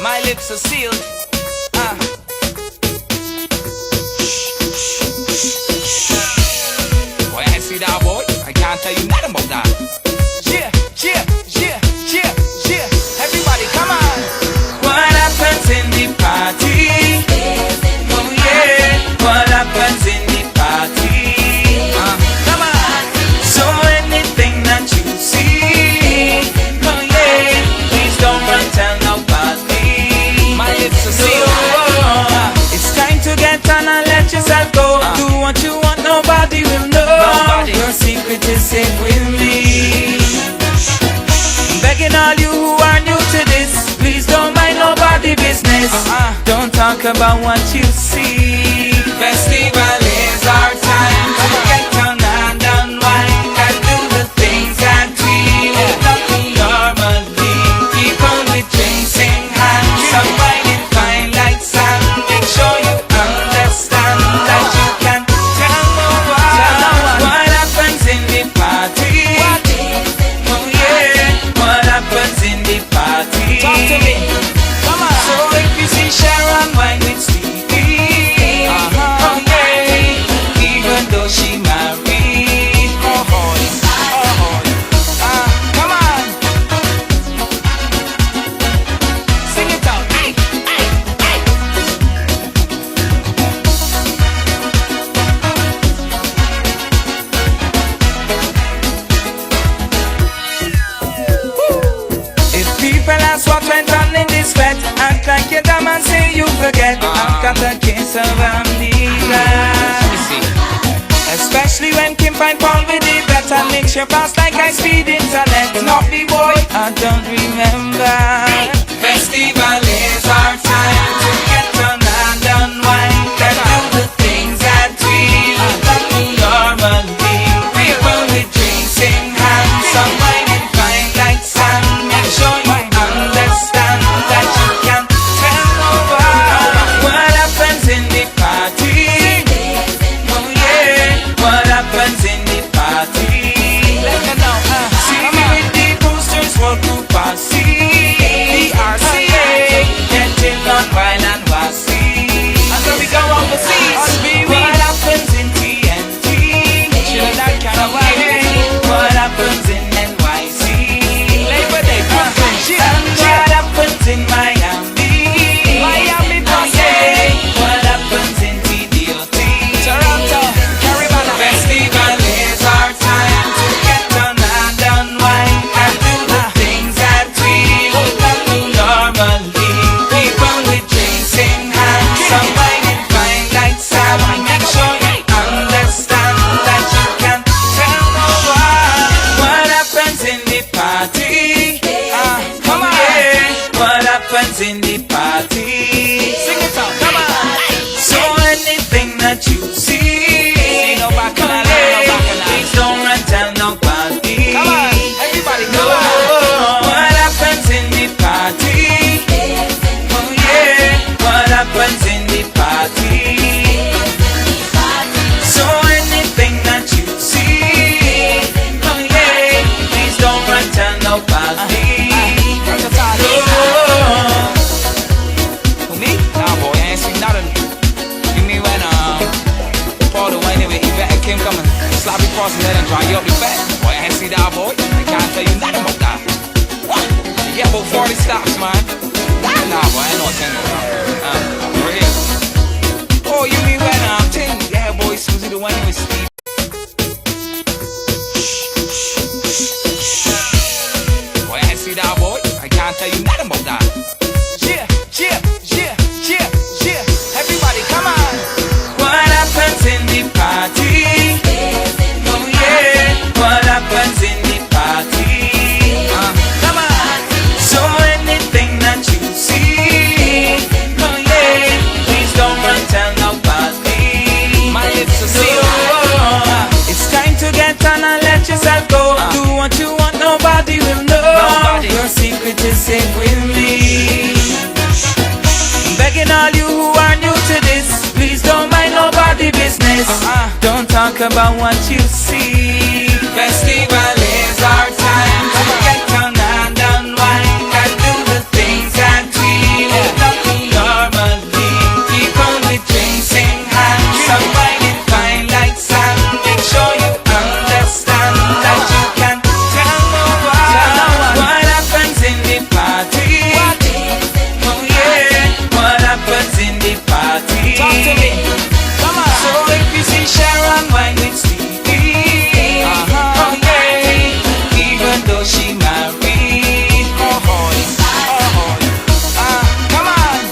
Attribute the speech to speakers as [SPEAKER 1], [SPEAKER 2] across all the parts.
[SPEAKER 1] My lips are sealed. Boy, I see that, boy. I can't tell you nothing about that. Yeah, yeah, yeah, yeah, yeah. Everybody, come on. What happens in the party? Oh yeah. What happens in the party? Come on. So anything that you see, oh yeah, please don't run tell nobody. My lips are sealed. It's time to get on and let yourself go. Do what you want, nobody will know. Your secret is safe with me. Begging all you who are new to this, please don't mind nobody business. Don't talk about what you see. Festival is our time to get on and unwind and do the things that we would not do normally. People with drinks in hand, some whining fine like sand. Make sure you understand that you can tell no one what happens in the party. Oh yeah, what happens in the party? Talk to me. Come on. So if you see Sharon wine with Stevie, oh yeah, even though she married, come on, sing it out. Ay, ay, ay. If people ask what went on in this fete, act like you're dumb and say you forget. I've got a case of amnesia. Especially when Kim find Paul with the bet and makes your pass like I speed internet. Not me boy, I don't remember. Festival is our time to get on and unwind and do the things that we would not do normally. People with drinks in hand, some whining fine like sand. Make sure you understand that you can tell nobody what happens in the party. Oh yeah, what happens in the party? Let me know. See me with the boosters for group RC, the RCA, getting on wine and wassy. And then we go overseas. What happens in TNT? Trinidad, kind of way. What happens in NYC? Labor Day, and what happens in Miami? Miami, yeah. What happens in TDOT? Toronto, Caribana. Festival is our time to get on and unwind and do the things that we would not do normally. People with drinks in hand, some whining fine like sand. Make sure you understand that you can tell no one what happens in the party. Come on, yeah. What happens in the party? Sing it out, come on. So anything that you see, no bacchanal, please don't run tell nobody. Come on, everybody, come on. What happens in the party? Oh yeah, what happens in the party? So anything that you see, oh yeah, please don't run tell nobody. For me? Nah, boy, I ain't seen nothing. You mean when Paul the wine with Yvette and Kim coming, sloppy crossing that and dry you up the fat? Boy, I ain't see that, boy. I can't tell you nothing about that. What? You get about 40 stops, man. Nah, boy, I ain't no 10 for real. Oh, you mean when 10? Yeah, boy, Susie the wine with Steve. Boy, I ain't see that, boy. I can't tell you nothing about that. Yeah, yeah, yeah, yeah, yeah. Everybody, come on. What happens in the party? Oh yeah, what happens in the party? Come on. So anything that you see, oh yeah, please don't run tell nobody. My lips are sealed. It's time to get on and let yourself go. Do what you want, nobody will know. Your secret is safe with me. Begging all you who are new to this, please don't mind nobody business. Don't talk about what you see. Festival is our time to get on and unwind and do the things that we Talk to me. Come on. So if you see Sharon wine with Stevie, okay, even though she married, oh boy, come on,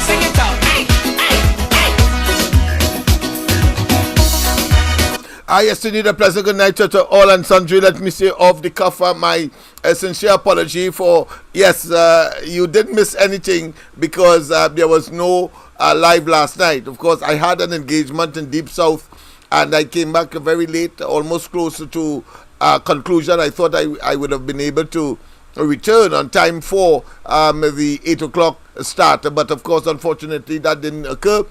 [SPEAKER 1] sing it out.
[SPEAKER 2] Yes, indeed, a pleasant good night to all and sundry. Let me say off the cuff my sincere apology for, yes, you didn't miss anything because there was no live last night. Of course, I had an engagement in Deep South and I came back very late, almost closer to conclusion. I thought I would have been able to return on time for the 8 o'clock start, but of course, unfortunately, that didn't occur.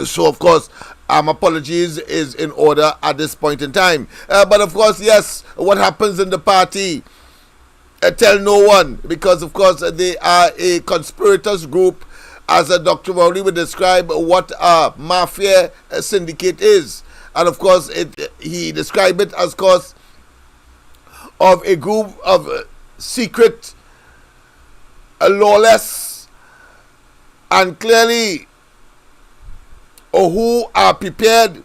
[SPEAKER 2] So, of course, apologies is in order at this point in time. But, of course, yes, what happens in the party, tell no one, because, of course, they are a conspirators group, as Dr. Rowley would describe what a mafia syndicate is. And, of course, he described it as, of course, of a group of secret, lawless, and clearly who are prepared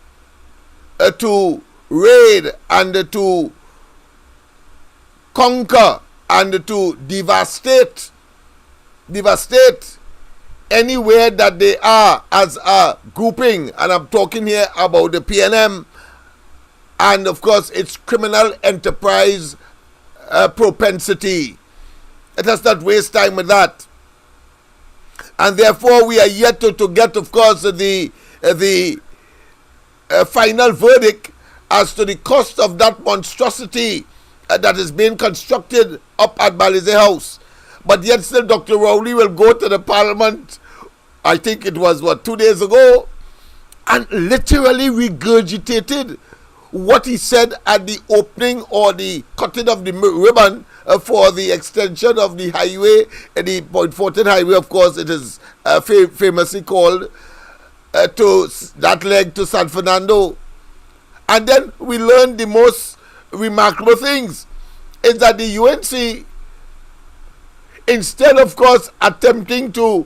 [SPEAKER 2] to raid and to conquer and to devastate anywhere that they are as a grouping. And I'm talking here about the PNM and, of course, its criminal enterprise propensity. Let us not waste time with that. And therefore, we are yet to get, of course, the final verdict as to the cost of that monstrosity that is being constructed up at Balize House. But yet still Dr. Rowley will go to the Parliament, I think it was, 2 days ago, and literally regurgitated what he said at the opening or the cutting of the ribbon for the extension of the highway, the Point 14 highway, of course, it is famously called, to that leg to San Fernando. And then we learned the most remarkable things is that the UNC, instead of course attempting to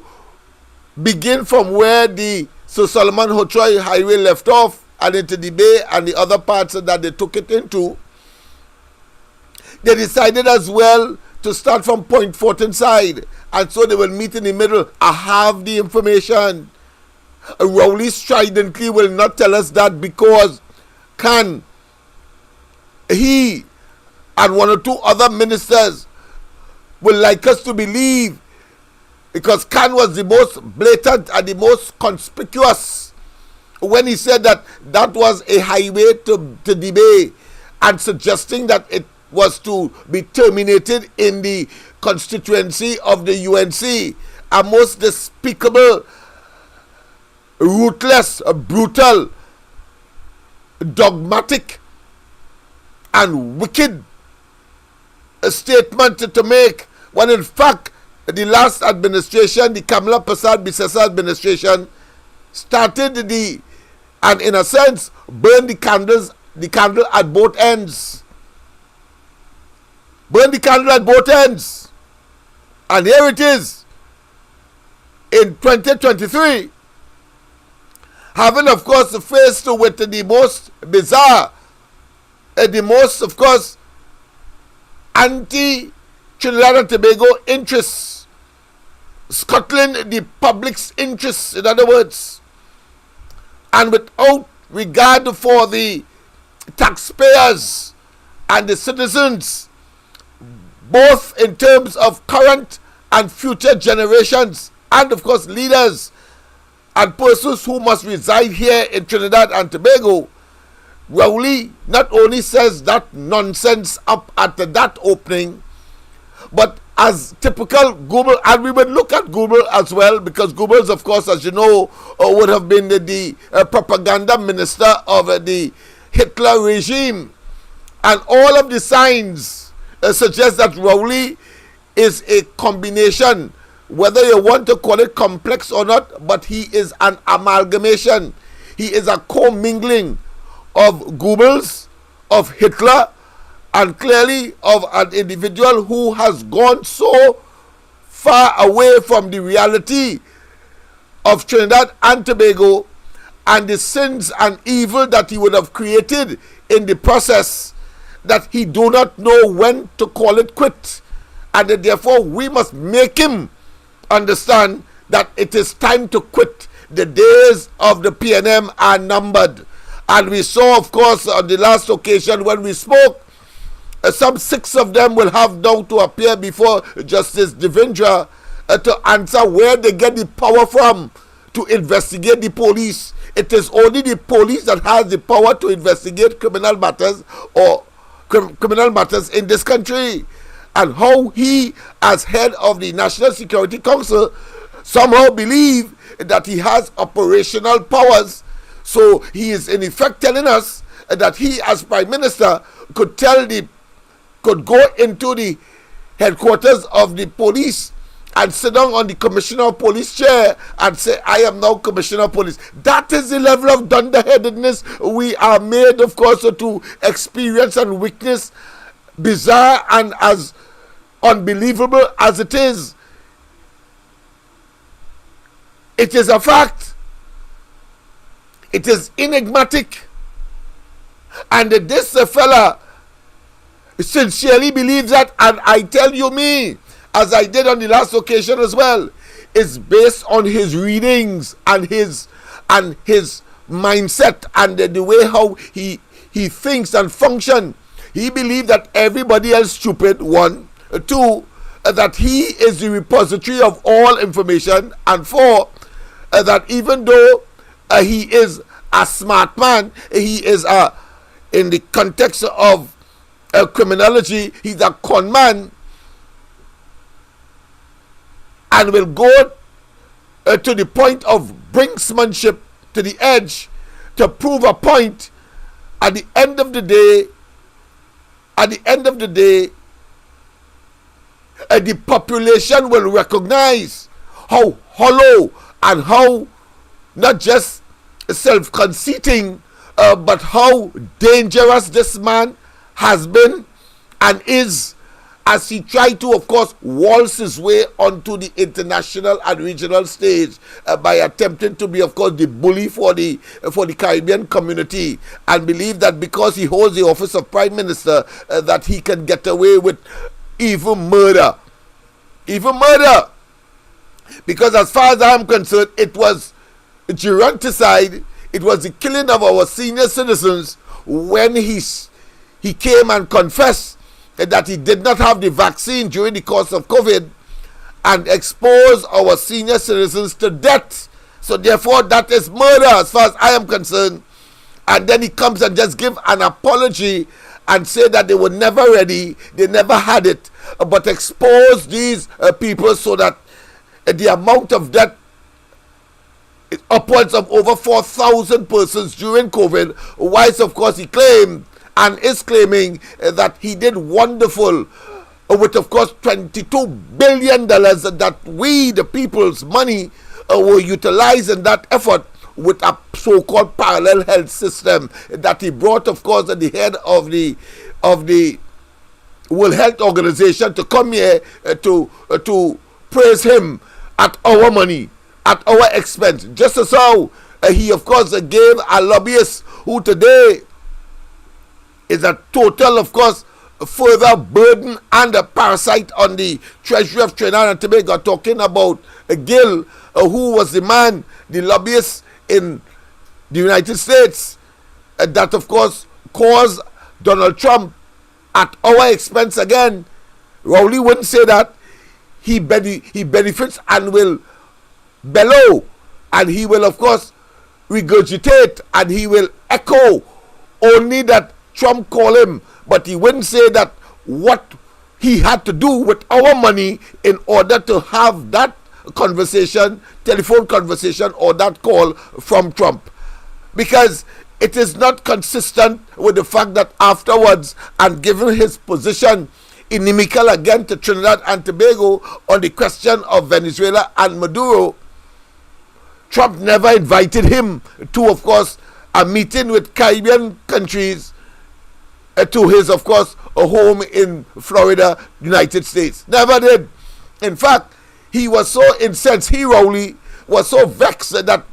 [SPEAKER 2] begin from where the Sir Solomon Hotroy highway left off and into the bay and the other parts that they took it into, they decided as well to start from Point 14 side, and so they will meet in the middle. I have the information. Rowley stridently will not tell us that because can he and one or two other ministers will like us to believe, because Khan was the most blatant and the most conspicuous when he said that that was a highway to the bay and suggesting that it was to be terminated in the constituency of the UNC. A most despicable, ruthless, brutal, dogmatic and wicked statement to make, when in fact the last administration, the Kamala Prasad Bisesa administration, started and in a sense burned the candle at both ends. Burn the candle at both ends. And here it is in 2023, having of course faced with the most bizarre, the most of course anti-Trinidad and Tobago interests, scuttling the public's interests, in other words, and without regard for the taxpayers and the citizens, both in terms of current and future generations, and of course leaders and persons who must reside here in Trinidad and Tobago. Rowley not only says that nonsense up at that opening, but as typical Goodwill, and we would look at Goodwill as well, because Goodwill, of course, as you know, would have been the propaganda minister of the Hitler regime, and all of the signs suggest that Rowley is a combination, whether you want to call it complex or not, but he is an amalgamation. He is a commingling of Goebbels, of Hitler, and clearly of an individual who has gone so far away from the reality of Trinidad and Tobago and the sins and evil that he would have created in the process, that he do not know when to call it quit, and that therefore we must make him understand that it is time to quit. The days of the PNM are numbered. And we saw, of course, on the last occasion when we spoke, some 6 of them will have now to appear before Justice Devendra to answer where they get the power from to investigate the police. It is only the police that has the power to investigate criminal matters or criminal matters in this country. And how he, as head of the National Security Council, somehow believe that he has operational powers. So he is in effect telling us that he, as Prime Minister, could go into the headquarters of the police and sit down on the Commissioner of Police chair and say, I am now Commissioner of Police. That is the level of dunderheadedness we are made, of course, to experience and witness, bizarre and as unbelievable as it is. It is a fact. It is enigmatic. And this fella sincerely believes that, and I tell you, me, as I did on the last occasion as well, is based on his readings and his mindset and the way how he thinks and function. He believes that everybody else stupid, 1. 2, that he is the repository of all information, and 4, that even though he is a smart man, he is in the context of criminology, he's a con man, and will go to the point of brinksmanship, to the edge, to prove a point. At the end of the day, the population will recognize how hollow and how not just self-conceiting, but how dangerous this man has been and is, as he tried to, of course, waltz his way onto the international and regional stage by attempting to be, of course, the bully for the Caribbean community, and believe that because he holds the office of Prime Minister, that he can get away with even murder. Because as far as I am concerned, it was geronticide. It was the killing of our senior citizens when he came and confessed that he did not have the vaccine during the course of COVID and exposed our senior citizens to death. So therefore, that is murder as far as I am concerned. And then he comes and just give an apology and say that they were never ready, they never had it, but expose these people so that the amount of death is upwards of over 4,000 persons during COVID, whilst of course he claimed and is claiming that he did wonderful with, of course, $22 billion that we, the people's money, were utilized in that effort with a so-called parallel health system that he brought, of course, at the head of the World Health Organization to come here to praise him at our money, at our expense. Just as how he, of course, gave a lobbyist who today is a total, of course, further burden and a parasite on the treasury of Trinidad and Tobago, talking about Gill, who was the man, the lobbyist in the United States, that, of course, caused Donald Trump at our expense again. Rowley wouldn't say that. He benefits and will bellow, and he will, of course, regurgitate, and he will echo only that Trump called him, but he wouldn't say that what he had to do with our money in order to have that conversation, telephone conversation, or that call from Trump, because it is not consistent with the fact that afterwards, and given his position inimical again to Trinidad and Tobago on the question of Venezuela and Maduro, Trump never invited him to, of course, a meeting with Caribbean countries, to his, of course, a home in Florida, United States. Never did. In fact, he was so incensed, Rowley was so vexed that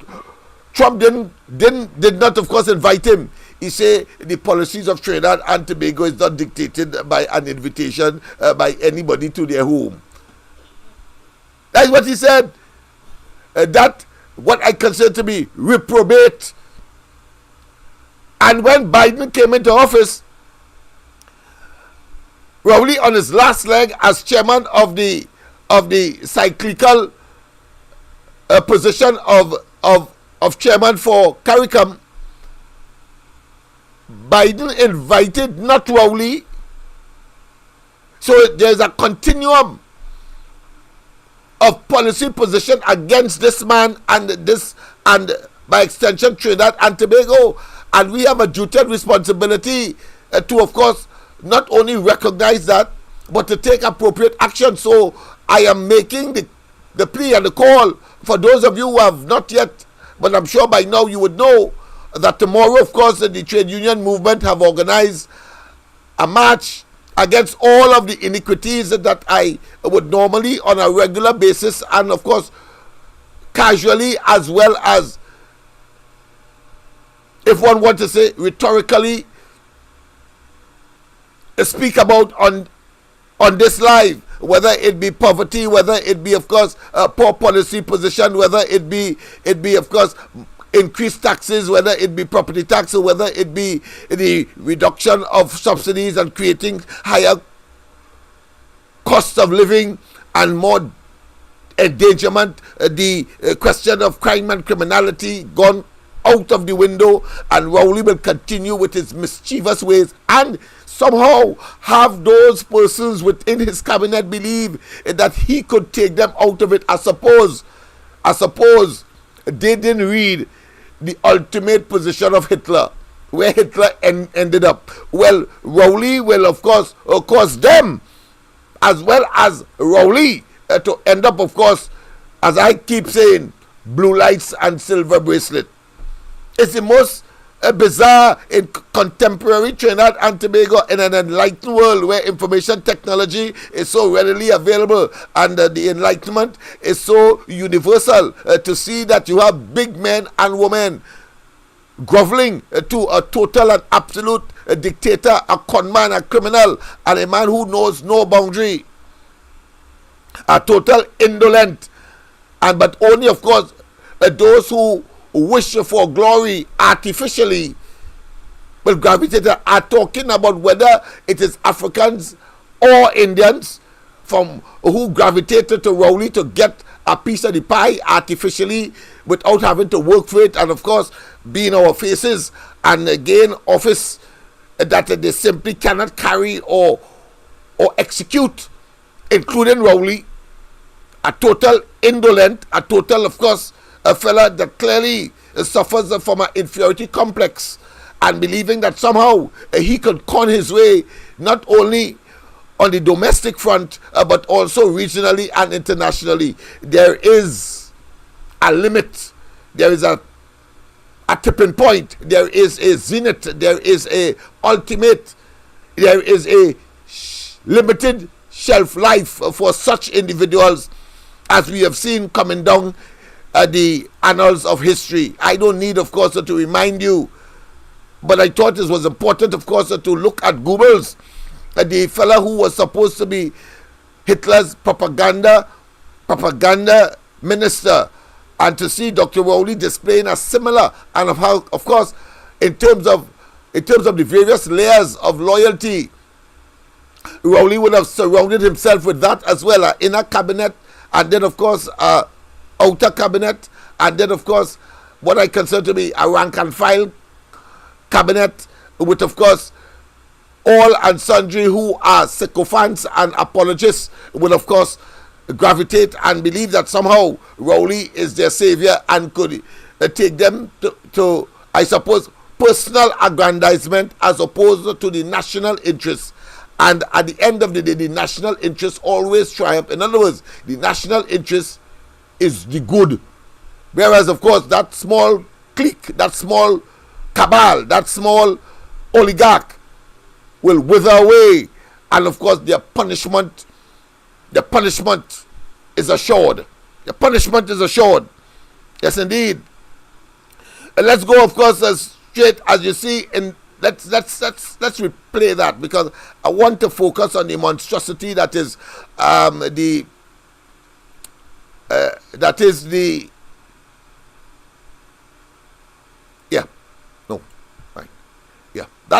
[SPEAKER 2] Trump did not, of course, invite him. He said the policies of Trinidad and Tobago is not dictated by an invitation by anybody to their home. That's what he said. That what I consider to be reprobate. And when Biden came into office, Rowley, on his last leg as chairman of the cyclical position of chairman for CARICOM, Biden invited not Rowley. So there's a continuum of policy position against this man and by extension Trinidad and Tobago. And we have a duty and responsibility to, of course, not only recognize that, but to take appropriate action. So I am making the plea and the call for those of you who have not yet, but I'm sure by now you would know that tomorrow, of course, the trade union movement have organized a march against all of the iniquities that I would normally on a regular basis and, of course, casually as well as, if one wants to say, rhetorically speak about on this live, whether it be poverty, whether it be, of course, a poor policy position, whether it be, of course, increased taxes, whether it be property tax, or whether it be the reduction of subsidies and creating higher costs of living and more endangerment, the question of crime and criminality gone out of the window, and Rowley will continue with his mischievous ways and somehow have those persons within his cabinet believe that he could take them out of it. I suppose they didn't read the ultimate position of Hitler, where Hitler ended up. Well, Rowley will, of course, cause them, as well as Rowley, to end up, of course, as I keep saying, blue lights and silver bracelet. It's the most bizarre in contemporary Trinidad and Tobago, in an enlightened world where information technology is so readily available and the enlightenment is so universal, to see that you have big men and women groveling to a total and absolute dictator, a conman, a criminal, and a man who knows no boundary, a total indolent, and but only, of course, those who wish for glory artificially will gravitate, are talking about whether it is Africans or Indians from who gravitated to Rowley to get a piece of the pie artificially without having to work for it, and of course be in our faces and gain office that they simply cannot carry or execute, including Rowley, a total indolent, a total, of course, a fella that clearly suffers from an inferiority complex and believing that somehow he could con his way not only on the domestic front but also regionally and internationally. There is a limit, there is a tipping point, there is a zenith, there is a ultimate, there is a limited shelf life for such individuals as we have seen coming down the annals of history. I don't need, of course, to remind you, but I thought it was important, of course, to look at Goodwill, the fella who was supposed to be Hitler's propaganda minister, and to see Dr. Rowley displaying a similar, and of how, of course, in terms of the various layers of loyalty, Rowley would have surrounded himself with that as well, an inner cabinet, and then, of course, outer cabinet, and then, of course, what I consider to be a rank and file cabinet with, of course, all and sundry who are sycophants and apologists will, of course, gravitate and believe that somehow Rowley is their savior and could take them to, I suppose, personal aggrandizement as opposed to the national interest. And at the end of the day, the national interest always triumph. In other words, the national interest is the good, whereas, of course, that small clique, that small cabal, that small oligarch will wither away, and of course the punishment is assured. The punishment is assured. Yes, indeed. And let's go, of course, as straight as you see. In let's replay that, because I want to focus on the monstrosity that is that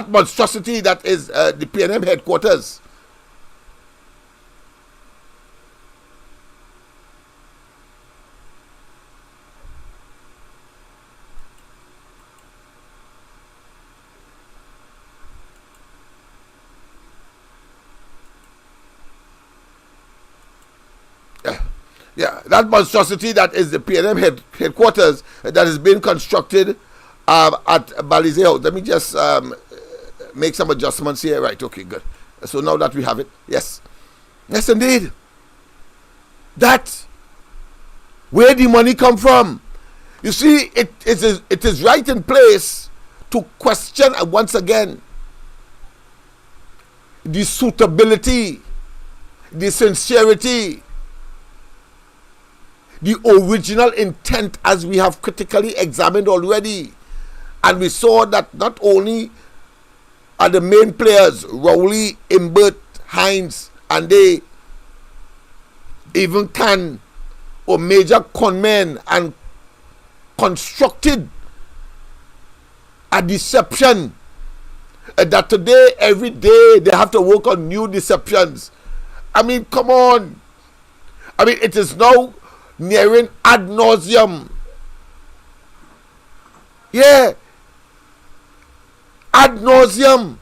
[SPEAKER 2] monstrosity that is the PNM headquarters. That monstrosity that is the PNM headquarters that is being constructed at Balmain House. Let me just make some adjustments here. Right, okay, good. So now that we have it, yes, indeed. That where the money come from. You see, it is right in place to question once again the suitability, the sincerity, the original intent, as we have critically examined already. And we saw that not only are the main players, Rowley, Imbert, Hines, and they even can, or major conmen, and constructed a deception that today, every day, they have to work on new deceptions. I mean, come on. I mean, it is now nearing ad nauseum. Yeah. Ad nauseum.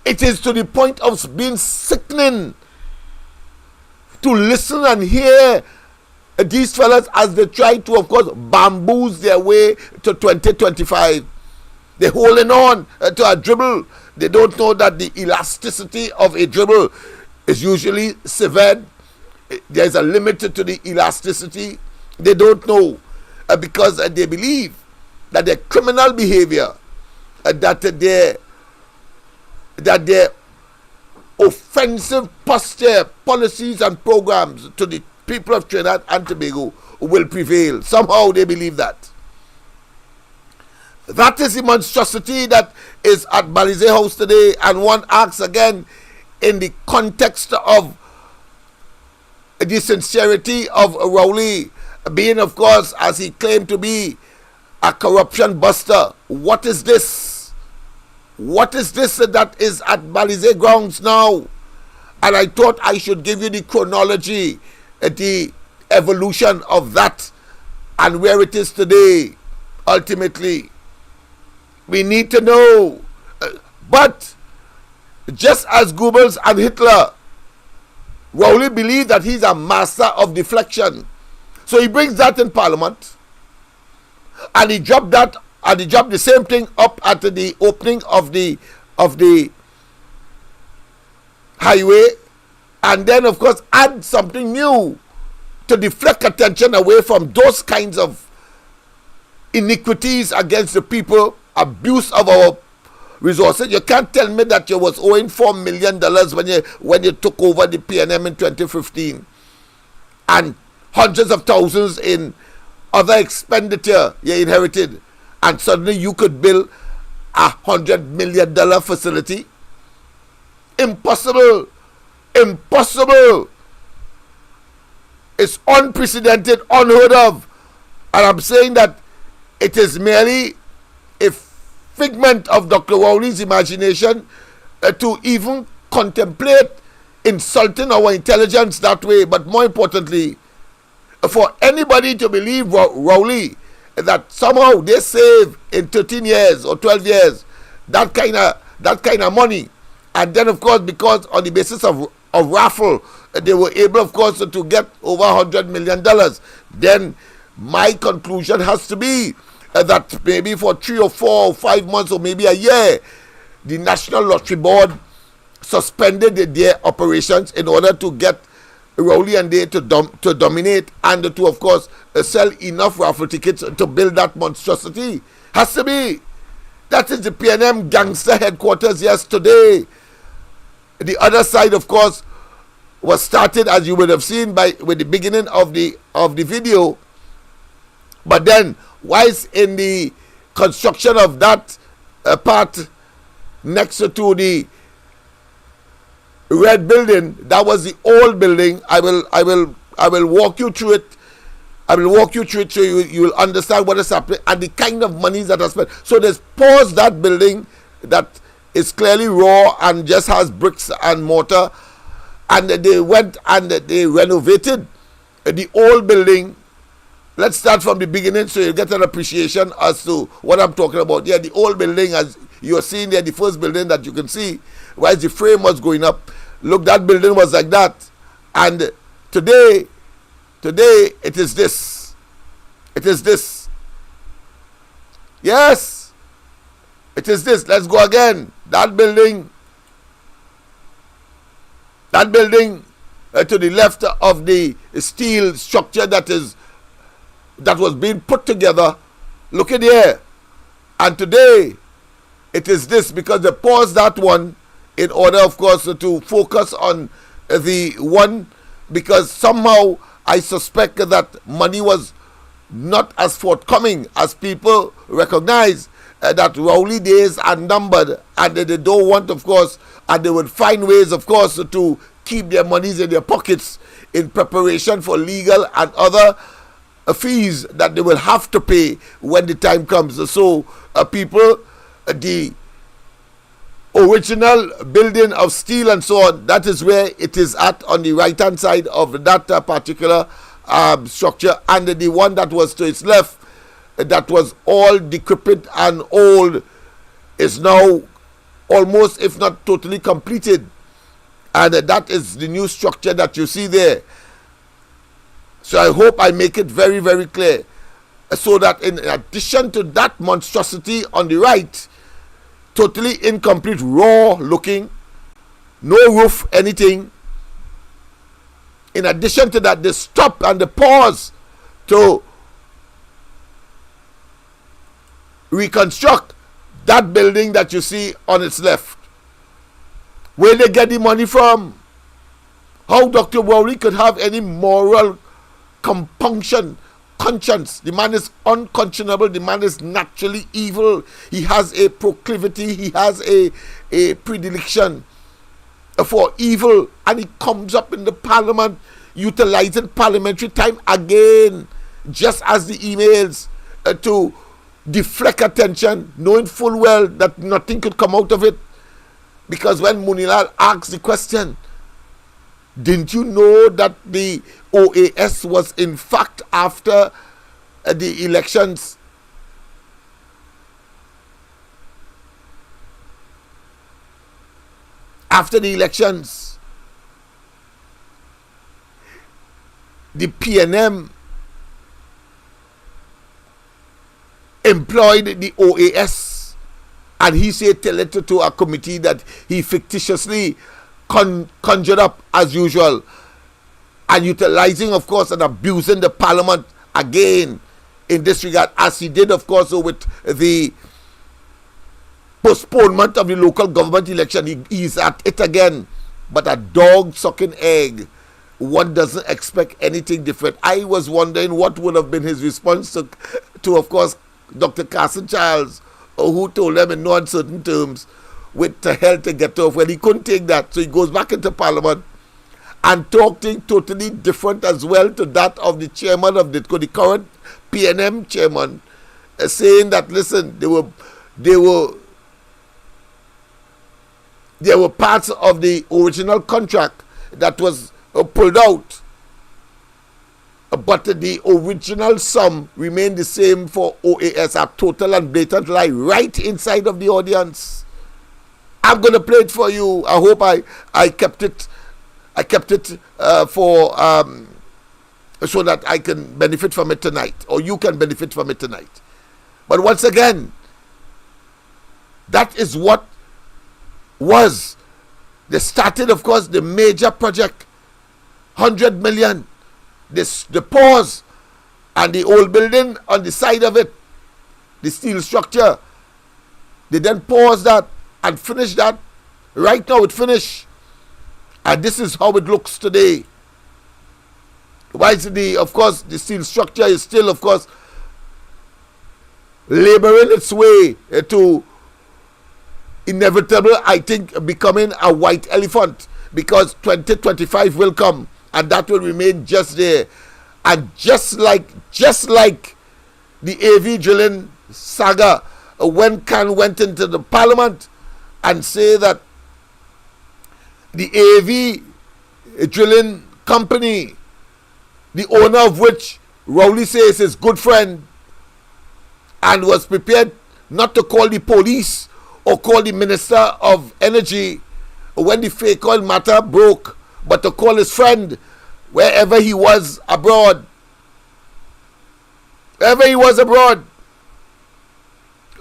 [SPEAKER 2] It is to the point of being sickening to listen and hear these fellas as they try to, of course, bamboozle their way to 2025. They're holding on to a dribble. They don't know that the elasticity of a dribble is usually severed. There's a limit to the elasticity. They don't know because they believe that their criminal behavior, that their offensive posture, policies and programs to the people of Trinidad and Tobago will prevail. Somehow they believe that. That is the monstrosity that is at Balmain House today. And one asks again, in the context of the sincerity of Rowley, being, of course, as he claimed to be, a corruption buster. What is this? What is this that is at Balmain grounds now? And I thought I should give you the chronology, the evolution of that, and where it is today. Ultimately, we need to know. But just as Goebbels and Hitler, Rowley believed that he's a master of deflection. So he brings that in Parliament, and he dropped that, and he dropped the same thing up at the opening of the highway, and then, of course, add something new to deflect attention away from those kinds of iniquities against the people, abuse of our resources. You can't tell me that you was owing $4 million when you took over the PNM in 2015, and hundreds of thousands in other expenditure you inherited, and suddenly you could build $100 million facility. Impossible. Impossible. It's unprecedented, unheard of. And I'm saying that it is merely a figment of Dr. Rowley's imagination to even contemplate insulting our intelligence that way. But more importantly, for anybody to believe Rowley that somehow they save in 13 years or 12 years that kind of money, and then, of course, because on the basis of raffle they were able, of course, to get over $100 million, then my conclusion has to be that maybe for 3 or 4 or 5 months or maybe a year, the National Lottery Board suspended their operations in order to get Rowley and they to dominate, and to, of course, sell enough raffle tickets to build that monstrosity. Has to be. That is the PNM gangster headquarters yesterday. The other side, of course, was started, as you would have seen with the beginning of the video. But then, whilst in the construction of that part next to the red building, that was the old building. I will walk you through it. I will walk you through it so you will understand what is happening and the kind of monies that are spent. So there's paused that building that is clearly raw and just has bricks and mortar, and they went and they renovated the old building. Let's start from the beginning so you get an appreciation as to what I'm talking about. Yeah, the old building, as you're seeing there, the first building that you can see, while the frame was going up. Look, that building was like that. And today it is this. It is this. Yes, it is this. Let's go again. That building to the left of the steel structure that was being put together. Look at here. And today it is this, because they paused that one in order, of course, to focus on the one, because somehow I suspect that money was not as forthcoming as people recognize. That Rowley days are numbered, and they don't want, of course, and they would find ways, of course, to keep their monies in their pockets in preparation for legal and other fees that they will have to pay when the time comes. So people, the original building of steel and so on, that is where it is at, on the right hand side of that particular structure, and the one that was to its left, that was all decrepit and old, is now almost, if not totally, completed. And that is the new structure that you see there. So I hope I make it very, very clear, so that in addition to that monstrosity on the right, totally incomplete, raw looking, no roof, anything, in addition to that, they stop and they pause to reconstruct that building that you see on its left. Where they get the money from? How Dr. Rowley could have any moral compunction, conscience? The man is unconscionable. The man is naturally evil. He has a proclivity. He has a predilection for evil, and he comes up in the parliament utilizing parliamentary time again, just as the emails to deflect attention, knowing full well that nothing could come out of it. Because when Munilal asked the question, didn't you know that the OAS was in fact after the elections? After the elections, the PNM employed the OAS, and he said tell it to a committee that he fictitiously conjured up as usual, and utilizing, of course, and abusing the parliament again in this regard, as he did, of course, with the postponement of the local government election. He's at it again. But a dog sucking egg, one doesn't expect anything different. I was wondering what would have been his response to of course, Dr. Carson Charles, who told them in no uncertain terms, with the hell to get off. Well, he couldn't take that, so he goes back into parliament and talking totally different as well to that of the chairman of the current PNM chairman, saying that, listen, there were parts of the original contract that was pulled out, but the original sum remained the same for OAS. A total and blatant lie right inside of the audience. I'm going to play it for you. I hope I kept it for so that I can benefit from it tonight, or you can benefit from it tonight. But once again, that is what was. They started, of course, the major project, 100 million. The pause, and the old building on the side of it, the steel structure, they then paused that and finished that. Right now it finished, And this is how it looks today. Whilst of course, the steel structure is still, of course, laboring its way to inevitable, I think, becoming a white elephant, because 2025 will come and that will remain just there. And just like the AV drilling saga, when Khan went into the parliament and say that the AV drilling company, the owner of which Rowley says is good friend, and was prepared not to call the police or call the Minister of Energy when the fake oil matter broke, but to call his friend wherever he was abroad. Wherever he was abroad.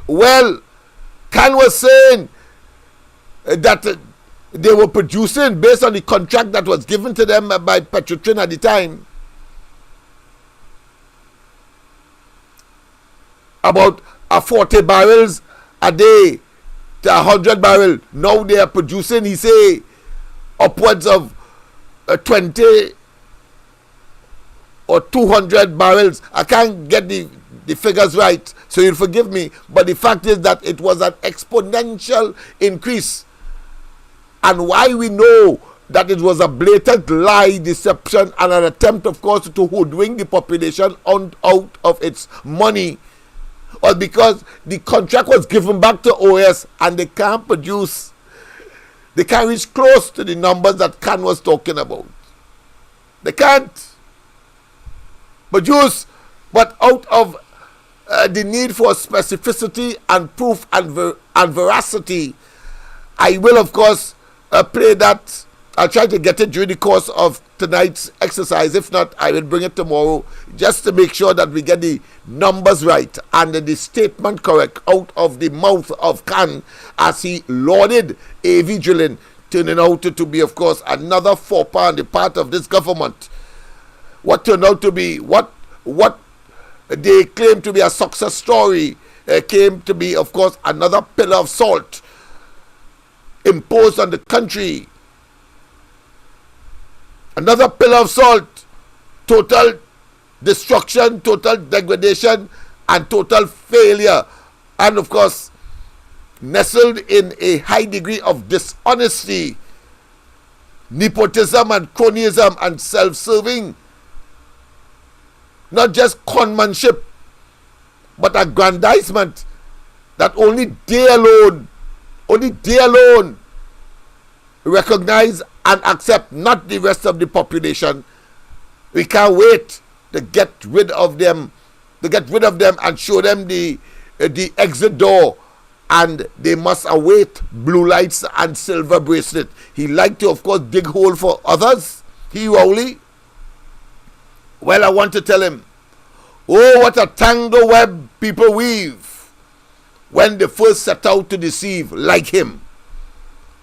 [SPEAKER 2] Well, Khan was saying that they were producing based on the contract that was given to them by Petrotrin at the time, about 40 barrels a day to 100 barrels. Now they are producing, he say, upwards of 20 or 200 barrels. I can't get the figures right, so you'll forgive me, but the fact is that it was an exponential increase. And why we know that it was a blatant lie, deception, and an attempt, of course, to hoodwink the population out of its money, or because the contract was given back to OS and they can't produce, they can't reach close to the numbers that Khan was talking about. They can't produce, but out of the need for specificity and proof and veracity, I will, of course, play that. I'll try to get it during the course of tonight's exercise. If not, I will bring it tomorrow, just to make sure that we get the numbers right and the statement correct out of the mouth of Khan as he lauded AV drilling, turning out to be, of course, another faux pas on the part of this government. What turned out to be, what they claim to be a success story, came to be, of course, another pillar of salt imposed on the country. Another pillar of salt. Total destruction, total degradation, and total failure. And of course, nestled in a high degree of dishonesty, nepotism and cronyism and self-serving. Not just conmanship, but aggrandizement that only they alone recognize and accept, not the rest of the population. We can't wait to get rid of them, and show them the exit door, and they must await blue lights and silver bracelet. He liked to, of course, dig hole for others. He Rowley. Well, I want to tell him, oh, what a tangle web people weave when they first set out to deceive, like him.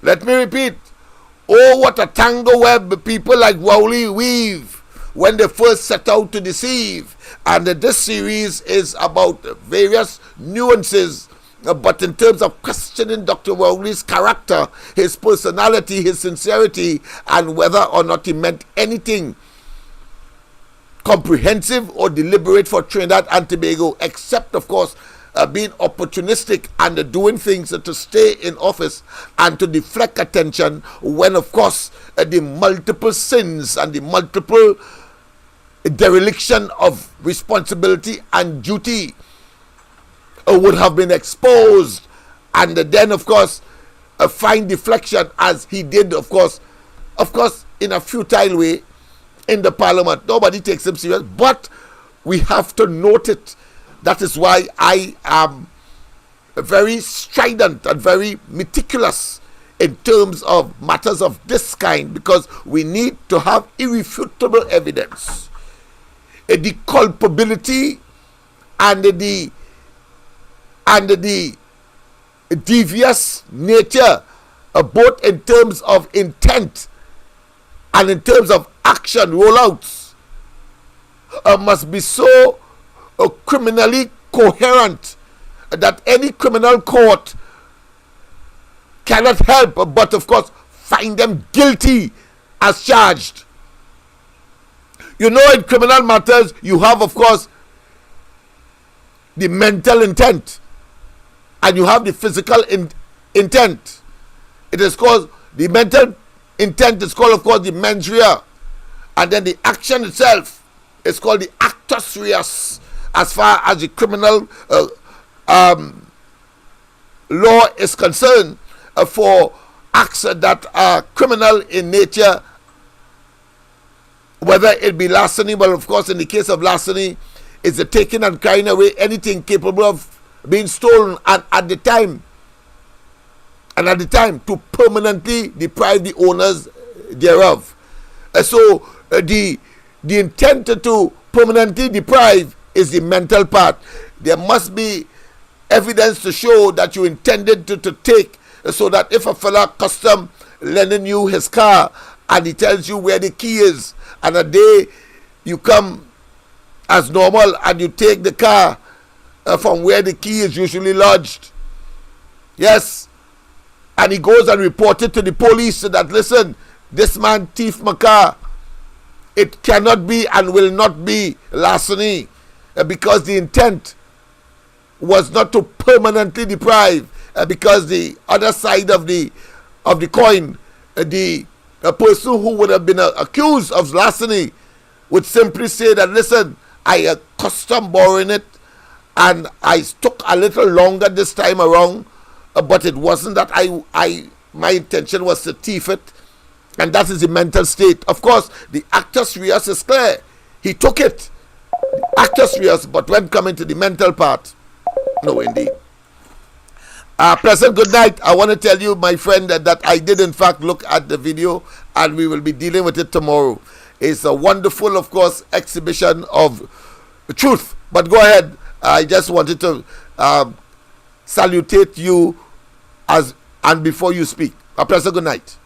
[SPEAKER 2] Let me repeat. Oh, what a tangle web people like Rowley weave when they first set out to deceive. And this series is about various nuances, but in terms of questioning Dr. Rowley's character, his personality, his sincerity, and whether or not he meant anything comprehensive or deliberate for Trinidad and Tobago, except, of course, being opportunistic and doing things to stay in office and to deflect attention when, of course, the multiple sins and the multiple dereliction of responsibility and duty would have been exposed, and then, of course, find deflection, as he did, of course, in a futile way in the parliament. Nobody takes him serious, but we have to note it. That is why I am very strident and very meticulous in terms of matters of this kind, because we need to have irrefutable evidence. The culpability and the devious nature, both in terms of intent and in terms of action rollouts, must be so criminally coherent that any criminal court cannot help but, of course, find them guilty as charged. You know, in criminal matters, you have, of course, the mental intent, and you have the physical intent. It is called, the mental intent is called, of course, the mens rea, and then the action itself is called the actus reus, as far as the criminal law is concerned, for acts that are criminal in nature, whether it be larceny. Well, of course, in the case of larceny, it's the taking and carrying away anything capable of being stolen, and at the time to permanently deprive the owners thereof. So the intent to permanently deprive is the mental part. There must be evidence to show that you intended to take, so that if a fella custom lending you his car and he tells you where the key is, and a day you come as normal and you take the car from where the key is usually lodged, yes, and he goes and reports it to the police, so that, listen, this man thief my car, it cannot be and will not be larceny, because the intent was not to permanently deprive, because the other side of the coin, the person who would have been accused of larceny would simply say that, listen, I custom borrowing it, and I took a little longer this time around, but it wasn't that my intention was to thief it. And that is the mental state. Of course, the actus reus is clear. He took it, actus reus, but when coming to the mental part, no, indeed. Pleasant good night. I want to tell you, my friend, that I did in fact look at the video, and we will be dealing with it tomorrow. It's a wonderful, of course, exhibition of truth. But go ahead. I just wanted to salutate you and before you speak. A pleasant good night.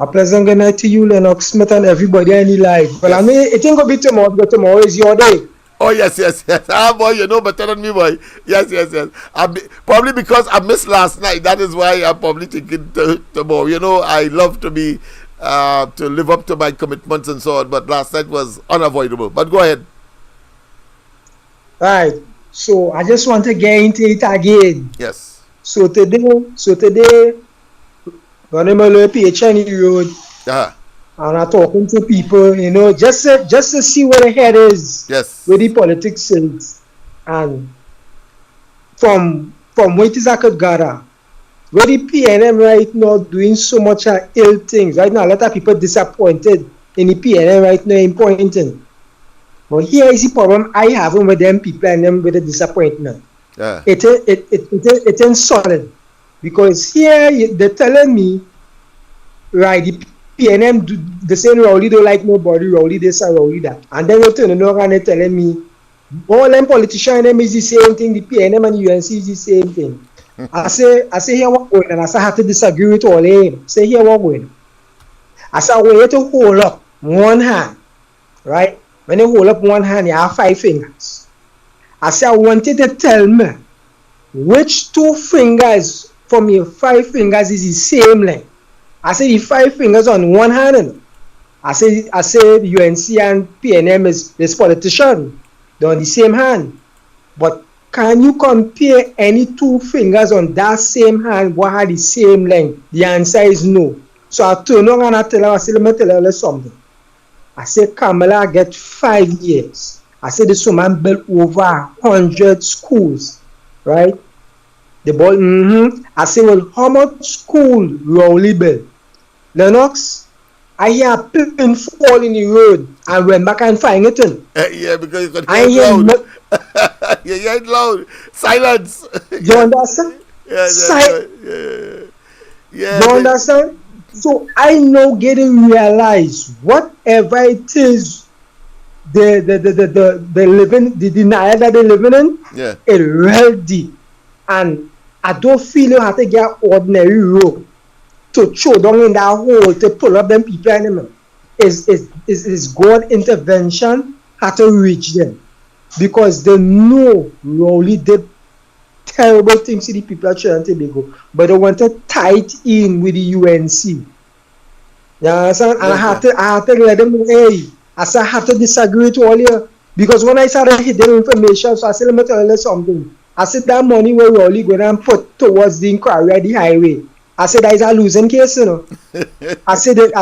[SPEAKER 3] A pleasant good night to you, Lennox Smith, and everybody in the live. Well, yes. I mean, it ain't gonna be tomorrow, but tomorrow is your day.
[SPEAKER 2] Oh, yes. Boy, you know better than me, boy. Yes. Probably because I missed last night. That is why I'm probably thinking tomorrow. You know, I love to be, to live up to my commitments and so on, but last night was unavoidable. But go ahead.
[SPEAKER 3] Right. So, I just want to get into it again.
[SPEAKER 2] Yes.
[SPEAKER 3] So, today, running my little PNM road, and I'm talking to people, you know, just to see where the head is,
[SPEAKER 2] yes,
[SPEAKER 3] where the politics is, and from what is I could gather, where the PNM right now doing so much ill things. Right now, a lot of people disappointed in the PNM right now, important. But here is the problem I have with them people and them with the disappointment.
[SPEAKER 2] Yeah.
[SPEAKER 3] It ain't solid. Because here they're telling me, right, the PNM, they say Rowley don't like nobody, Rowley this and Rowley that. And then they're turning around and they're telling me, all them politicians them is the same thing, the PNM and the UNC is the same thing. I say here what going, and I say I have to disagree with all them. Say here what going. I say we have to hold up one hand, right? When you hold up one hand, you have 5 fingers. I say I wanted to tell me which 2 fingers from your 5 fingers is the same length. I say the 5 fingers on one hand. I say the UNC and PNM is politician. They're on the same hand. But can you compare any 2 fingers on that same hand what had the same length? The answer is no. So I turn around and I tell her, let me tell her something. I say Kamala get 5 years. I say this woman built over 100 schools, right? The boy, I say, well, how much school Rowley built? Lennox, I hear a pin fall in the road and went back and find it in.
[SPEAKER 2] Yeah, because you could hear it loud. You hear it loud. Silence.
[SPEAKER 3] You understand?
[SPEAKER 2] Yeah.
[SPEAKER 3] You understand? So I now getting realize whatever it is the living, the denial that they're living in,
[SPEAKER 2] yeah,
[SPEAKER 3] it's real deep. And I don't feel you have to get ordinary rope to throw down in that hole to pull up them people anymore. Is God intervention had to reach them. Because they know Rowley did terrible things to the people at Trinidad and Tobago, but they want to tie it in with the UNC. You understand? And
[SPEAKER 2] Yes,
[SPEAKER 3] I had to let them know, hey, I said I have to disagree with all you. Because when I started hitting information, so I said, let me tell you something. I said that money where Rowley going and put towards the inquiry at the highway. I said that is a losing case, you know. I said the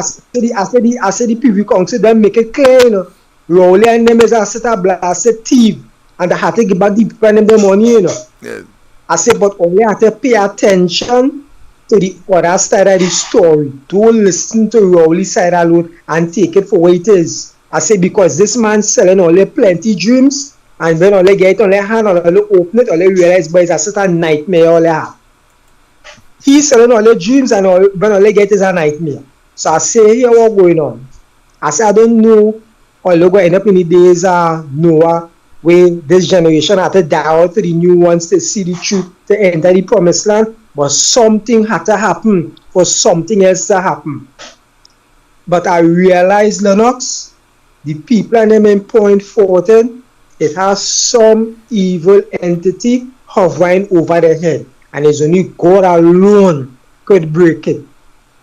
[SPEAKER 3] PV Council then make it clear, you know. Rowley and them is a set of blasted thief. And I had to give back the people and them the money, you know.
[SPEAKER 2] yes.
[SPEAKER 3] I said, but only have to pay attention to the other side of the story. Don't listen to Rowley's side alone and take it for what it is. I say because this man selling only plenty dreams, and when only get on their hand, only open it, only realize but it's a certain nightmare all have. He's selling only dreams and when only get is a nightmare. So I say here what going on. I say I don't know all go end up in the days Noah where this generation had to die out to the new ones to see the truth to enter the promised land. But something had to happen for something else to happen. But I realized, Lennox, the people and them in Point Fortin, it has some evil entity hovering over their head. And it's only God alone could break it.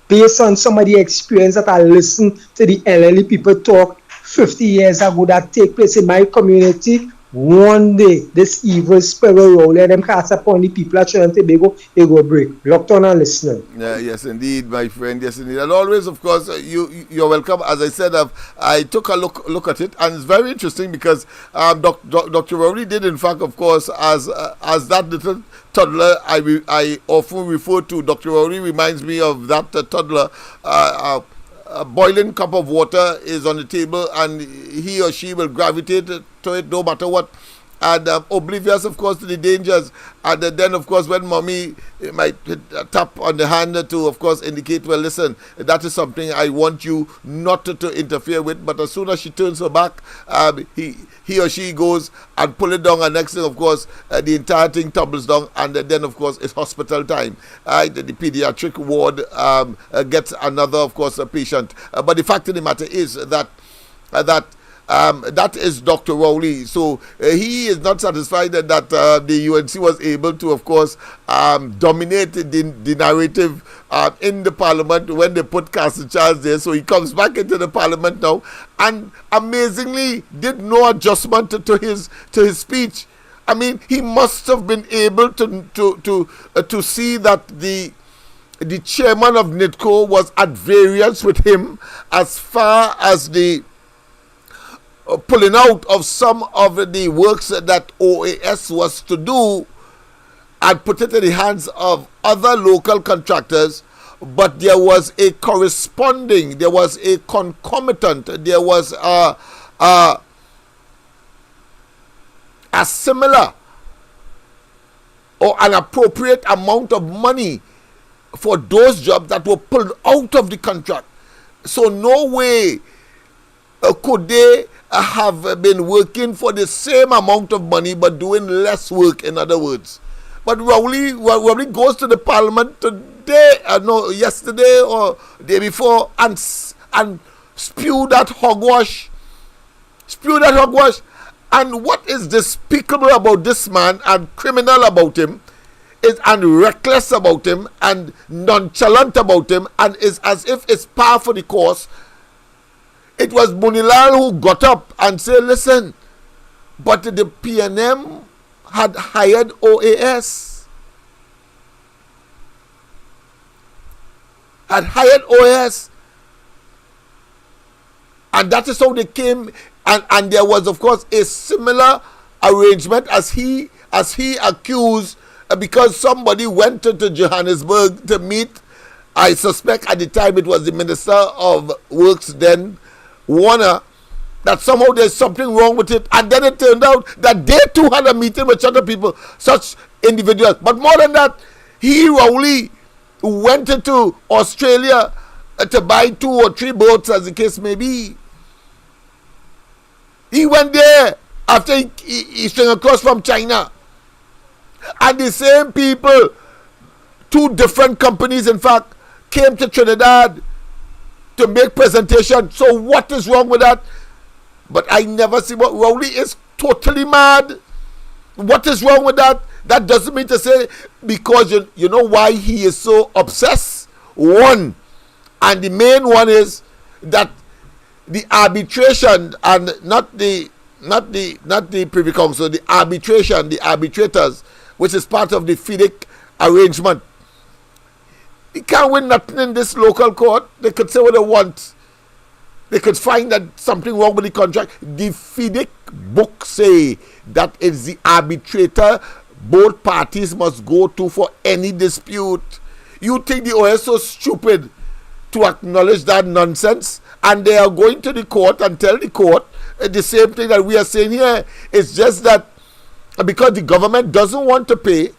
[SPEAKER 3] Based on some of the experience that I listened to the elderly people talk 50 years ago that take place in my community, one day this evil spirit will let them cast upon the people at Trinidad and Tobago, it will break. Locked on and listening.
[SPEAKER 2] Yes, indeed, my friend. Yes, indeed. And always, of course, you're welcome. As I said, I took a look at it, and it's very interesting because Dr. Rowley did, in fact, of course, as that little toddler I often refer to. Dr. Rowley reminds me of that toddler. A boiling cup of water is on the table, and he or she will gravitate to it no matter what. And oblivious, of course, to the dangers. And then, of course, when mommy might tap on the hand to, of course, indicate, well, listen, that is something I want you not to interfere with. But as soon as she turns her back, he or she goes and pull it down. And next thing, of course, the entire thing tumbles down. And then, of course, it's hospital time. The pediatric ward gets another, of course, a patient. But the fact of the matter is that that is Dr. Rowley. So he is not satisfied that the UNC was able to, of course, dominate the narrative in the parliament when they put Castle Charles there. So he comes back into the parliament now and amazingly did no adjustment to his speech. I mean, he must have been able to see that the chairman of NITCO was at variance with him as far as the pulling out of some of the works that OAS was to do and put it in the hands of other local contractors. But there was a corresponding, there was a concomitant, there was a similar or an appropriate amount of money for those jobs that were pulled out of the contract. So no way could they have been working for the same amount of money but doing less work, in other words. But Rowley goes to the parliament today, yesterday or day before, and spew that hogwash. And what is despicable about this man and criminal about him is, and reckless about him and nonchalant about him, and is as if it's par for the course. It was Munilal who got up and said, listen, but the PNM had hired OAS. And that is how they came. And there was, of course, a similar arrangement as he accused, because somebody went to Johannesburg to meet, I suspect at the time it was the Minister of Works then, Warner, that somehow there's something wrong with it, and then it turned out that they too had a meeting with other people, such individuals. But more than that, Rowley went into Australia to buy 2 or 3 boats, as the case may be. He went there after he came across from China, and the same people, 2 different companies in fact, came to Trinidad to make presentation. So what is wrong with that? But I never see what Rowley is totally mad. What is wrong with that? That doesn't mean to say, because you know why he is so obsessed. One, And the main one is that the arbitration, and not the Privy Council, the arbitration, the arbitrators, which is part of the FIDIC arrangement. You can't win nothing in this local court. They could say what they want. They could find that something wrong with the contract. The FIDIC book say that it's the arbitrator both parties must go to for any dispute. You think the OS so stupid to acknowledge that nonsense? And they are going to the court and tell the court the same thing that we are saying here. It's just that because the government doesn't want to pay,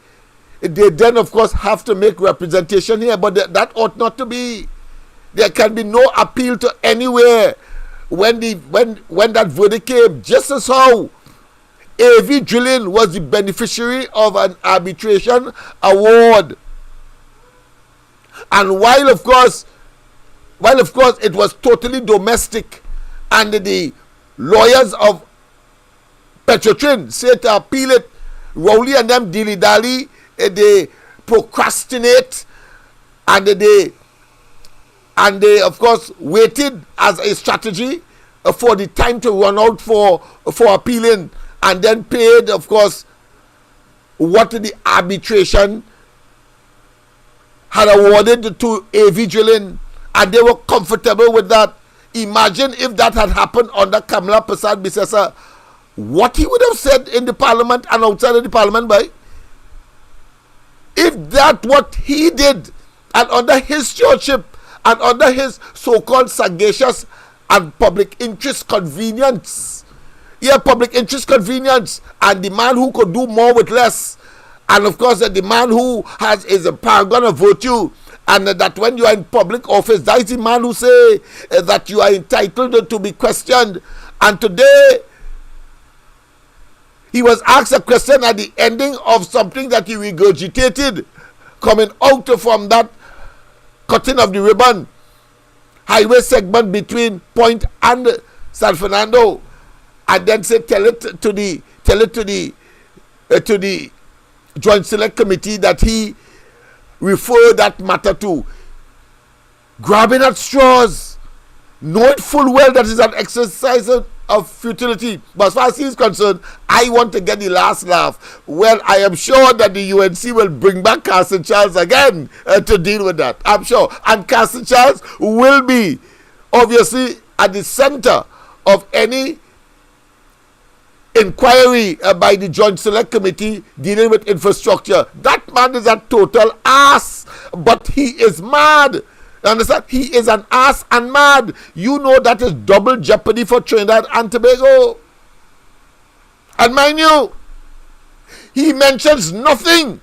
[SPEAKER 2] they then of course have to make representation here, but that ought not to be. There can be no appeal to anywhere when that verdict came. Just as how A.V. Drilling was the beneficiary of an arbitration award, and while of course it was totally domestic, and the lawyers of Petrotrin said to appeal it, Rowley and them dilly-dally, they procrastinate, and they of course waited as a strategy for the time to run out for appealing, and then paid of course what the arbitration had awarded to A.V. Drilling, and they were comfortable with that. Imagine if that had happened under Kamala Prasad Bisesa, what he would have said in the parliament and outside of the parliament, by if that what he did, and under his stewardship and under his so-called sagacious and public interest convenience, public interest convenience, and the man who could do more with less, and of course the man who is a paragon of virtue, and that when you are in public office, that is the man who say that you are entitled to be questioned. And today he was asked a question at the ending of something that he regurgitated coming out from that cutting of the ribbon highway segment between Point and San Fernando, and then say tell it to the Joint Select Committee that he refer that matter to. Grabbing at straws, knowing full well that is an exercise of futility. But as far as he is concerned, I want to get the last laugh. Well, I am sure that the UNC will bring back Carson Charles again to deal with that. I'm sure. And Carson Charles will be obviously at the center of any inquiry by the Joint Select Committee dealing with infrastructure. That man is a total ass, but he is mad. You understand? He is an ass and mad. You know that is double jeopardy for Trinidad and Tobago. And mind you, he mentions nothing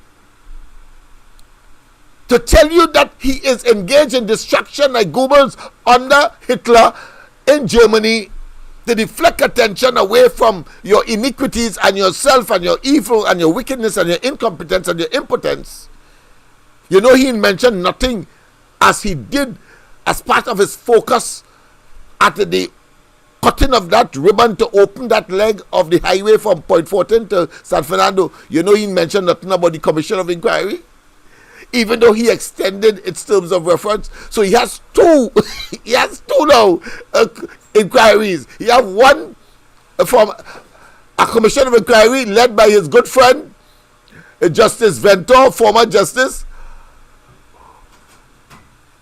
[SPEAKER 2] to tell you that he is engaged in destruction like Goebbels under Hitler in Germany, to deflect attention away from your iniquities and yourself and your evil and your wickedness and your incompetence and your impotence. You know, he mentioned nothing as he did as part of his focus at the cutting of that ribbon to open that leg of the highway from Point 14 to San Fernando. You know, he mentioned nothing about the Commission of Inquiry, even though he extended its terms of reference. So he has two he has two now inquiries. He have one from a Commission of Inquiry led by his good friend Justice Ventor, former justice,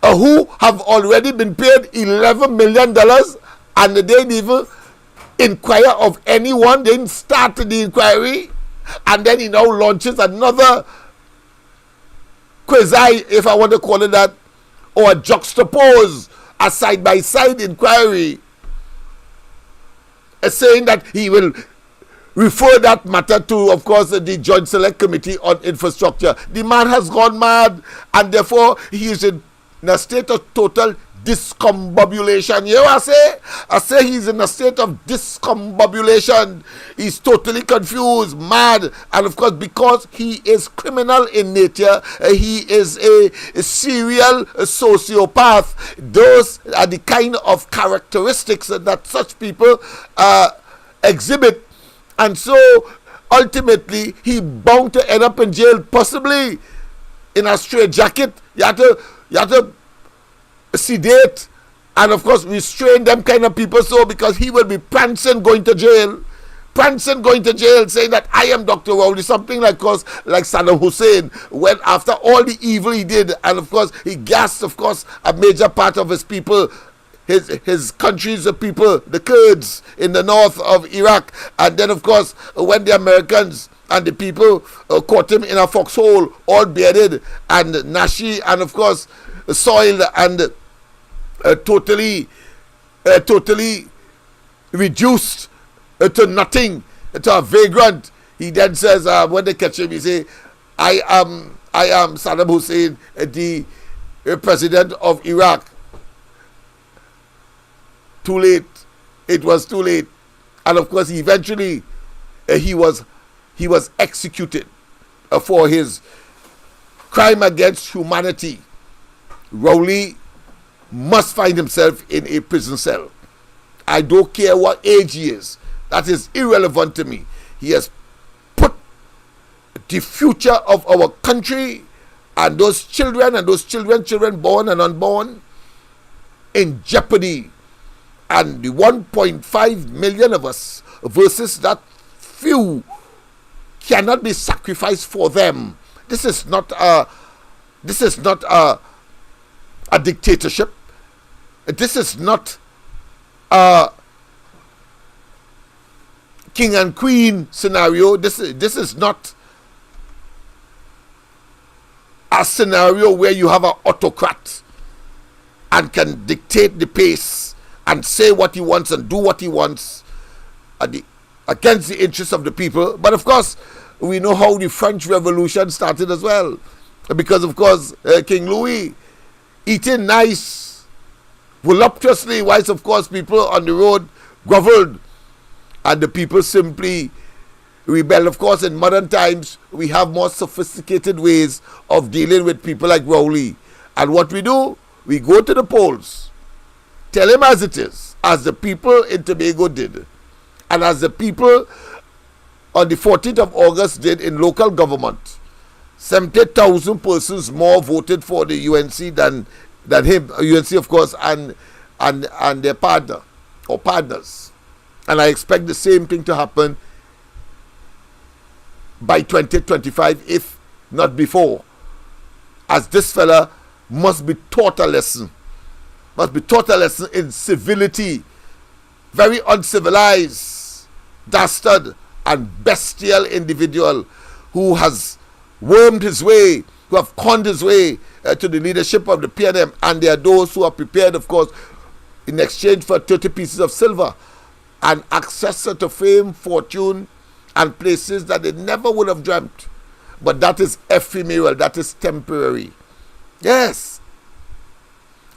[SPEAKER 2] who have already been paid $11 million, and they didn't even inquire of anyone. They didn't start the inquiry, and then he now launches another quasi, if I want to call it that, or a juxtapose, a side-by-side inquiry, saying that he will refer that matter to, of course, the Joint Select Committee on Infrastructure. The man has gone mad, and therefore he is in a state of total discombobulation. You know what I say he's in a state of discombobulation. He's totally confused, mad, and of course, because he is criminal in nature, he is a serial sociopath. Those are the kind of characteristics that such people exhibit, and so ultimately he bound to end up in jail, possibly in a straitjacket. You have to sedate and of course restrain them kind of people, so because he will be prancing going to jail, saying that I am Dr. Rowley, something like Saddam Hussein, when after all the evil he did, and of course he gassed of course a major part of his people, his country's people, the Kurds in the north of Iraq, and then of course when the Americans and the people caught him in a foxhole, all bearded and nashy and of course soiled and totally reduced to nothing, to a vagrant. He then says, when they catch him, he say, I am Saddam Hussein, the president of Iraq. Too late. It was too late. And of course, eventually, he was executed for his crime against humanity. Rowley must find himself in a prison cell. I don't care what age he is. That is irrelevant to me. He has put the future of our country and those children born and unborn in jeopardy. And the 1.5 million of us versus that few cannot be sacrificed for them. This is not a dictatorship. This is not a king and queen scenario. This is not a scenario where you have an autocrat and can dictate the pace and say what he wants and do what he wants against the interests of the people. But of course, we know how the French Revolution started as well, because of course King Louis eating nice voluptuously, whilst of course people on the road groveled, and the people simply rebelled. Of course, in modern times, we have more sophisticated ways of dealing with people like Rowley. And what we do, we go to the polls, tell him as it is, as the people in Tobago did, and as the people on the 14th of August did in local government. 70,000 persons more voted for the UNC than him, UNC of course, and their partner or partners. And I expect the same thing to happen by 2025, if not before. As this fella must be taught a lesson in civility. Very uncivilized, dastard, and bestial individual who has wormed his way, who have conned his way to the leadership of the PNM. And there are those who are prepared, of course, in exchange for 30 pieces of silver and access to fame, fortune, and places that they never would have dreamt. But that is ephemeral, that is temporary. Yes,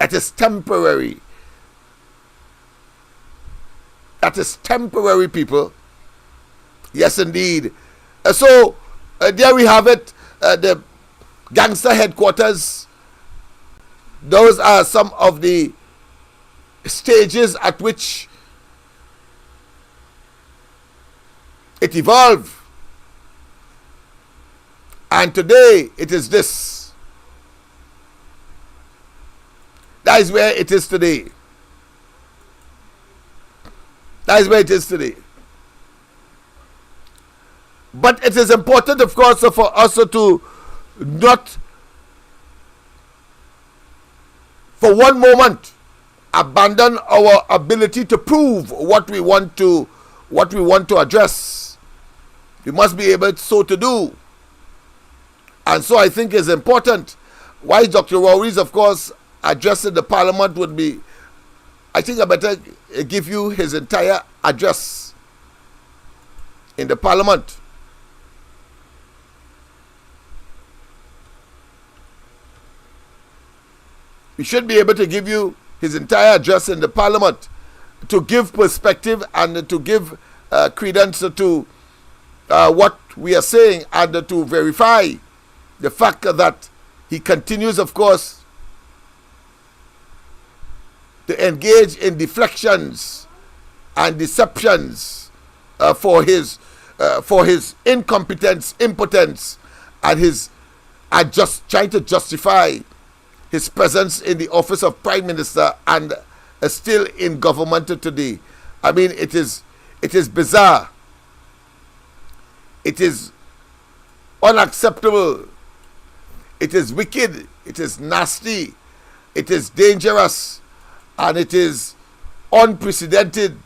[SPEAKER 2] it is temporary. That is temporary, people. Yes, indeed. So, there we have it, the gangster headquarters. Those are some of the stages at which it evolved. And today, it is this. That is where it is today. That is where it is today. But it is important, of course, for us to not for one moment abandon our ability to prove what we want to address. We must be able so to do. And so I think it's important. Why Dr. Rowley's, of course, address in the Parliament would be, I think I better give you his entire address in the Parliament. We should be able to give you his entire address in the Parliament to give perspective and to give credence to what we are saying, and to verify the fact that he continues, of course, to engage in deflections and deceptions for his incompetence, impotence, and his just trying to justify his presence in the office of Prime Minister and still in government today. I mean, it is bizarre. It is unacceptable. It is wicked. It is nasty. It is dangerous. And it is unprecedented.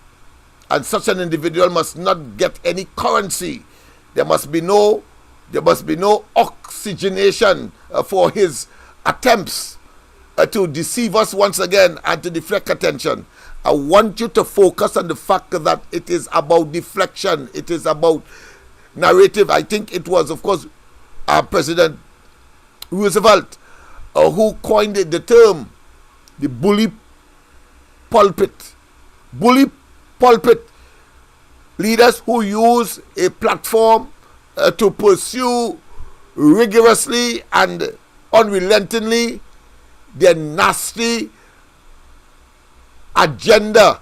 [SPEAKER 2] And such an individual must not get any currency. There must be no oxygenation for his attempts to deceive us once again and to deflect attention. I want you to focus on the fact that it is about deflection. It is about narrative. I think it was, of course, President Roosevelt who coined the term, the bully pulpit. Bully pulpit. Leaders who use a platform to pursue rigorously and unrelentingly their nasty agenda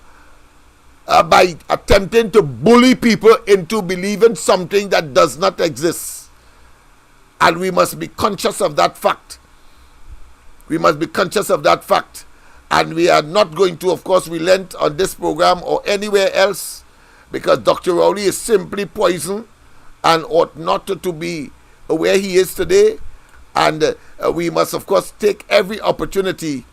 [SPEAKER 2] by attempting to bully people into believing something that does not exist. And we must be conscious of that fact. We must be conscious of that fact. And we are not going to, of course, relent on this program or anywhere else, because Dr. Rowley is simply poison and ought not to be where he is today. And we must, of course, take every opportunity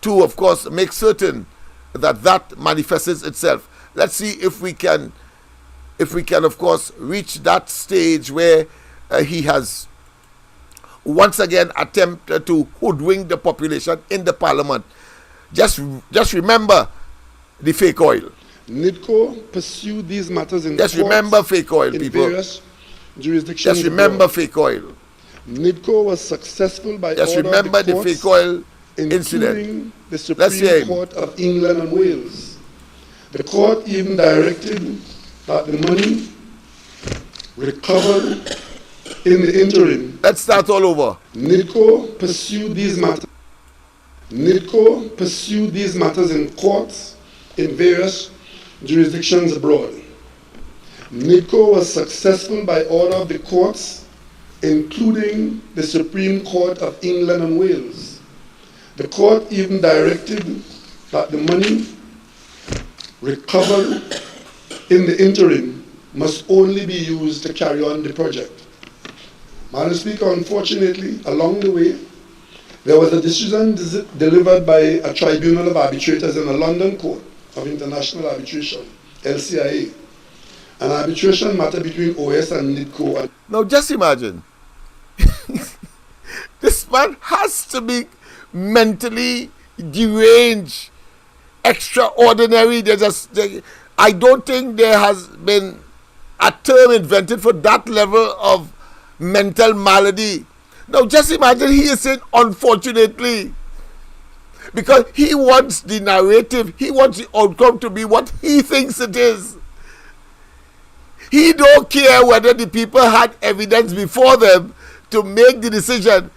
[SPEAKER 2] to, of course, make certain that that manifests itself. Let's see if we can, of course, reach that stage where he has once again attempted to hoodwink the population in the parliament. Just remember the fake oil.
[SPEAKER 4] NIDCO pursued these matters in
[SPEAKER 2] Just
[SPEAKER 4] courts
[SPEAKER 2] remember fake oil,
[SPEAKER 4] in
[SPEAKER 2] people.
[SPEAKER 4] various jurisdictions.
[SPEAKER 2] Just remember
[SPEAKER 4] abroad.
[SPEAKER 2] fake oil.
[SPEAKER 4] NIDCO was successful by
[SPEAKER 2] Just
[SPEAKER 4] order
[SPEAKER 2] remember
[SPEAKER 4] of the
[SPEAKER 2] the
[SPEAKER 4] courts,
[SPEAKER 2] fake oil
[SPEAKER 4] including
[SPEAKER 2] incident.
[SPEAKER 4] the
[SPEAKER 2] Let's hear
[SPEAKER 4] Supreme
[SPEAKER 2] him.
[SPEAKER 4] Court of England and Wales. The court even directed that the money recovered in the interim.
[SPEAKER 2] Let's start all over.
[SPEAKER 4] NIDCO pursued these matters. NIDCO pursued these matters in courts in various jurisdictions abroad. NIDCO was successful by order of the courts, including the Supreme Court of England and Wales. The court even directed that the money recovered in the interim must only be used to carry on the project. Madam Speaker, unfortunately, along the way, there was a decision delivered by a tribunal of arbitrators in a London court of international arbitration, LCIA, an arbitration matter between OS and NIDCO.
[SPEAKER 2] Now just imagine. This man has to be mentally deranged, extraordinary. I don't think there has been a term invented for that level of mental malady. Now just imagine he is saying unfortunately, because he wants the narrative, he wants the outcome to be what he thinks it is. He don't care whether the people had evidence before them to make the decision.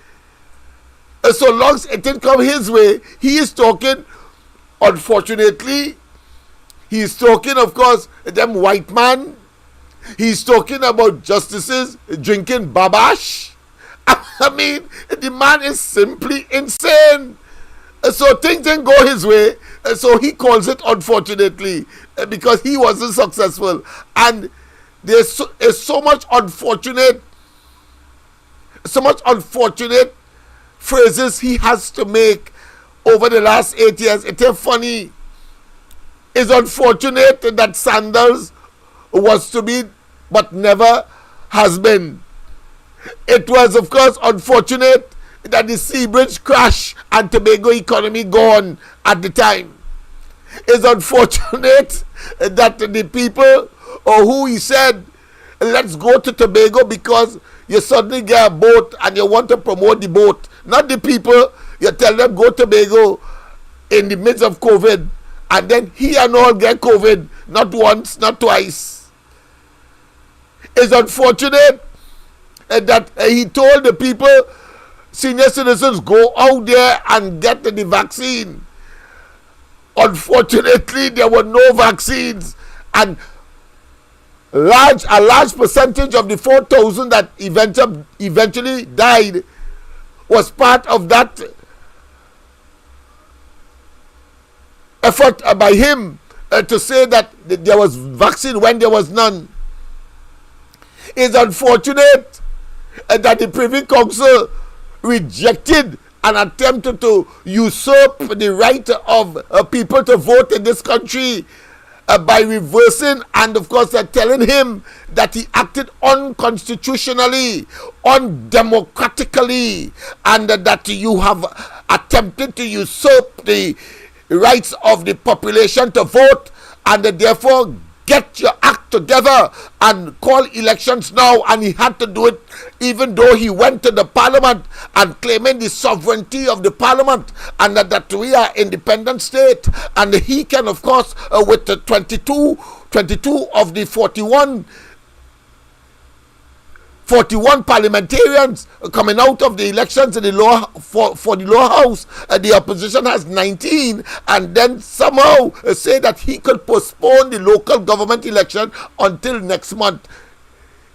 [SPEAKER 2] So long as it didn't come his way, he is talking unfortunately. He is talking, of course, them white man. He's talking about justices drinking babash. I mean, the man is simply insane. So things didn't go his way. So he calls it unfortunately because he wasn't successful. And there's so much unfortunate phrases he has to make over the last 8 years. It is funny. It's unfortunate that Sandals was to be but never has been. It was, of course, unfortunate that the sea bridge crash and Tobago economy gone at the time. It's unfortunate that the people who he said, let's go to Tobago because you suddenly get a boat and you want to promote the boat. Not the people, you tell them go to Tobago in the midst of COVID, and then he and all get COVID, not once, not twice. It's unfortunate that he told the people, senior citizens, go out there and get the vaccine. Unfortunately, there were no vaccines, and a large percentage of the 4,000 that eventually died was part of that effort by him to say that there was vaccine when there was none. It's unfortunate that the Privy Council rejected an attempt to usurp the right of people to vote in this country by reversing and, of course, telling him that he acted unconstitutionally, undemocratically, and that you have attempted to usurp the rights of the population to vote, and therefore get your act together and call elections now. And he had to do it even though he went to the parliament and claiming the sovereignty of the parliament and that we are independent state, and he can, of course, with the 22 of the 41 parliamentarians coming out of the elections in the lower for the lower house, the opposition has 19, and then somehow say that he could postpone the local government election until next month.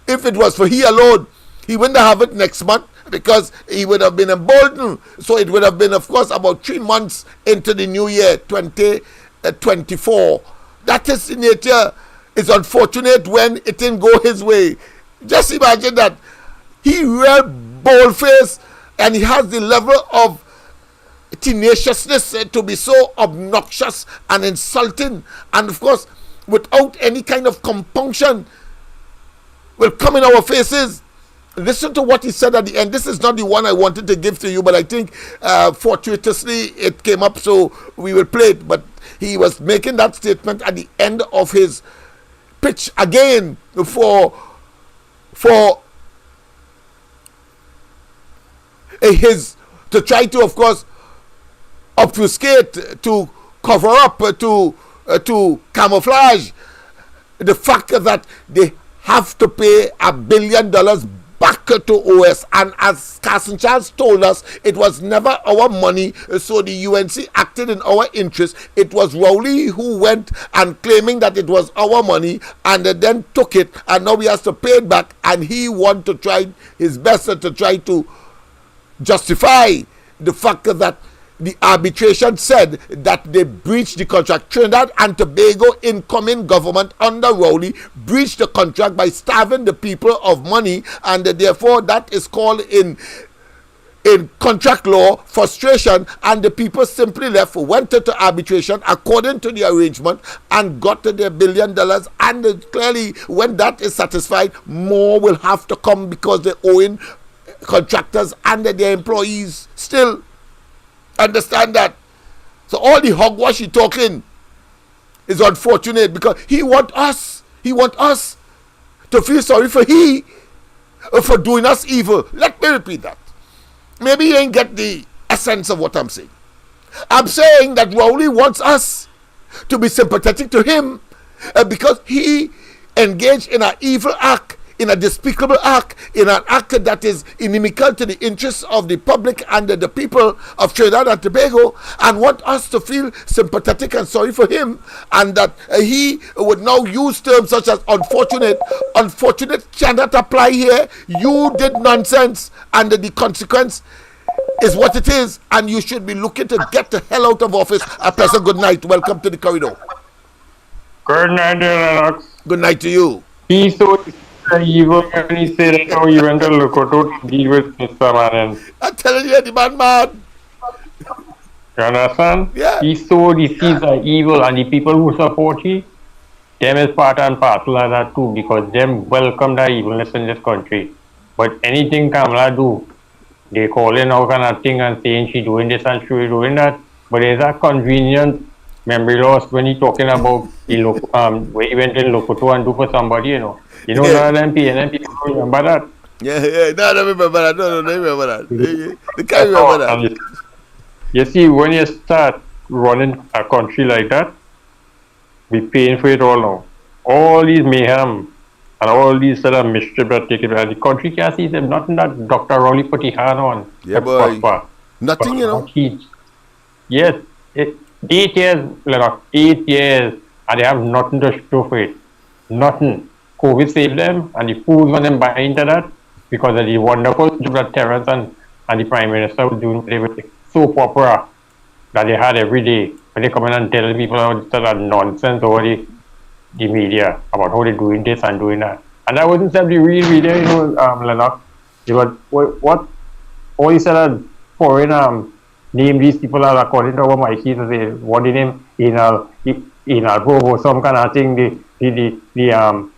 [SPEAKER 2] If it was for he alone, he wouldn't have it next month because he would have been emboldened. So it would have been, of course, about 3 months into the new year 2024. That is the nature. It's unfortunate when it didn't go his way. Just imagine that he real bold-faced and he has the level of tenaciousness to be so obnoxious and insulting, and of course without any kind of compunction will come in our faces. Listen to what he said at the end. This is not the one I wanted to give to you, but I think fortuitously it came up, so we will play it. But he was making that statement at the end of his pitch again for his, to try to, of course, obfuscate, to cover up, to camouflage the fact that they have to pay $1 billion back to OS. And as Carson Charles told us, it was never our money, so the UNC acted in our interest. It was Rowley who went and claiming that it was our money and then took it, and now he has to pay it back, and he want to try his best to try to justify the fact that the arbitration said that they breached the contract. Trinidad and Tobago incoming government under Rowley breached the contract by starving the people of money, and therefore that is called in contract law frustration, and the people simply left, went into arbitration according to the arrangement and got to their $1 billion. And clearly when that is satisfied, more will have to come because they're owing contractors and their employees still. Understand that. So all the hogwash he talking is unfortunate because he want us to feel sorry for doing us evil. Let me repeat that. Maybe you ain't get the essence of what I'm saying. I'm saying that Rowley wants us to be sympathetic to him because he engaged in an evil act, in a despicable act, in an act that is inimical to the interests of the public and the people of Trinidad and Tobago, and want us to feel sympathetic and sorry for him, and that he would now use terms such as unfortunate. Unfortunate cannot apply here. You did nonsense, and the consequence is what it is, and you should be looking to get the hell out of office. A pleasant good night. Welcome to the corridor.
[SPEAKER 5] Good night, Lennox.
[SPEAKER 2] Good night to you.
[SPEAKER 5] He's so evil when he said that how he went to Electoral to deal with Mr. Manning.
[SPEAKER 2] I'm telling you, the man.
[SPEAKER 5] You understand?
[SPEAKER 2] Yeah.
[SPEAKER 5] He's so deceived and evil, and the people who support him, them is part and parcel of that too, because them welcome the evilness in this country. But anything Kamala do, they call in all kind of thing and saying she doing this and she doing that. But there's a convenient memory loss when he talking about the where he went in Lokoto and do for somebody, you know. You know, none of them PNM people remember that.
[SPEAKER 2] Yeah, no, I don't remember that. No, they remember that. They can't remember that.
[SPEAKER 5] You see, when you start running a country like that, we paying for it all now. All these mayhem and all these sort of mischief that take it, and the country can't see them. Nothing that Dr. Rowley put his hand on.
[SPEAKER 2] Yeah, boy. Nothing, you know.
[SPEAKER 5] Yes, 8 years, Lennox, 8 years, and they have nothing to show for it. Nothing. COVID saved them, and the fools want them buy into that because of the wonderful job that Terrence and the Prime Minister was doing with the soap opera that they had every day. when they come in and tell people about that nonsense over the media about how they're doing this and doing that. And that wasn't the real media, Lennox. What all he said that foreign name these people are according to our Mikey to say what the name in or some kind of thing the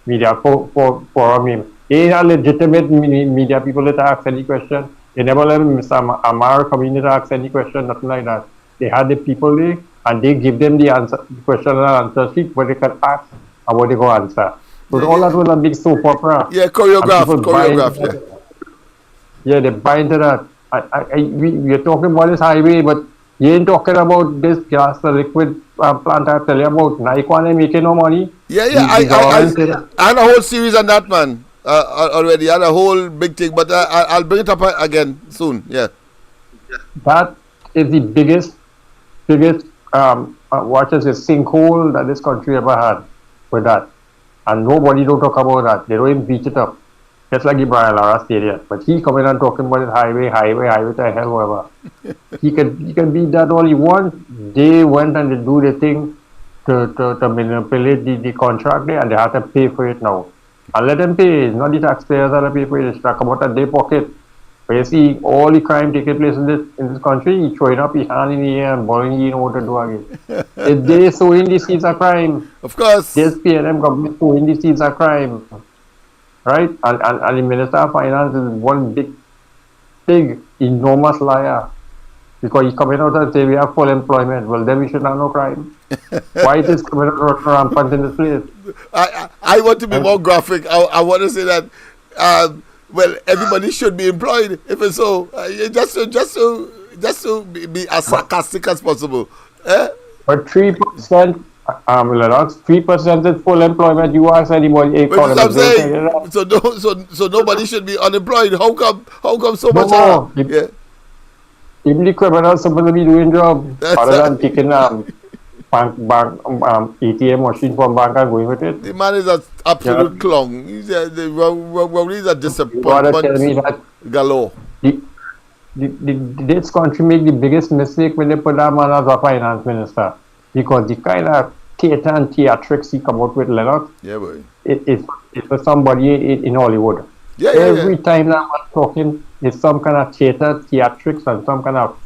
[SPEAKER 5] media forum name. They are legitimate media people that ask any question. They never let Mr. Amar come in to ask any question, nothing like that. They had the people there and they give them the answer, the question and answer sheet where they can ask and what they go answer. So all that was a big soap opera.
[SPEAKER 2] Yeah, choreograph. Yeah.
[SPEAKER 5] Yeah, they buy into that. We're talking about this highway, but you ain't talking about this gas, the liquid plant I tell you about. Now you can't make no money.
[SPEAKER 2] Yeah. I had a whole series on that, man. Already. I had a whole big thing, but I'll bring it up again soon. Yeah.
[SPEAKER 5] That is the biggest sinkhole that this country ever had with that. And nobody don't talk about that. They don't even beat it up. Just like the Brian Lara Stadium. But he coming and talking about it highway to hell, whatever. he can beat that all he wants. They went and they do the thing to manipulate the contract there and they have to pay for it now. And let them pay. It's not the taxpayers that pay for it. It's talk about their pocket. But you see all the crime taking place in this country, he throwing up his hand in the air and boiling you know what to do again. If they sowing the seeds of crime,
[SPEAKER 2] of course.
[SPEAKER 5] This PNM government sowing the seeds of crime. Right? And the Minister of Finance is one big, enormous liar. Because he's coming out and saying we have full employment. Well, then we should have no crime. Why is this coming out rampant in this place?
[SPEAKER 2] I want to be more graphic. I want to say that well, everybody should be employed. If it's so, just to be as sarcastic as possible.
[SPEAKER 5] But 3%, Lennox, 3% is full employment. You ask anybody.
[SPEAKER 2] I'm saying, so nobody should be unemployed. How come so much? Yeah.
[SPEAKER 5] Even the criminals supposed to be doing job other than taking bank ATM machine from bank and going with it.
[SPEAKER 2] The man is an absolute clown. He's Rowley's a disappointment galore.
[SPEAKER 5] This country make the biggest mistake when they put that man as a finance minister, because the kind of theatre and theatrics he come out with, Lennox, it's for somebody in Hollywood. Every time that man's talking, it's some kind of theatrics and some kind of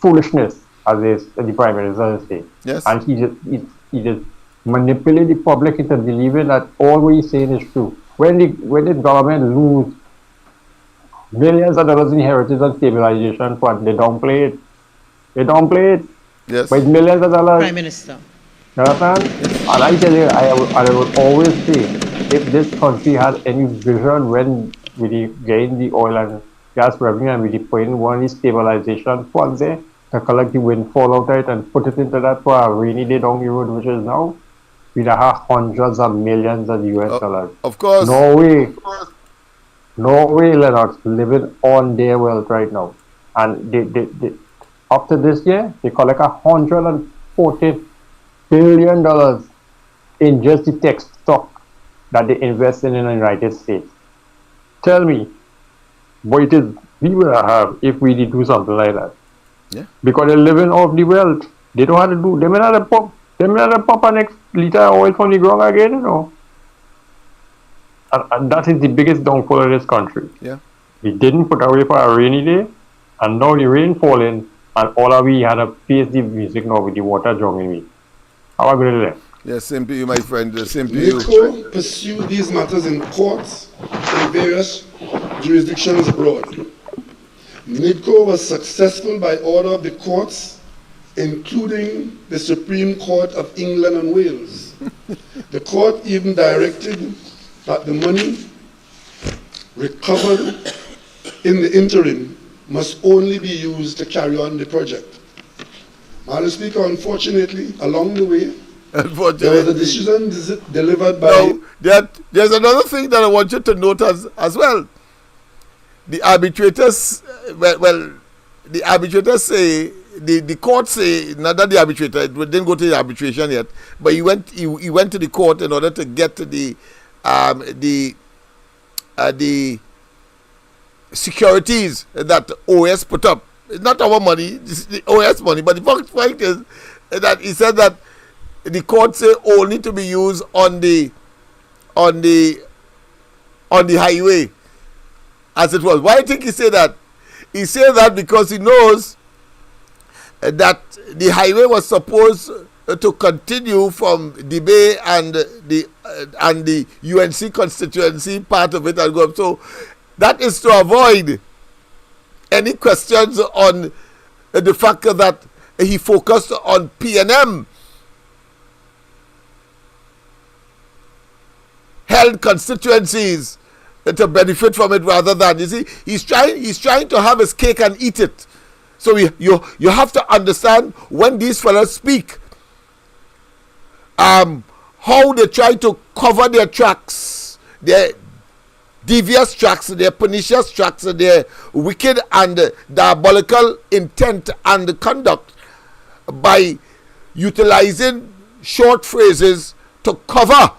[SPEAKER 5] foolishness, as the Prime Minister say.
[SPEAKER 2] Yes.
[SPEAKER 5] And he just manipulate the public into believing that all what he's saying is true. When the government lose millions of dollars in heritage and stabilization fund, they downplay it.
[SPEAKER 2] Yes.
[SPEAKER 5] But it's millions of dollars.
[SPEAKER 6] Prime Minister.
[SPEAKER 5] You understand? And I tell you, I would always say, if this country had any vision when we gain the oil and gas revenue and we put in one of these stabilization funds there to collect the windfall out of it and put it into that for a rainy day down the road, which is now, we'd have hundreds of millions of US dollars.
[SPEAKER 2] Of course.
[SPEAKER 5] Norway, Lennox, living on their wealth right now. And they up to this year, they collect $140 billion in just the tech stock that they invest in the United States. Tell me, what it is we will have if we did do something like that.
[SPEAKER 2] Yeah.
[SPEAKER 5] Because they're living off the wealth. They don't have to do. They may not pump an next liter of oil from the ground again, you know. And that is the biggest downfall of this country.
[SPEAKER 2] Yeah.
[SPEAKER 5] We didn't put away for a rainy day, and now the rain falling, and all of we had to face the music now with the water drowning me. How are you doing?
[SPEAKER 2] Yeah, same to you, my friend. Same to you.
[SPEAKER 4] NICO pursued these matters in courts in various jurisdictions abroad. NICO was successful by order of the courts, including the Supreme Court of England and Wales. The court even directed that the money recovered in the interim must only be used to carry on the project. Madam Speaker, unfortunately, along the way, there was a decision delivered by...
[SPEAKER 2] No, there's another thing that I want you to note as well. The arbitrators, the arbitrators say, the court say, not that the arbitrator, it didn't go to the arbitration yet, but he went to the court in order to get to the securities that OS put up it's not our money, it's the OS money. But the point is that he said that the court say only to be used on the highway, as it was. Why do you think he said that? He said that because he knows that the highway was supposed to continue from the Bay and the UNC constituency part of it and go up. So that is to avoid any questions on the fact that he focused on PNM held constituencies to benefit from it rather than, you see, he's trying to have his cake and eat it. So you have to understand when these fellas speak, how they try to cover their tracks, their devious tracks, their pernicious tracks, their wicked and diabolical intent and conduct by utilizing short phrases to cover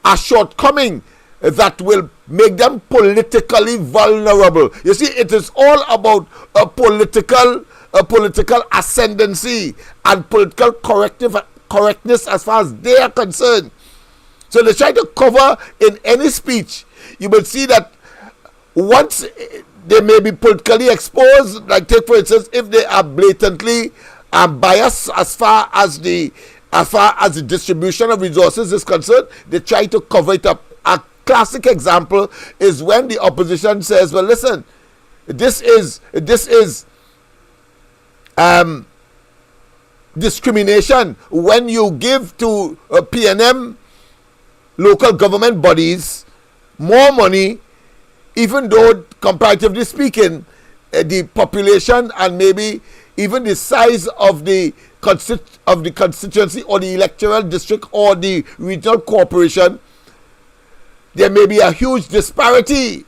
[SPEAKER 2] a shortcoming that will make them politically vulnerable. You see, it is all about a political ascendancy and political correctness as far as they are concerned. So they try to cover in any speech. You will see that once they may be politically exposed, like take for instance, if they are blatantly biased as far as the distribution of resources is concerned, they try to cover it up. A classic example is when the opposition says, well, listen, this is discrimination when you give to PNM local government bodies more money, even though comparatively speaking the population and maybe even the size of the constituency or the electoral district or the regional corporation, there may be a huge disparity.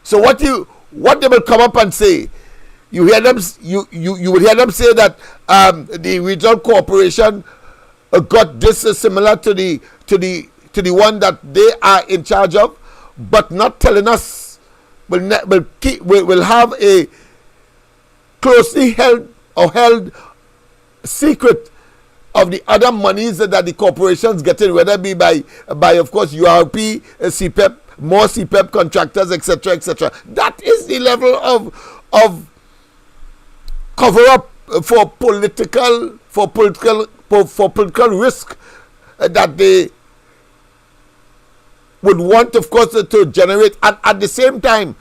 [SPEAKER 2] So what they will come up and say, you hear them, you will hear them say that the regional corporation got this similar to the one that they are in charge of, but not telling us. Will have a closely held secret of the other monies that the corporations getting, whether it be by of course URP, CPEP, more CPEP contractors, etc., etc. That is the level of cover up for political risk that they would want, of course, to generate, and at the same time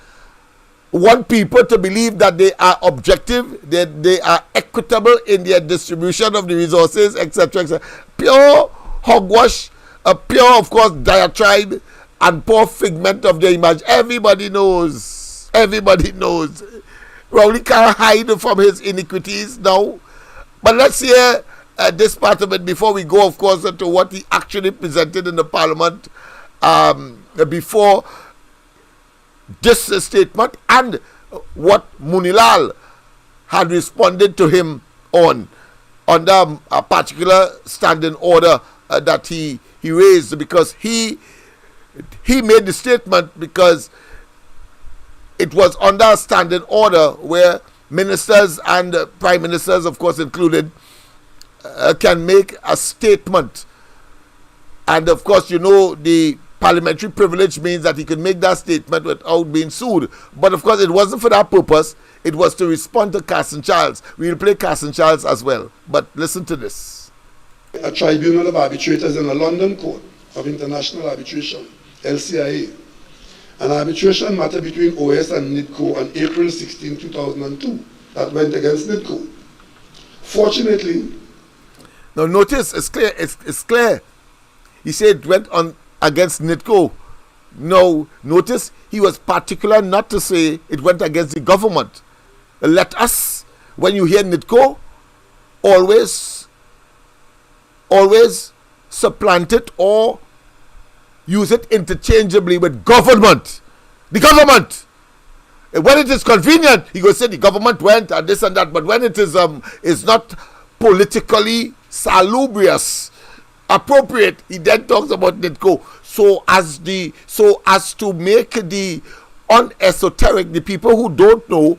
[SPEAKER 2] want people to believe that they are objective, that they are equitable in their distribution of the resources, etc., etc. Pure hogwash, a pure, of course, diatribe, and poor figment of their image. Everybody knows. Rowley can't hide from his iniquities now. But let's hear this part of it before we go, of course, to what he actually presented in the Parliament before this statement and what Munilal had responded to him on under a particular standing order that he raised, because he made the statement because it was under a standing order where ministers and prime ministers, of course included, can make a statement. And of course, you know, the parliamentary privilege means that he can make that statement without being sued. But of course, it wasn't for that purpose. It was to respond to Carson Charles. We will play Carson Charles as well. But listen to this.
[SPEAKER 4] A tribunal of arbitrators in the London Court of International Arbitration, LCIA, an arbitration matter between OS and NIDCO on April 16, 2002 that went against NIDCO. Fortunately...
[SPEAKER 2] Now notice, it's clear. It's clear. He said it went on against NIDCO. No, notice he was particular not to say it went against the government. Let us, when you hear NIDCO, always supplant it or use it interchangeably with government. The government. When it is convenient, he goes say the government went and this and that. But when it is not politically salubrious, appropriate, he then talks about NIDCO so as to make the unesoteric, the people who don't know,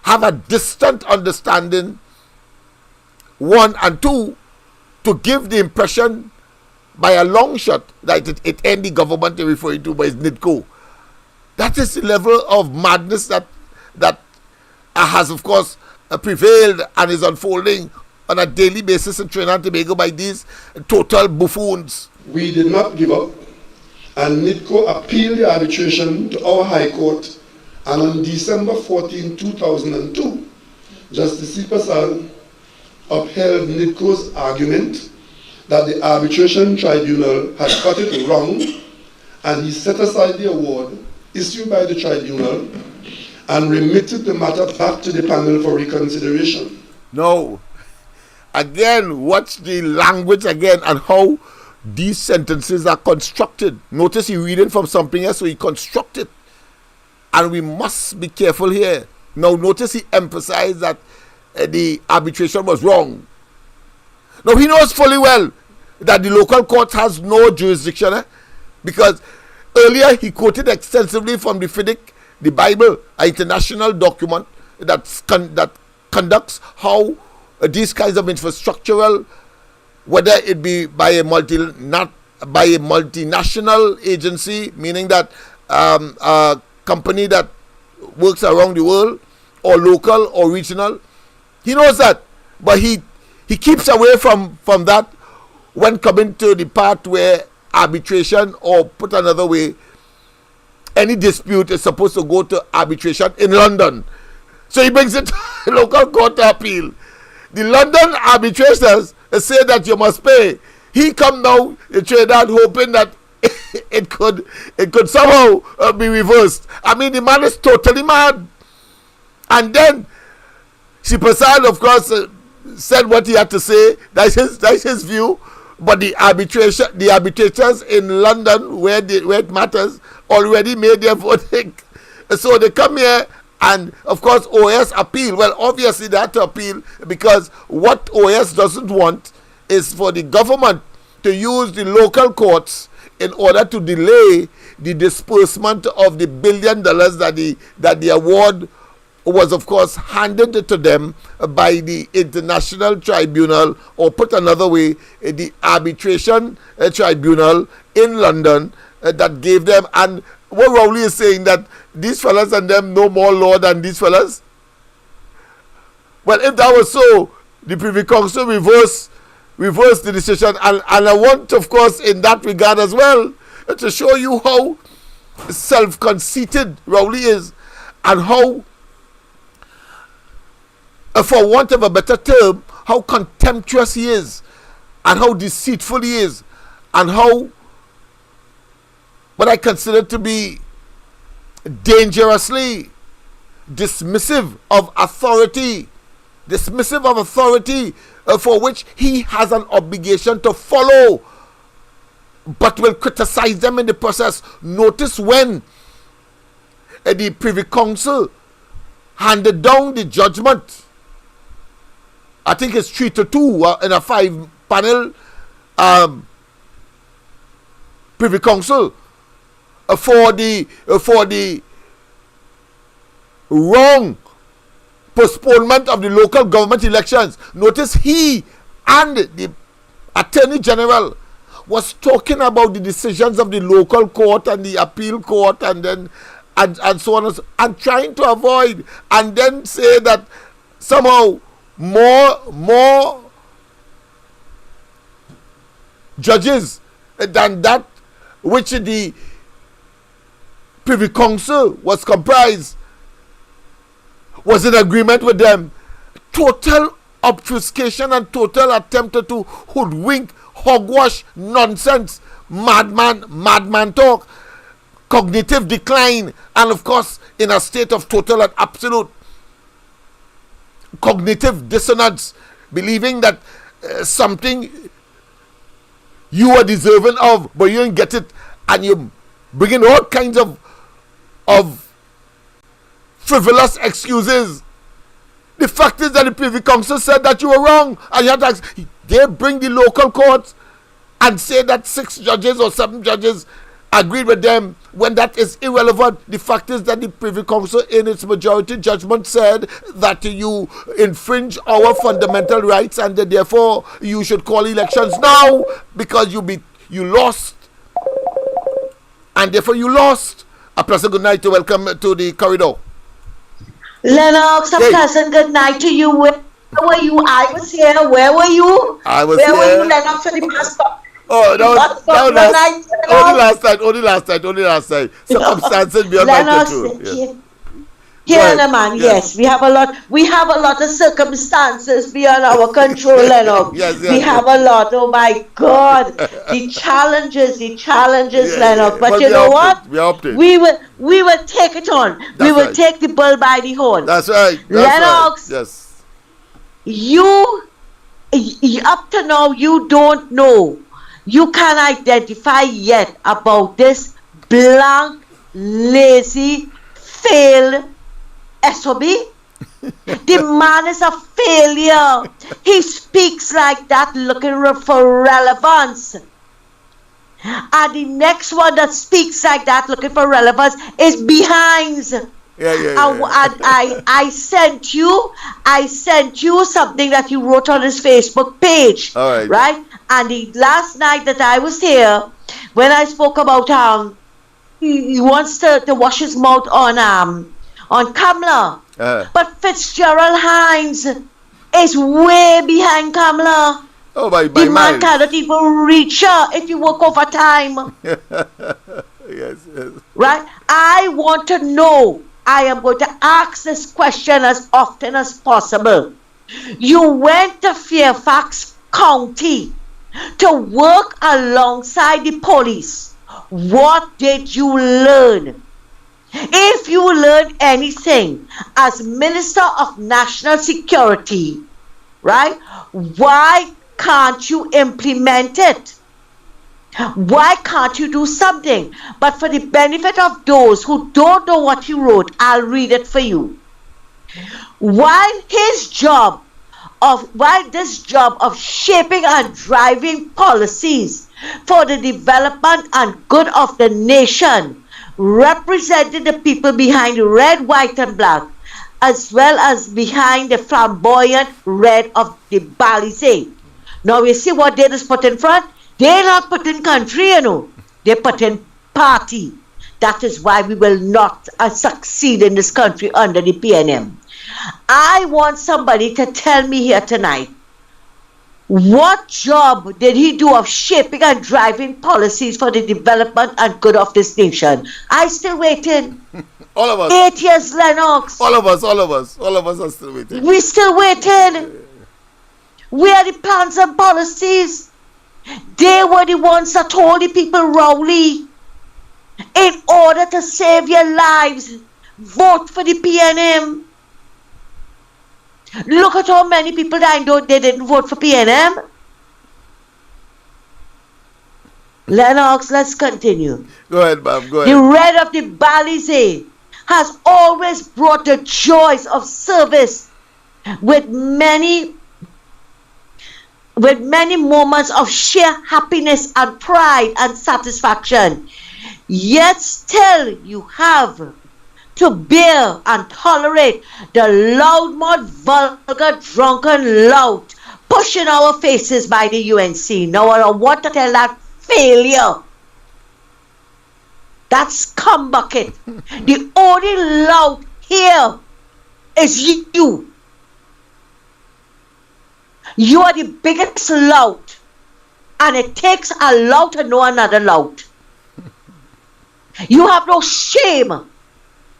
[SPEAKER 2] have a distant understanding, one, and two, to give the impression by a long shot that it ain't the government they're referring to, but it's NIDCO. That is the level of madness that has, of course, prevailed and is unfolding on a daily basis in Trinidad and Tobago by these total buffoons.
[SPEAKER 4] We did not give up, and NIDCO appealed the arbitration to our High Court, and on December 14, 2002, Justice Pasal upheld NIDCO's argument that the arbitration tribunal had got it wrong, and he set aside the award issued by the tribunal and remitted the matter back to the panel for reconsideration.
[SPEAKER 2] No. Again, watch the language again and how these sentences are constructed. Notice he reading from something else, so he constructed. And we must be careful here. Now, notice he emphasized that the arbitration was wrong. Now, he knows fully well that the local court has no jurisdiction, because earlier he quoted extensively from the FIDIC, the Bible, an international document that conducts how these kinds of infrastructural, whether it be by a multinational agency, meaning that a company that works around the world, or local or regional, he knows that, but he keeps away from that when coming to the part where arbitration, or put another way, any dispute is supposed to go to arbitration in London. So he brings it to the local court to appeal. The London arbitrators say that you must pay. He come now in Trinidad hoping that it could somehow be reversed. I mean, the man is totally mad. And then Pasal, of course, said what he had to say. That's his view. But the arbitrators in London, where it matters, already made their verdict. So they come here, and of course OAS appeal. Well, obviously they had to appeal, because what OAS doesn't want is for the government to use the local courts in order to delay the disbursement of the $1 billion that the award was, of course, handed to them by the international tribunal, or put another way, the arbitration tribunal in London, that gave them. And what Rowley is saying, that these fellas and them know more law than these fellas. Well, if that was so, the Privy Council reversed the decision, and I want, of course, in that regard as well, to show you how self-conceited Rowley is, and how, for want of a better term, how contemptuous he is, and how deceitful he is, and how what I consider to be dangerously dismissive of authority, for which he has an obligation to follow, but will criticize them in the process. Notice when the Privy Council handed down the judgment, I think it's 3-2 in a 5-panel Privy Council for the wrong postponement of the local government elections. Notice he and the Attorney General was talking about the decisions of the local court and the appeal court, and then and so on, and trying to avoid, and then say that somehow more judges than that which the Privy Council was comprised was in agreement with them. Total obfuscation and total attempt to hoodwink, hogwash, nonsense, madman talk, cognitive decline, and of course in a state of total and absolute cognitive dissonance, believing that something you are deserving of, but you didn't get it, and you bring in all kinds of frivolous excuses. The fact is that the Privy Council said that you were wrong, and you had to ask. They bring the local courts and say that 6 judges or 7 judges agreed with them when that is irrelevant. The fact is that the Privy Council in its majority judgment said that you infringe our fundamental rights and that therefore you should call elections now because you lost, and therefore you lost. A pleasant good night to welcome to the corridor.
[SPEAKER 6] Lennox, a pleasant good night to you. Where were you? I was here. Where were you?
[SPEAKER 2] I was
[SPEAKER 6] Where
[SPEAKER 2] here.
[SPEAKER 6] were you, Lennox, for the past?
[SPEAKER 2] Oh, that was only last night. Circumstances beyond my
[SPEAKER 6] Lennox,
[SPEAKER 2] control. Yes.
[SPEAKER 6] Here, man. Yes, we have a lot of circumstances beyond our control, Lennox.
[SPEAKER 2] Yes,
[SPEAKER 6] we have a lot. Oh my God, the challenges, Lennox. But you know what? We will take it on. We will take the bull by the horn.
[SPEAKER 2] That's right.
[SPEAKER 6] Lennox.
[SPEAKER 2] Right. Yes.
[SPEAKER 6] You up to now, you don't know. You can't identify yet about this blank, lazy, failed SOB. The man is a failure. He speaks like that looking for relevance. And the next one that speaks like that looking for relevance is behinds. I sent you something that you wrote on his Facebook page.
[SPEAKER 2] All
[SPEAKER 6] right? And the last night that I was here, when I spoke about he wants to wash his mouth on Kamala. But Fitzgerald Hines is way behind Kamala.
[SPEAKER 2] Oh, by
[SPEAKER 6] the man
[SPEAKER 2] miles.
[SPEAKER 6] cannot even reach her if you work overtime.
[SPEAKER 2] Yes.
[SPEAKER 6] Right? I want to know. I am going to ask this question as often as possible. You went to Fairfax County to work alongside the police. What did you learn? If you learned anything as Minister of National Security, right, why can't you implement it? Why can't you do something? But for the benefit of those who don't know what he wrote, I'll read it for you. While this job of shaping and driving policies for the development and good of the nation, representing the people behind red, white, and black, as well as behind the flamboyant red of the Balizé. Now you see what they just put in front? They're not putting country, you know. They put in party. That is why we will not succeed in this country under the PNM. I want somebody to tell me here tonight, what job did he do of shaping and driving policies for the development and good of this nation? I still waiting.
[SPEAKER 2] All of us.
[SPEAKER 6] 8 years, Lennox.
[SPEAKER 2] All of us are still waiting.
[SPEAKER 6] We still waiting. Where are the plans and policies? They were the ones that told the people, Rowley, in order to save your lives, vote for the PNM. Look at how many people died, they didn't vote for PNM. Lennox, let's continue.
[SPEAKER 2] Go ahead, ma'am, go ahead.
[SPEAKER 6] The red of the Balizé has always brought the joys of service with many moments of sheer happiness and pride and satisfaction. Yet still you have to bear and tolerate the loudmouth, vulgar, drunken lout pushed in our faces by the UNC. Now I want to tell that failure, that scumbucket, the only lout here is you. You are the biggest lout, and it takes a lout to know another lout. You have no shame.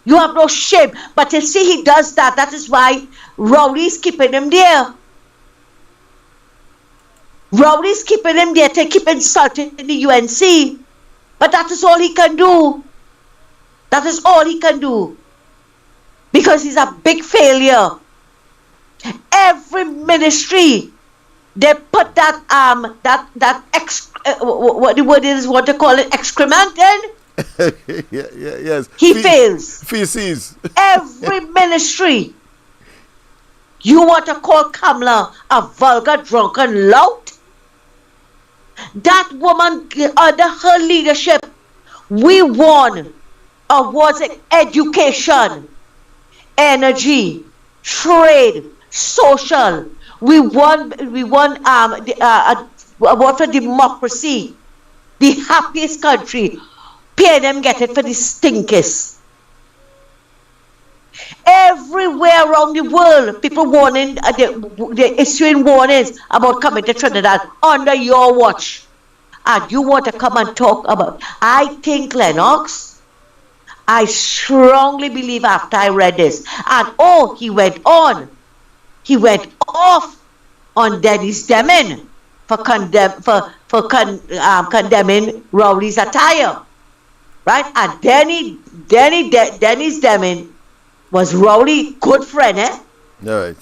[SPEAKER 6] You have no shame. But you see, he does that. That is why Rowley's keeping him there. Rowley's keeping him there to keep insulting the UNC. But that is all he can do. That is all he can do. Because he's a big failure. Every ministry, they put that what the word is, what they call it, excrement in.
[SPEAKER 2] Yes.
[SPEAKER 6] He fails.
[SPEAKER 2] Feces.
[SPEAKER 6] Every ministry. You want to call Kamala a vulgar, drunken lout? That woman, under her leadership, We won awards in education, energy, trade, social. We won award for democracy, the happiest country. PNM get it for the stinkers. Everywhere around the world, people warning, they're issuing warnings about coming to Trinidad under your watch. And you want to come and talk about, I think, Lennox, I strongly believe after I read this, and he went off on Dennis Deming for condemning Rowley's attire, right? And Dennis Deming was Rowley good friend,
[SPEAKER 2] All right.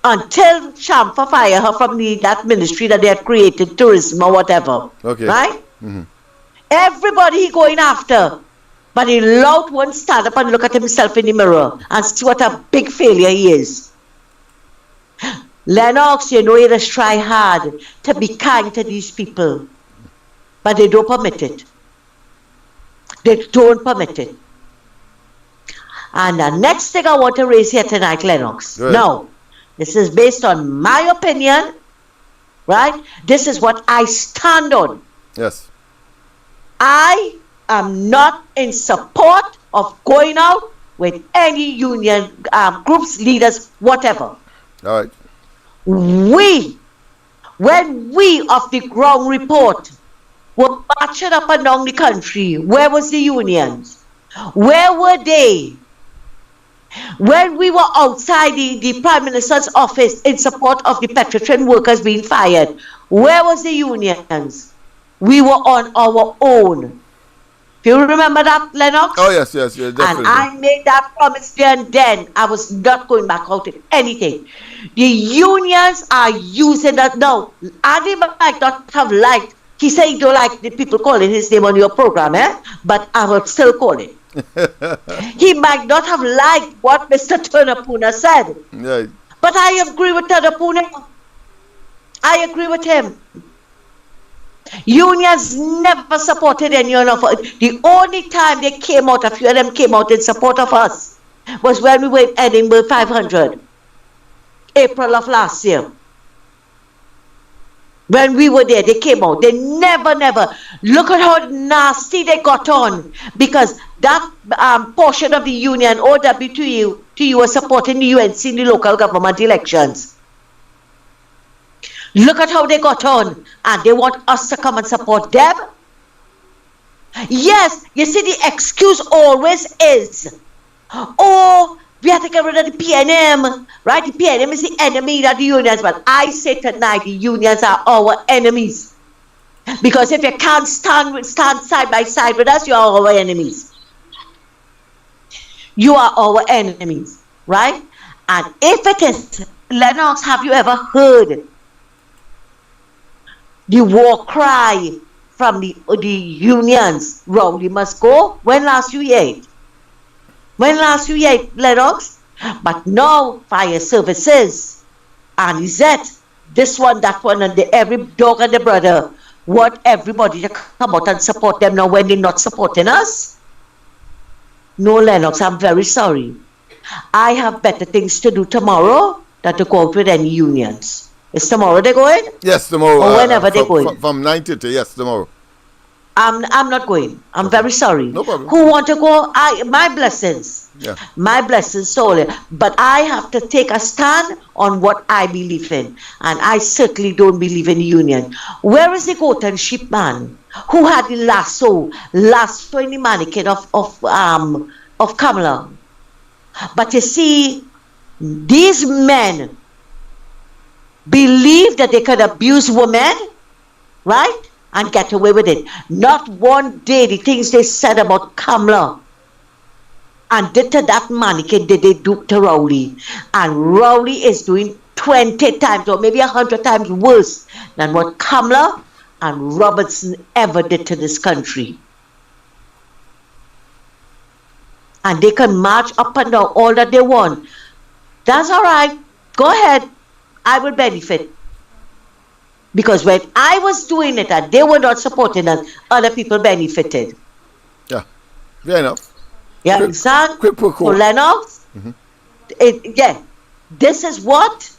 [SPEAKER 6] Until Champa fired her from that ministry that they had created, tourism or whatever.
[SPEAKER 2] Okay.
[SPEAKER 6] Right? Mm-hmm. Everybody he going after. But he allowed one stand up and look at himself in the mirror and see what a big failure he is. Lennox, you know, you just try hard to be kind to these people. But they don't permit it. They don't permit it. And the next thing I want to raise here tonight, Lennox. Now, this is based on my opinion, right? This is what I stand on.
[SPEAKER 2] Yes.
[SPEAKER 6] I am not in support of going out with any union groups, leaders, whatever.
[SPEAKER 2] All right.
[SPEAKER 6] When we of the ground report were marching up and down the country, where was the unions? Where were they? When we were outside the Prime Minister's office in support of the petroleum workers being fired, where was the unions? We were on our own. Do you remember that, Lennox?
[SPEAKER 2] Oh, yes, definitely.
[SPEAKER 6] And I made that promise there and then. I was not going back out in anything. The unions are using that now. Andy might not have liked, he said he don't like the people calling his name on your program, but I will still call it. He might not have liked what Mr. Turnapuna said.
[SPEAKER 2] Right.
[SPEAKER 6] But I agree with Turnapuna. I agree with him. Unions never supported any of us. The only time they came out, a few of them came out in support of us, was when we were in Edinburgh 500, April of last year. When we were there, they came out. They never. Look at how nasty they got on, because that portion of the union, OWTU, was supporting the UNC in the local government elections. Look at how they got on, and they want us to come and support them. Yes, you see, the excuse always is, we have to get rid of the PNM, right? The PNM is the enemy of the unions. But I say tonight, the unions are our enemies. Because if you can't stand side by side with us, you are our enemies. You are our enemies, right? And if it is, Lennox, have you ever heard the war cry from the unions? Rowley must go. When last you hear it? When last you hear it, Lennox? But now fire services and Zet, this one, that one, and every dog and the brother want everybody to come out and support them now when they're not supporting us. No, Lennox, I'm very sorry. I have better things to do tomorrow than to go out with any unions. Is tomorrow they going?
[SPEAKER 2] Yes, tomorrow.
[SPEAKER 6] Or whenever they going?
[SPEAKER 2] From 9 to 10, yes, tomorrow.
[SPEAKER 6] I'm not going. I'm very sorry.
[SPEAKER 2] No problem.
[SPEAKER 6] Who want to go? My blessings.
[SPEAKER 2] Yeah.
[SPEAKER 6] My blessings solely. But I have to take a stand on what I believe in. And I certainly don't believe in the union. Where is the goat and sheep man who had the lasso in the mannequin of Kamala? But you see, these men believe that they could abuse women, right? And get away with it. Not one day the things they said about Kamala and did to that mannequin did they do to Rowley. And Rowley is doing 20 times or maybe 100 times worse than what Kamala and Robertson ever did to this country. And they can march up and down all that they want. That's all right. Go ahead. I will benefit. Because when I was doing it and they were not supporting us, other people benefited.
[SPEAKER 2] Yeah, fair enough.
[SPEAKER 6] Yeah, exactly.
[SPEAKER 2] Quick pro quo.
[SPEAKER 6] For Lennox, this is what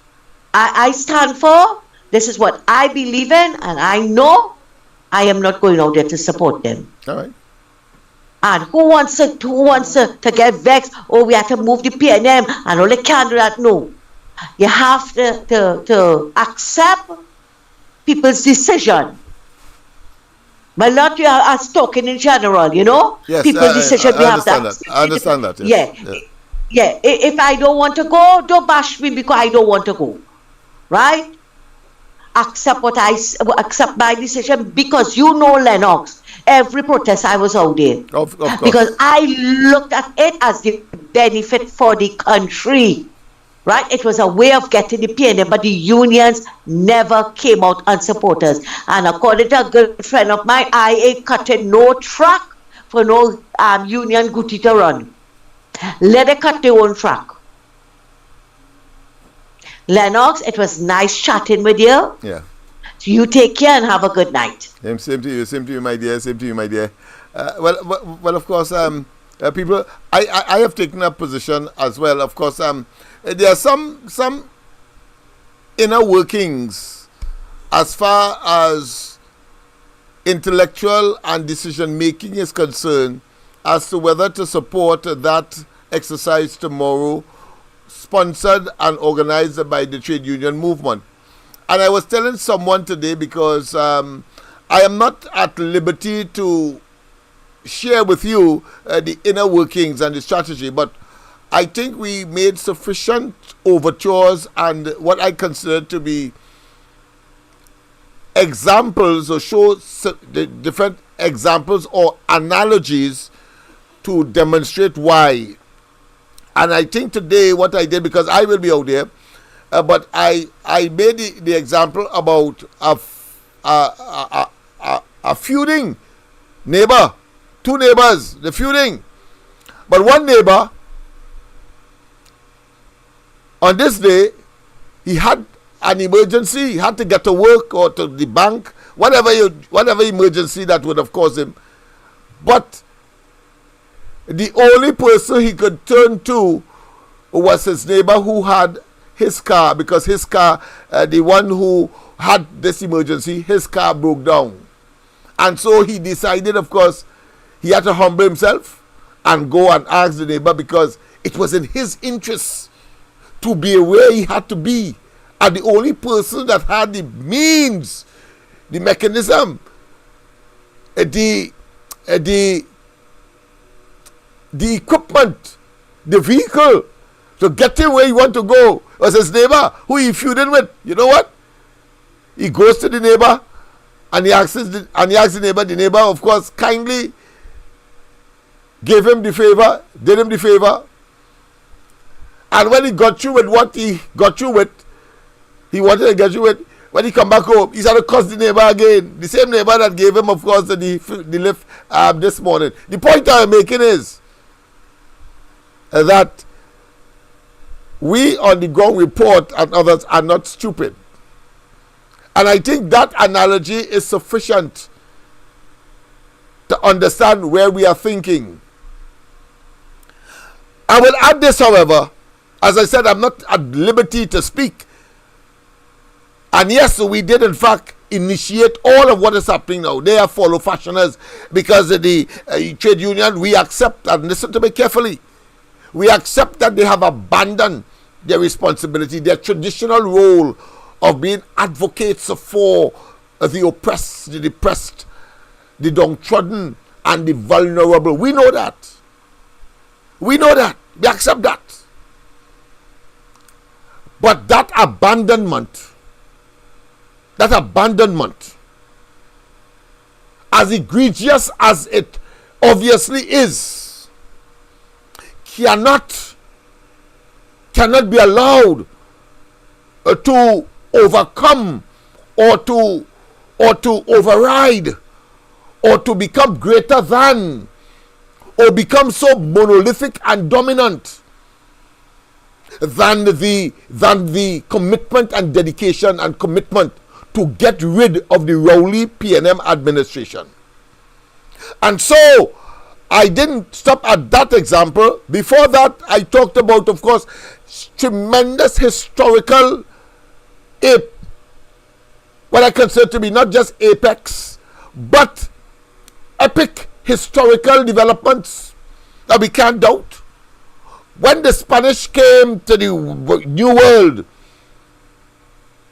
[SPEAKER 6] I stand for. This is what I believe in, and I know I am not going out there to support them.
[SPEAKER 2] All right.
[SPEAKER 6] And who wants to get vexed? Oh, we have to move the PNM and only can't do that. No, you have to accept people's decision. But not you are us talking in general, you know?
[SPEAKER 2] Yes,
[SPEAKER 6] people's decision. We have to.
[SPEAKER 2] I understand that. Yes.
[SPEAKER 6] Yeah. If I don't want to go, don't bash me because I don't want to go, right? Accept accept my decision, because you know, Lennox, every protest I was out there.
[SPEAKER 2] Of course.
[SPEAKER 6] Because I looked at it as the benefit for the country, right? It was a way of getting the PNM, but the unions never came out and support us. And according to a good friend of mine, I ain't cutting no track for no union Guti to run. Let it cut their own track. Lennox, it was nice chatting with you.
[SPEAKER 2] Yeah.
[SPEAKER 6] So you take care and have a good night.
[SPEAKER 2] Same to you, my dear. Well, of course, people, I have taken a position as well. Of course, there are some inner workings as far as intellectual and decision making is concerned as to whether to support that exercise tomorrow, sponsored and organized by the trade union movement. And I was telling someone today, because I am not at liberty to share with you the inner workings and the strategy, but I think we made sufficient overtures and what I consider to be examples, or show the different examples or analogies to demonstrate why. And I think today what I did, because I will be out there, but I made the example about a feuding neighbor, two neighbors, the feuding. But one neighbor, on this day, he had an emergency. He had to get to work or to the bank, whatever emergency that would have caused him. But the only person he could turn to was his neighbor who had his car, because his car, the one who had this emergency, his car broke down. And so he decided, of course, he had to humble himself and go and ask the neighbor, because it was in his interest to be where he had to be. And the only person that had the means, the mechanism, the equipment, the vehicle to get him where he want to go was his neighbor who he feuded with. You know what? He goes to the neighbor and he asks the neighbor, of course, kindly gave him the favor, did him the favor. And when he got through with what he got through with, he wanted to get through with, when he come back home, he's had to curse the neighbor again. The same neighbor that gave him, of course, the lift this morning. The point I'm making is that we on the ground report and others are not stupid. And I think that analogy is sufficient to understand where we are thinking. I will add this, however, as I said, I'm not at liberty to speak. And yes, we did in fact initiate all of what is happening now. They are follow fashioners, because the trade union, we accept, and listen to me carefully, we accept that they have abandoned their responsibility, their traditional role of being advocates for the oppressed, the depressed, the downtrodden, and the vulnerable. We know that. We know that. We accept that. But that abandonment, as egregious as it obviously is, cannot be allowed to overcome or to override or to become greater than or become so monolithic and dominant than the commitment and dedication and commitment to get rid of the Rowley PNM administration. And so I didn't stop at that example. Before that, I talked about, of course, tremendous historical, what I consider to be not just apex, but epic historical developments that we can't doubt. When the Spanish came to the New World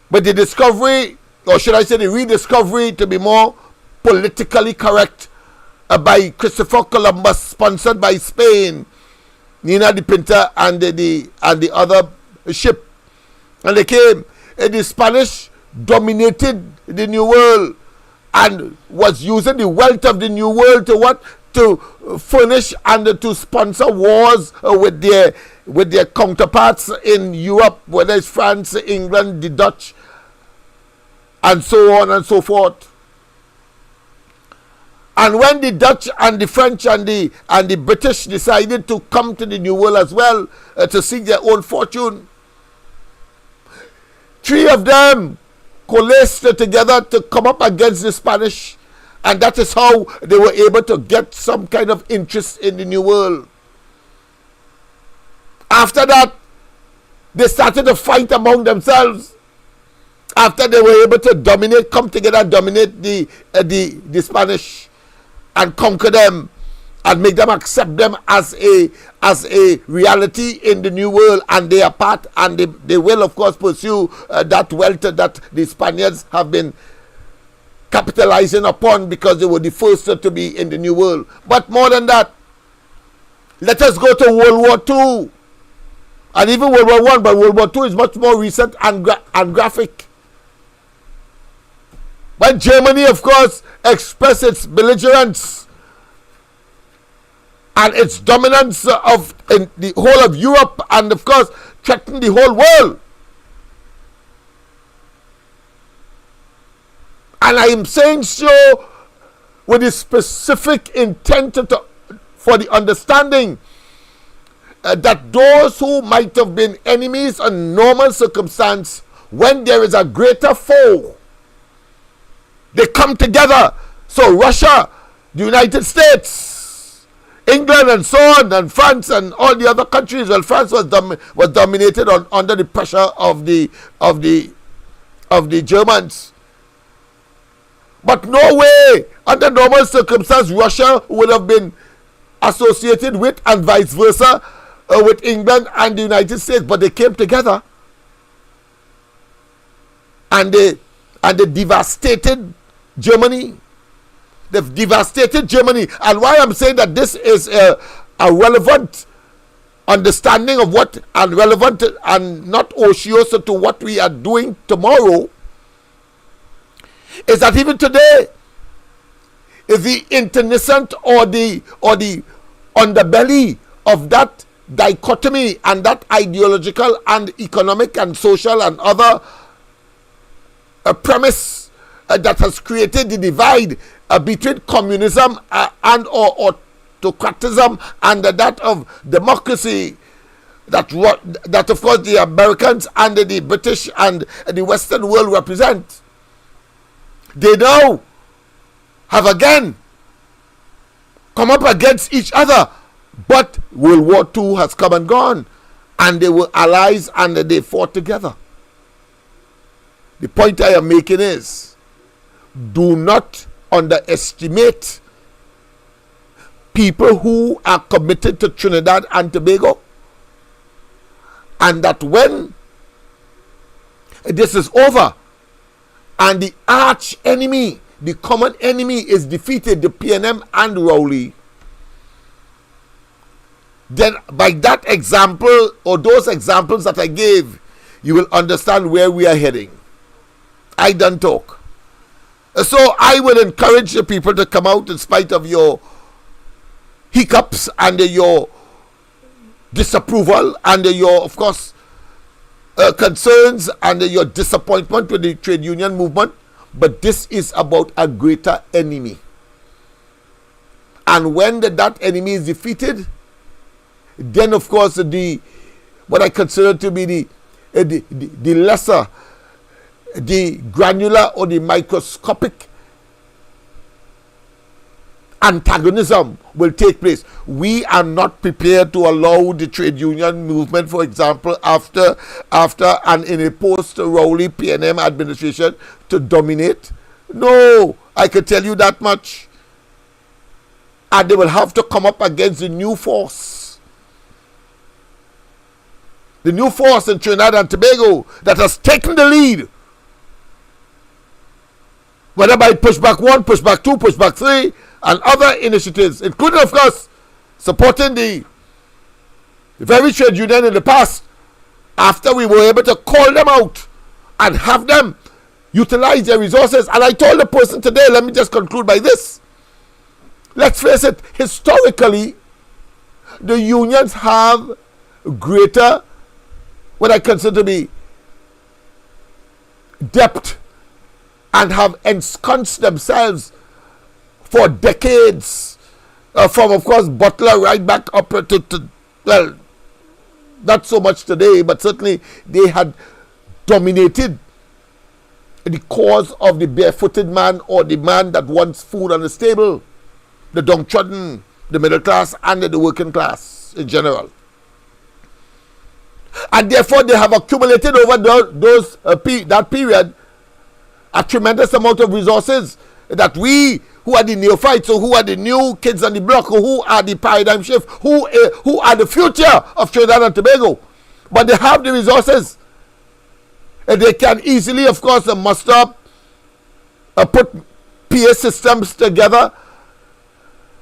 [SPEAKER 2] with the discovery, or should I say the rediscovery to be more politically correct, by Christopher Columbus, sponsored by Spain, Nina de Pinta and the other ship, and they came, the Spanish dominated the New World and was using the wealth of the New World to what? To furnish and to sponsor wars with their counterparts in Europe, whether it's France, England, the Dutch, and so on and so forth. And when the Dutch and the French and the British decided to come to the New World as well to seek their own fortune, three of them coalesced together to come up against the Spanish, and that is how they were able to get some kind of interest in the New World. After that, they started to fight among themselves. After they were able to come together and dominate the Spanish and conquer them and make them accept them as a reality in the New World, and they are part, and they will of course pursue that wealth that the Spaniards have been capitalizing upon because they were the first to be in the New World. But more than that, let us go to World War II and even World War I, but World War II is much more recent and graphic. When Germany, of course, expressed its belligerence and its dominance in the whole of Europe and, of course, threatened the whole world. And I am saying so with the specific intent for the understanding that those who might have been enemies in normal circumstance, when there is a greater foe, they come together. So Russia, the United States, England, and so on, and France, and all the other countries. Well, France was dominated under the pressure of the Germans. But no way, under normal circumstances, Russia would have been associated with, and vice versa, with England and the United States. But they came together, and they devastated Germany. They've devastated Germany. And why I'm saying that this is a relevant understanding of what, and relevant and not otiose to what we are doing tomorrow, is that even today, the internecine or the underbelly of that dichotomy and that ideological and economic and social and other premise that has created the divide between communism and or autocratism and that of democracy, that of course the Americans and the British and the Western world represent. They now have again come up against each other, but World War II has come and gone, and they were allies and they fought together. The point I am making is, do not underestimate people who are committed to Trinidad and Tobago, and that when this is over and the arch enemy, the common enemy, is defeated, the PNM and Rowley, then by that example or those examples that I gave, you will understand where we are heading. I done talk. So I will encourage the people to come out in spite of your hiccups and your disapproval and your, of course, concerns and your disappointment with the trade union movement. But this is about a greater enemy. And when that enemy is defeated, then of course what I consider to be the lesser the granular or the microscopic antagonism will take place. We are not prepared to allow the trade union movement, for example, after and in a post-Rowley PNM administration to dominate. No, I can tell you that much. And they will have to come up against the new force. The new force in Trinidad and Tobago that has taken the lead. Whether by pushback 1, pushback 2, pushback 3, and other initiatives, including, of course, supporting the very trade union in the past, after we were able to call them out and have them utilize their resources. And I told the person today, let me just conclude by this. Let's face it, historically, the unions have greater, what I consider to be, depth, and have ensconced themselves for decades, from, of course, Butler right back up to, well, not so much today, but certainly they had dominated the cause of the barefooted man, or the man that wants food on his table, the downtrodden, the middle class, and the working class in general. And therefore they have accumulated over that period a tremendous amount of resources that we, who are the neophytes, or who are the new kids on the block, or who are the paradigm shift, who are the future of Trinidad and Tobago, but they have the resources. And they can easily, of course, muster up, put PA systems together,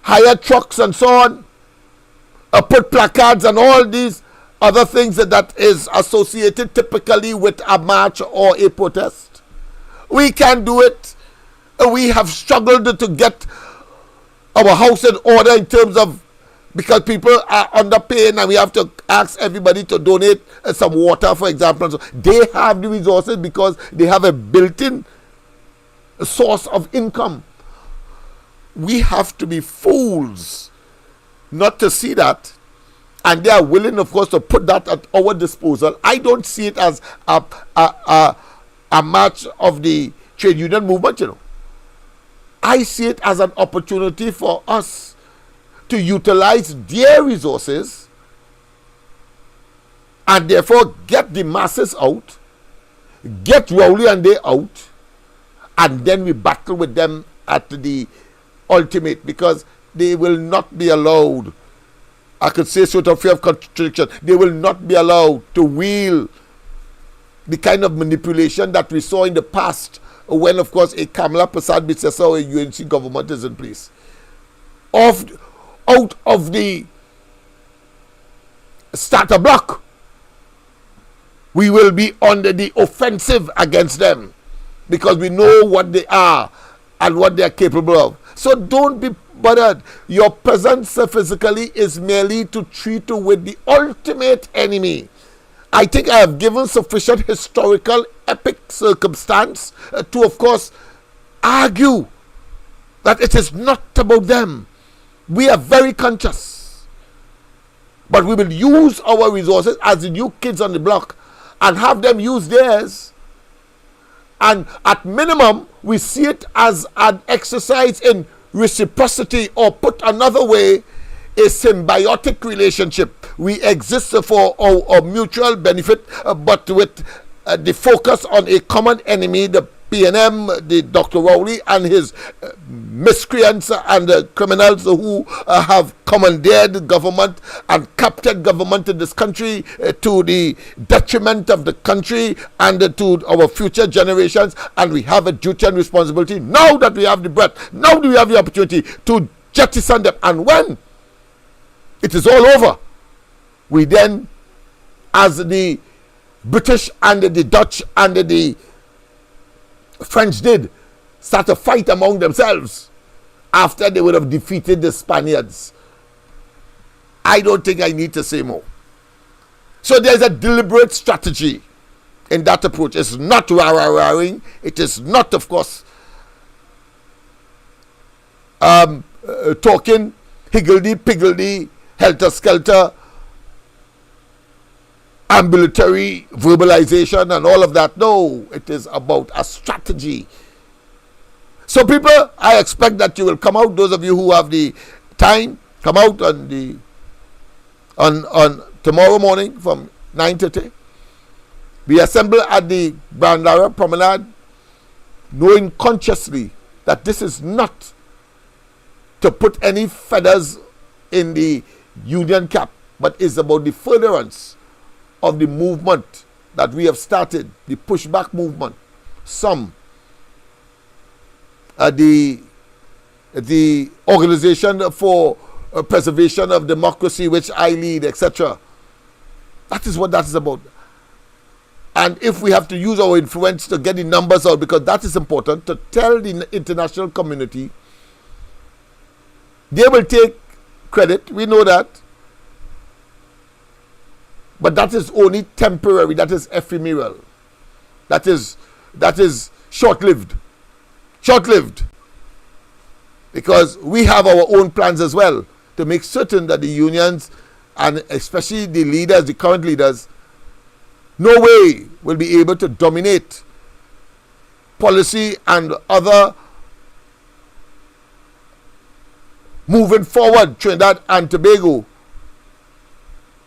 [SPEAKER 2] hire trucks and so on, put placards and all these other things that is associated typically with a march or a protest. We can do it. We have struggled to get our house in order in terms of, because people are under pain and we have to ask everybody to donate some water, for example. So they have the resources because they have a built-in source of income. We have to be fools not to see that, and they are willing, of course, to put that at our disposal. I don't see it as a march of the trade union movement, you know. I see it as an opportunity for us to utilize their resources and therefore get the masses out, get Rowley and they out, and then we battle with them at the ultimate, because they will not be allowed, I could say so without fear of contradiction, they will not be allowed to wield the kind of manipulation that we saw in the past when, of course, a Kamala Prasad Bissesa or a UNC government is in place. Out of the starter block, we will be on the offensive against them, because we know what they are and what they are capable of. So don't be bothered. Your presence physically is merely to treat you with the ultimate enemy. I think I have given sufficient historical epic circumstance to, of course, argue that it is not about them. We are very conscious, but we will use our resources as the new kids on the block and have them use theirs. And at minimum, we see it as an exercise in reciprocity, or put another way, a symbiotic relationship. We exist for our mutual benefit, but with the focus on a common enemy, the PNM, the Dr. Rowley and his miscreants and criminals who have commandeered the government and captured government in this country to the detriment of the country and to our future generations. And we have a duty and responsibility, now that we have the breath, now do we have the opportunity to jettison them. And when it is all over, we then, as the British and the Dutch and the French did, start a fight among themselves after they would have defeated the Spaniards. I don't think I need to say more. So there's a deliberate strategy in that approach. It's not rah-rah-rahing. It is not, of course, talking higgledy-piggledy, helter-skelter, ambulatory verbalization and all of that. No, it is about a strategy. So people, I expect that you will come out, those of you who have the time, come out on tomorrow morning from 9:30. We assemble at the Bandara Promenade, knowing consciously that this is not to put any feathers in the union cap, but is about the furtherance of the movement that we have started, the pushback movement. Some, the Organization for Preservation of Democracy, which I lead, etc. That is what that is about. And if we have to use our influence to get the numbers out, because that is important, to tell the international community, they will take credit, we know that. But that is only temporary, that is ephemeral. That is short-lived. Short-lived. Because we have our own plans as well to make certain that the unions, and especially the leaders, the current leaders, no way will be able to dominate policy and other moving forward Trinidad and Tobago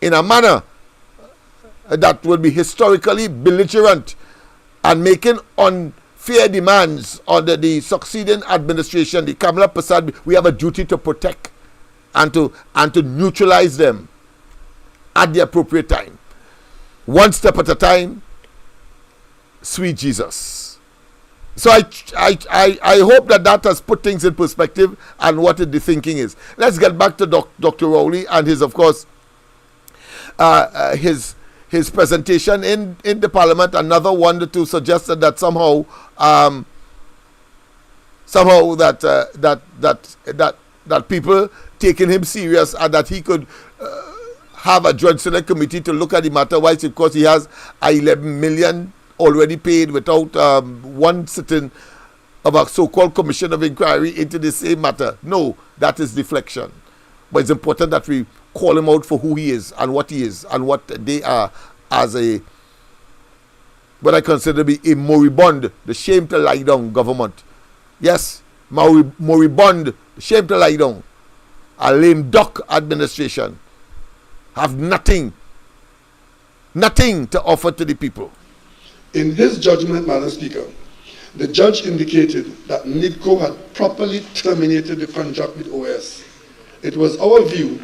[SPEAKER 2] in a manner that will be historically belligerent and making unfair demands on the succeeding administration, the Kamala Prasad. We have a duty to protect and to neutralize them at the appropriate time. One step at a time, sweet Jesus. So I hope that has put things in perspective and what the thinking is. Let's get back to Dr. Rowley and his, of course, his presentation in the Parliament. Another one to suggest that somehow that people taking him serious and that he could have a joint select committee to look at the matter, whilst of course he has 11 million already paid without one sitting of a so-called commission of inquiry into the same matter. No, that is deflection. But it's important that we call him out for who he is and what they are as what I consider to be a moribund, the shame to lie down government. Yes, moribund, the shame to lie down. A lame duck administration. Have nothing to offer to the people.
[SPEAKER 4] In his judgment, Madam Speaker, the judge indicated that NIDCO had properly terminated the contract with OS. It was our view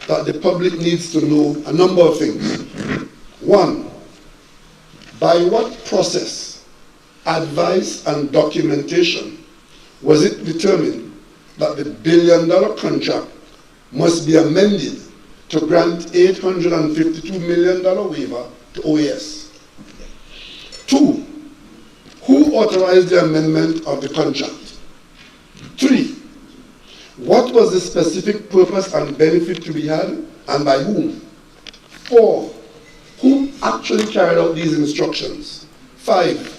[SPEAKER 4] that the public needs to know a number of things. One, by what process, advice, and documentation was it determined that the billion-dollar contract must be amended to grant $852 million waiver to OAS? Two, who authorized the amendment of the contract? Three, what was the specific purpose and benefit to be had, and by whom? Four, who actually carried out these instructions? Five,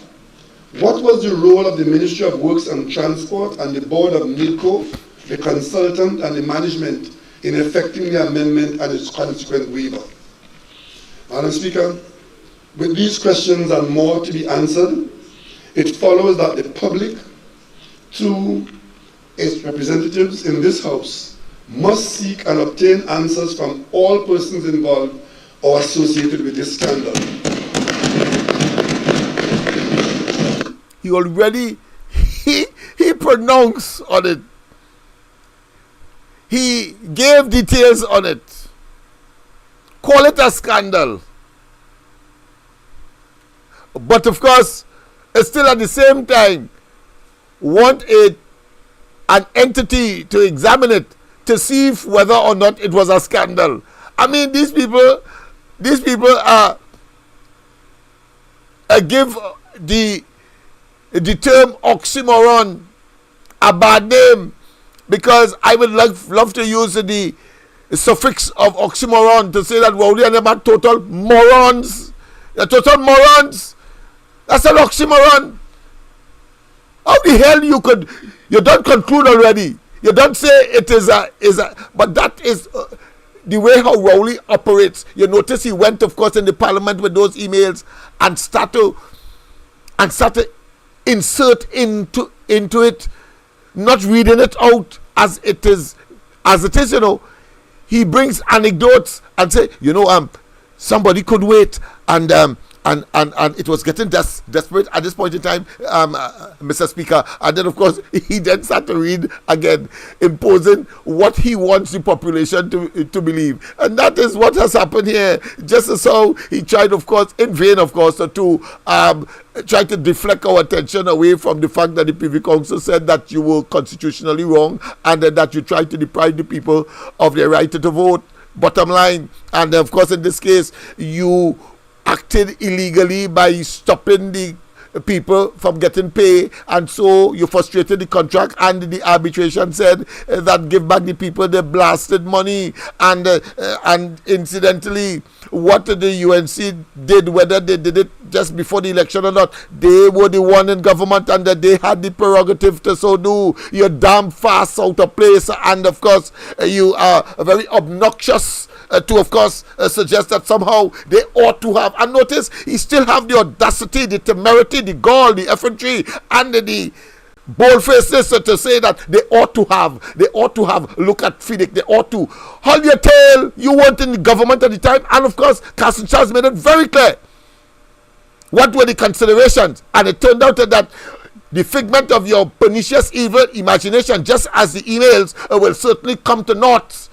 [SPEAKER 4] what was the role of the Ministry of Works and Transport and the board of NIDCO, the consultant and the management, in effecting the amendment and its consequent waiver? Madam Speaker, with these questions and more to be answered, it follows that the public, through its representatives in this House, must seek and obtain answers from all persons involved or associated with this scandal.
[SPEAKER 2] He already, he pronounced on it. He gave details on it. Call it a scandal. But of course, still at the same time, want an entity to examine it to see if whether or not it was a scandal. I mean, these people are give the term oxymoron a bad name, because I would love to use the suffix of oxymoron to say that Rowley and them are total morons. They're total morons. That's an oxymoron. How the hell you don't conclude already? You don't say it is a, but that is, the way how Rowley operates, you notice he went, of course, in the parliament with those emails and started insert into it, not reading it out as it is, you know. He brings anecdotes and say, you know, somebody could wait, and it was getting desperate at this point in time, Mr. Speaker. And then, of course, he then started to read again, imposing what he wants the population to believe. And that is what has happened here. Just as how he tried, of course, in vain, of course, to try to deflect our attention away from the fact that the Privy Council said that you were constitutionally wrong and that you tried to deprive the people of their right to vote. Bottom line. And, of course, in this case, you acted illegally by stopping the people from getting pay, and so you frustrated the contract, and the arbitration said that give back the people the blasted money. And incidentally, what the UNC did, whether they did it just before the election or not, they were the one in government, and that they had the prerogative to so do. You're damn fast out of place, and of course you are very obnoxious to, of course, suggest that somehow they ought to have. And notice, he still have the audacity, the temerity, the gall, the effrontery, and the bold-facedness to say that they ought to have, look at FIDIC, they ought to. Hold your tail, you weren't in the government at the time, and of course, Carson Charles made it very clear what were the considerations, and it turned out that the figment of your pernicious evil imagination, just as the emails, will certainly come to naught.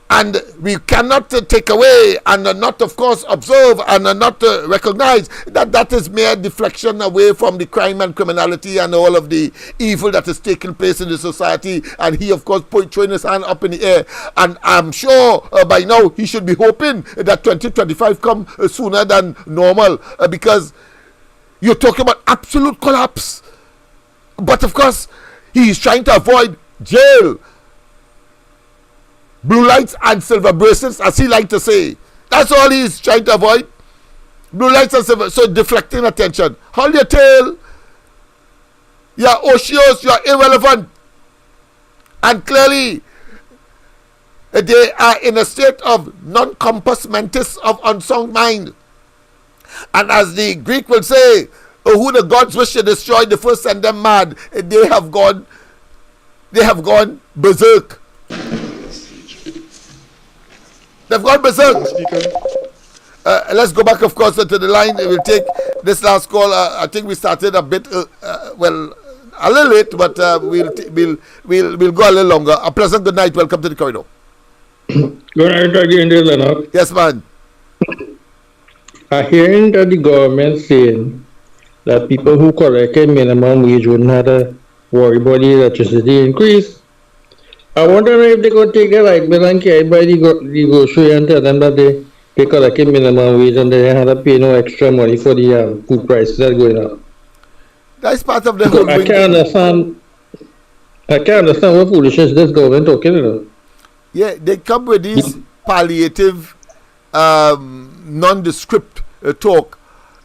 [SPEAKER 2] And we cannot take away and not, of course, observe and not recognize that that is mere deflection away from the crime and criminality and all of the evil that is taking place in the society. And he, of course, throwing his hand up in the air. And I'm sure by now he should be hoping that 2025 come sooner than normal, because you're talking about absolute collapse. But, of course, he's trying to avoid jail, blue lights and silver bracelets, as he liked to say. That's all he's trying to avoid. Blue lights and silver, so deflecting attention. Hold your tail. You're ocious, you're irrelevant. And clearly, they are in a state of non-compos mentis, of unsound mind. And as the Greek will say, who the gods wish to destroy, the first send them mad. They have gone berserk. They've gone berserk. Let's go back, of course, to the line. We'll take this last call. I think we started a bit, a little late, but we'll go a little longer. A pleasant good night. Welcome to the corridor.
[SPEAKER 7] Good night again, Lennox.
[SPEAKER 2] Yes, man.
[SPEAKER 7] I'm hearing that the government saying that people who collected minimum wage wouldn't have to worry about the electricity increase. I wonder if they could take their light bill and carry by the grocery and tell them that they collected minimum wage and they had to pay no extra money for the food prices that are going up.
[SPEAKER 2] That's part of the whole
[SPEAKER 7] I can't understand what foolishness this government talking about.
[SPEAKER 2] Yeah, they come with these palliative, nondescript talk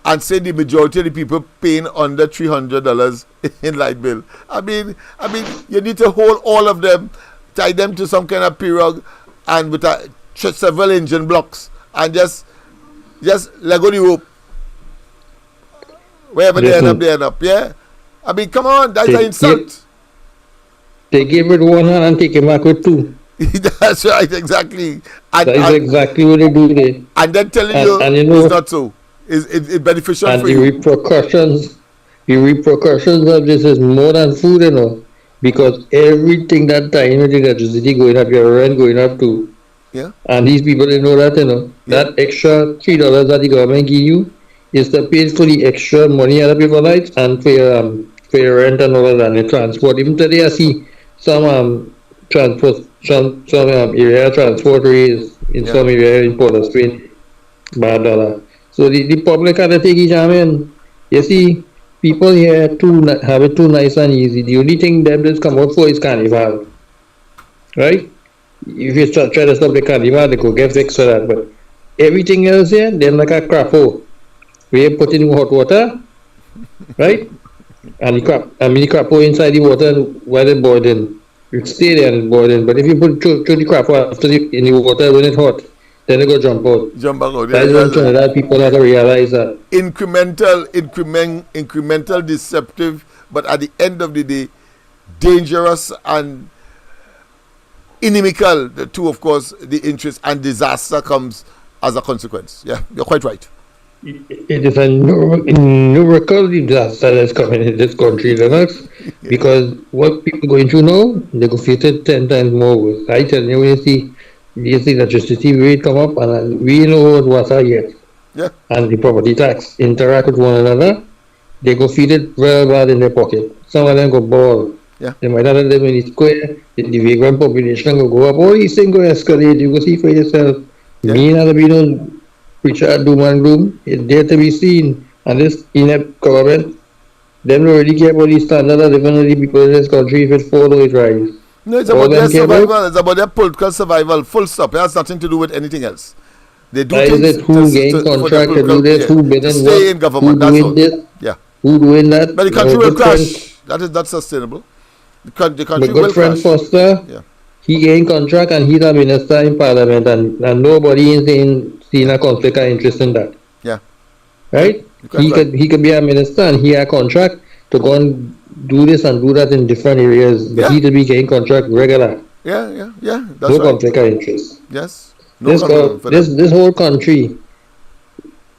[SPEAKER 2] and say the majority of the people paying under $300 in light bill. I mean, you need to hold all of them, tie them to some kind of pirogue and with several engine blocks and just let go the rope. Wherever they end up, yeah? I mean, come on, that's an insult.
[SPEAKER 7] They give it one hand and take it back with two.
[SPEAKER 2] That's right, exactly.
[SPEAKER 7] That is exactly what they do there.
[SPEAKER 2] And then telling you it's not so. It's beneficial for you.
[SPEAKER 7] And the repercussions of this is more than food, you know. Because everything that time with the electricity going up, your rent going up too.
[SPEAKER 2] Yeah.
[SPEAKER 7] And these people, they know that, you know. Yeah. That extra $3 that the government give you is to pay for the extra money you have to pay for lights and for your rent and all of that, and the transport. Even today I see some area transport rates in some area in Port of Spain, bad dollar. So the public had to take each in. You see, people here have it too nice and easy. The only thing them just come out for is carnival. Right? If you try to stop the carnival, they could get fixed for that. But everything else here, they're like a crapo. We put in hot water, right? And the crapo inside the water while they're boiling. it stay there and it's boiling. But if you throw the crap after in the water when it's hot, then it go jump out.
[SPEAKER 2] Jump back out.
[SPEAKER 7] That's when Trinidad people have to realize that.
[SPEAKER 2] Incremental, deceptive, but at the end of the day, dangerous and inimical to, of course, the interest, and disaster comes as a consequence. Yeah, you're quite right.
[SPEAKER 7] It is a numerical disaster that's coming in this country, Lennox, because what people going through now, they go face it 10 times more worse. I tell you, when you see the electricity rate come up, and we know what water yet, and the property tax interact with one another, they go feed it very bad in their pocket. Some of them go ball.
[SPEAKER 2] Yeah.
[SPEAKER 7] They might not live in the square, the vagrant population will go up, all these things go escalate, you go see for yourself.
[SPEAKER 2] Yeah.
[SPEAKER 7] Me not to be no preacher doom and gloom, it's there to be seen. And this inept government, them don't really care about the standard of living of the people in this country if it fall or it rise.
[SPEAKER 2] No, it's about their survival, it's about their political survival, full stop. It has nothing to do with anything else. They do things
[SPEAKER 7] it who gain contract to do this, who bid in
[SPEAKER 2] stay in government,
[SPEAKER 7] who
[SPEAKER 2] that's
[SPEAKER 7] doing
[SPEAKER 2] all.
[SPEAKER 7] this,
[SPEAKER 2] Yeah.
[SPEAKER 7] who doing that.
[SPEAKER 2] But the country will crash. That's sustainable. The country
[SPEAKER 7] My
[SPEAKER 2] will
[SPEAKER 7] good friend
[SPEAKER 2] crash.
[SPEAKER 7] Foster, he gained contract and he's a minister in parliament, and nobody is seeing a conflict of interest in that.
[SPEAKER 2] Yeah.
[SPEAKER 7] Right? He could be a minister and he had a contract to go and do this and do that in different areas, but he to be getting contract regular.
[SPEAKER 2] Yeah. That's
[SPEAKER 7] no
[SPEAKER 2] right.
[SPEAKER 7] conflict of interest.
[SPEAKER 2] Yes. No
[SPEAKER 7] this whole country,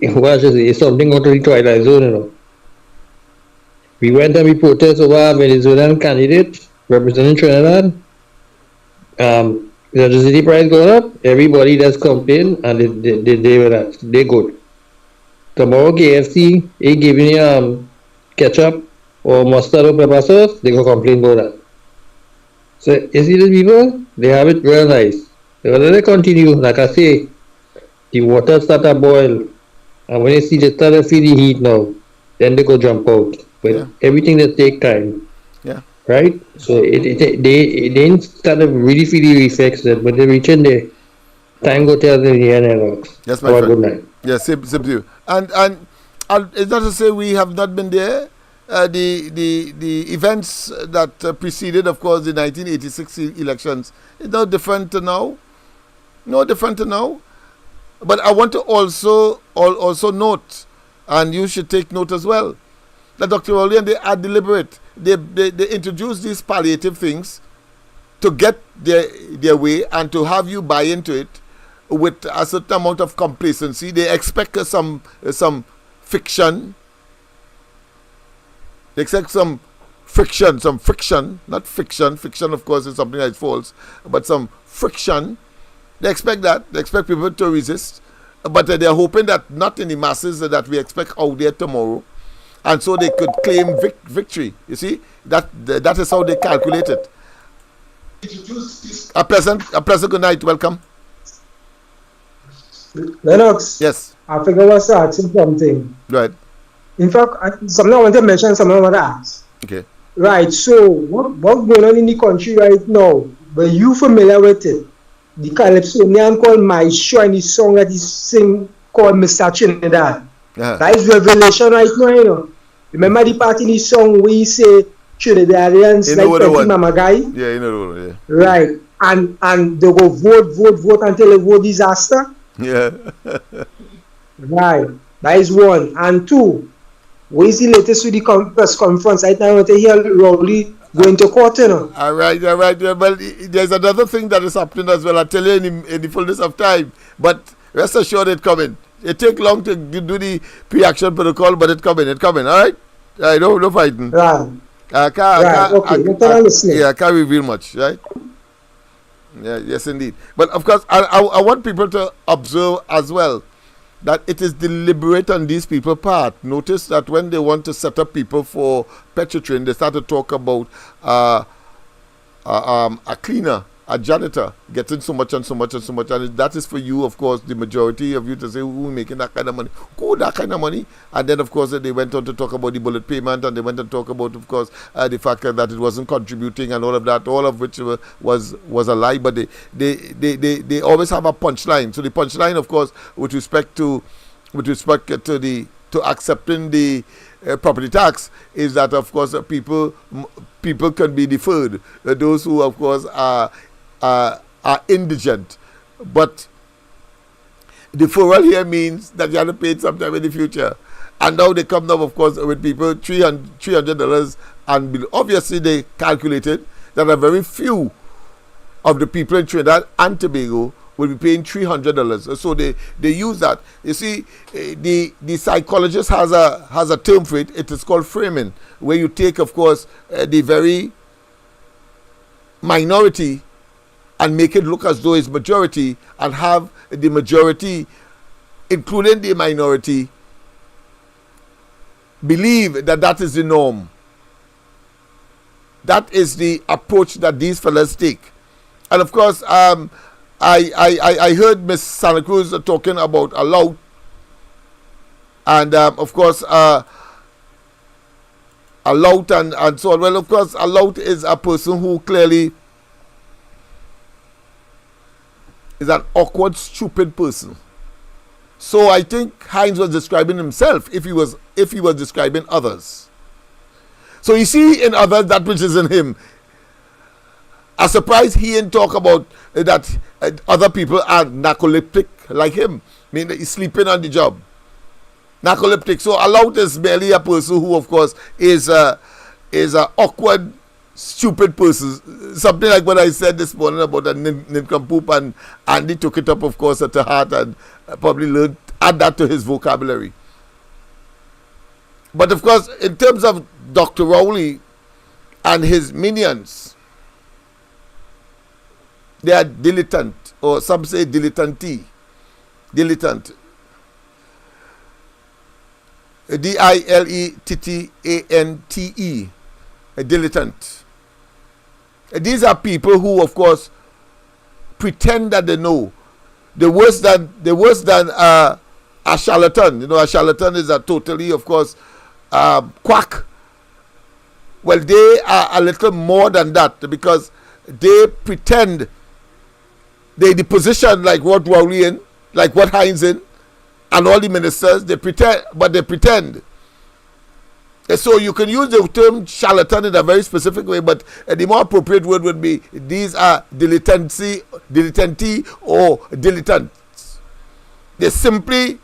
[SPEAKER 7] is something going to the twilight zone, you know. We went and we protest over a Venezuelan candidate representing Trinidad. The electricity price going up, everybody that's complained, and they good. Tomorrow KFC, they giving you ketchup or mustard or pepper sauce, they go complain about that. So you see these people, they have it real nice. They continue, like I say, the water start to boil, and when you see they start to feel the heat now, then they go jump out. But everything that take time.
[SPEAKER 2] Yeah.
[SPEAKER 7] Right? So they didn't start to really feel the effects that, but they reach in there. Time go tell them the end.
[SPEAKER 2] Yes, my friend.
[SPEAKER 7] Good night.
[SPEAKER 2] Yes, same to you. And it's not to say we have not been there. The events that preceded, of course, the 1986 elections is no different to now. No different to now. But I want to also note, and you should take note as well, that Dr. Rowley and they are deliberate. They introduce these palliative things to get their way and to have you buy into it with a certain amount of complacency. They expect some fiction. They expect some friction, not fiction. Fiction, of course, is something that is false, but some friction. They expect that. They expect people to resist, but they're hoping that not in the masses that we expect out there tomorrow, and so they could claim victory. You see, that is how they calculate it. A pleasant good night. Welcome.
[SPEAKER 3] Lennox.
[SPEAKER 2] Yes.
[SPEAKER 3] I think I was asking something.
[SPEAKER 2] Right.
[SPEAKER 3] In fact, something I want to mention, something I want to ask.
[SPEAKER 2] Okay.
[SPEAKER 3] Right. So, what's going on in the country right now? Were you familiar with it? The Calypsonian called My Show and the song that he sing called Mr. Trinidad. That is revelation right now, you know. Remember the part in the song where he say Trinidadians like Petit Mama Guy?
[SPEAKER 2] Yeah, you know, yeah.
[SPEAKER 3] Right. And they go vote until they vote disaster?
[SPEAKER 2] Yeah.
[SPEAKER 3] Right. That is one. And two, what is the latest with the press conference? Right now I want to hear Rowley going to court, you know.
[SPEAKER 2] All right. Well, there's another thing that is happening as well. I'll tell you in the fullness of time. But rest assured it's coming. It take long to do the pre-action protocol, but it's coming. All right? No fighting.
[SPEAKER 3] Right.
[SPEAKER 2] I can't reveal much, right? Yeah, yes, indeed. But of course, I want people to observe as well that it is deliberate on these people's part. Notice that when they want to set up people for petrotrin, they start to talk about a cleaner, a janitor getting so much and so much and so much, and that is for you, of course, the majority of you to say who making that kind of money, that kind of money. And then of course they went on to talk about the bullet payment, and they went on to talk about, of course, the fact that it wasn't contributing and all of that, all of which was a lie. But they always have a punchline. So the punchline, of course, with respect to accepting the property tax is that, of course, people can be deferred. Those who, of course, are indigent. But deferral here means that you have to pay it sometime in the future. And now they come down, of course, with people $300, and obviously they calculated that a very few of the people in Trinidad and Tobago will be paying $300. So they use that. You see, the psychologist has a term for it. It is called framing, where you take, of course, the very minority and make it look as though it's majority, and have the majority, including the minority, believe that that is the norm. That is the approach that these fellas take. And of course, I heard Miss Santa Cruz talking about a lout, and of course, a lout and so on. Well, of course, a lout is a person who clearly is an awkward, stupid person. So I think Hines was describing himself if he was describing others. So you see in others that which is in him. I'm surprised he didn't talk about that other people are narcoleptic like him. I mean, he's sleeping on the job. Narcoleptic. So a lout is merely a person who, of course, is a awkward, stupid person. Something like what I said this morning about a nincompoop, and Andy took it up, of course, at the heart, and probably add that to his vocabulary. But of course, in terms of Dr. Rowley and his minions, they are dilettante, or some say dilettante. Dilettante. D-I-L-E-T-T-A-N-T-E. A dilettante. These are people who, of course, pretend that they know. The worse than a charlatan. You know, a charlatan is a totally, of course, quack. Well, they are a little more than that, because they pretend they're the position like what Rowley in, like what Hines in, and all the ministers. They pretend, but they pretend. And so you can use the term charlatan in a very specific way, but the more appropriate word would be these are dilettante or dilettantes. They simply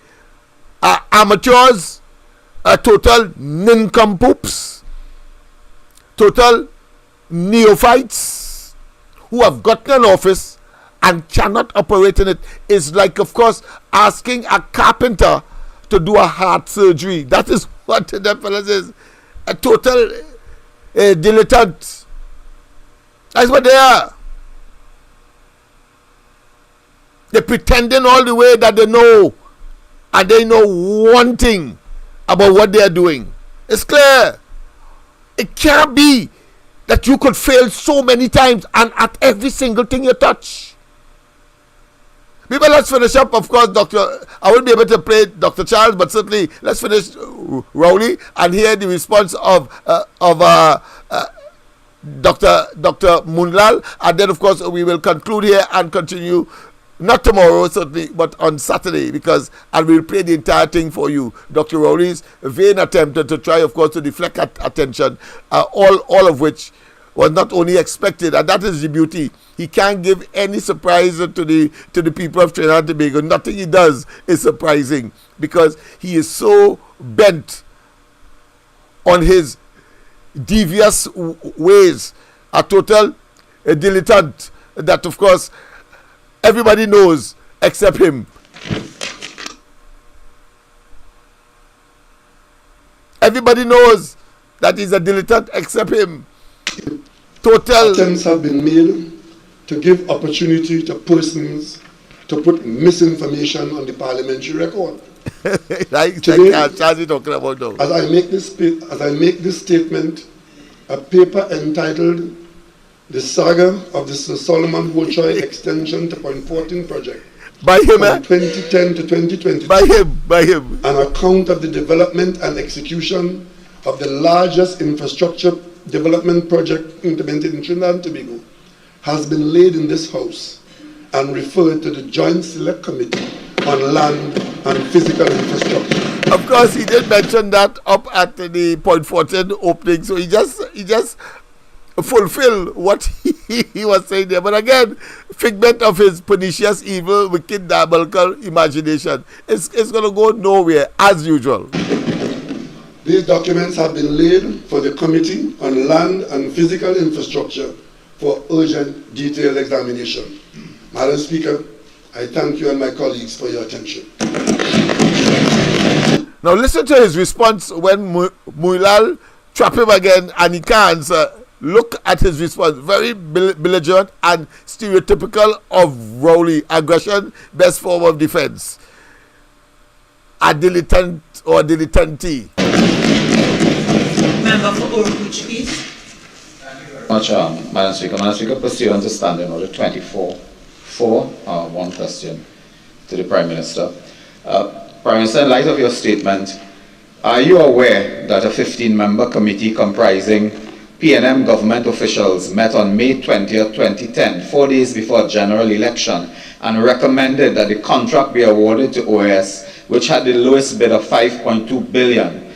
[SPEAKER 2] are amateurs, total nincompoops, total neophytes who have gotten an office and cannot operate in it. Is like, of course, asking a carpenter to do a heart surgery. That is what the fellas is. A total dilettante. That's what they are. They're pretending all the way that they know, and they know one thing about what they are doing. It's clear. It can't be that you could fail so many times and at every single thing you touch. People, let's finish up. Of course, I won't be able to play Dr. Charles, but certainly let's finish Rowley and hear the response of Dr. Munlal, and then of course we will conclude here and continue, not tomorrow certainly, but on Saturday, because and we'll play the entire thing for you. Dr. Rowley's vain attempt to try, of course, to deflect attention, all of which was not only expected, and that is the beauty. He can't give any surprise to the people of Trinidad and Tobago. Nothing he does is surprising, because he is so bent on his devious ways, a total dilettante, that of course everybody knows except him. Everybody knows that he's a dilettante except him. Total
[SPEAKER 4] attempts have been made to give opportunity to persons to put misinformation on the parliamentary record. Today,
[SPEAKER 2] talking about now.
[SPEAKER 4] As I make this statement, a paper entitled "The Saga of the Sir Solomon Hochoy Extension to Point 14 Project"
[SPEAKER 2] by him,
[SPEAKER 4] from 2010 to 2022.
[SPEAKER 2] By him.
[SPEAKER 4] An account of the development and execution of the largest infrastructure development project implemented in Trinidad and Tobago has been laid in this House and referred to the Joint Select Committee on Land and Physical Infrastructure.
[SPEAKER 2] Of course, he did mention that up at the Point Fortune opening, so he just fulfill what he was saying there. But again, figment of his pernicious, evil, wicked, diabolical imagination. It's going to go nowhere, as usual.
[SPEAKER 4] These documents have been laid for the Committee on Land and Physical Infrastructure for urgent, detailed examination. Madam Speaker, I thank you and my colleagues for your attention.
[SPEAKER 2] Now listen to his response when Muilal trap him again and he can't answer. Look at his response. Very belligerent and stereotypical of Rowley. Aggression, best form of defense. A dilettante or dilettante.
[SPEAKER 8] Member for Orange, please.
[SPEAKER 9] Much, Madam Speaker. Madam Speaker, pursuant to Standing Order 24.4, one question to the Prime Minister. Prime Minister, in light of your statement, are you aware that a 15-member committee comprising PNM government officials met on May 20th, 2010, 4 days before general election, and recommended that the contract be awarded to OAS, which had the lowest bid of 5.2 billion?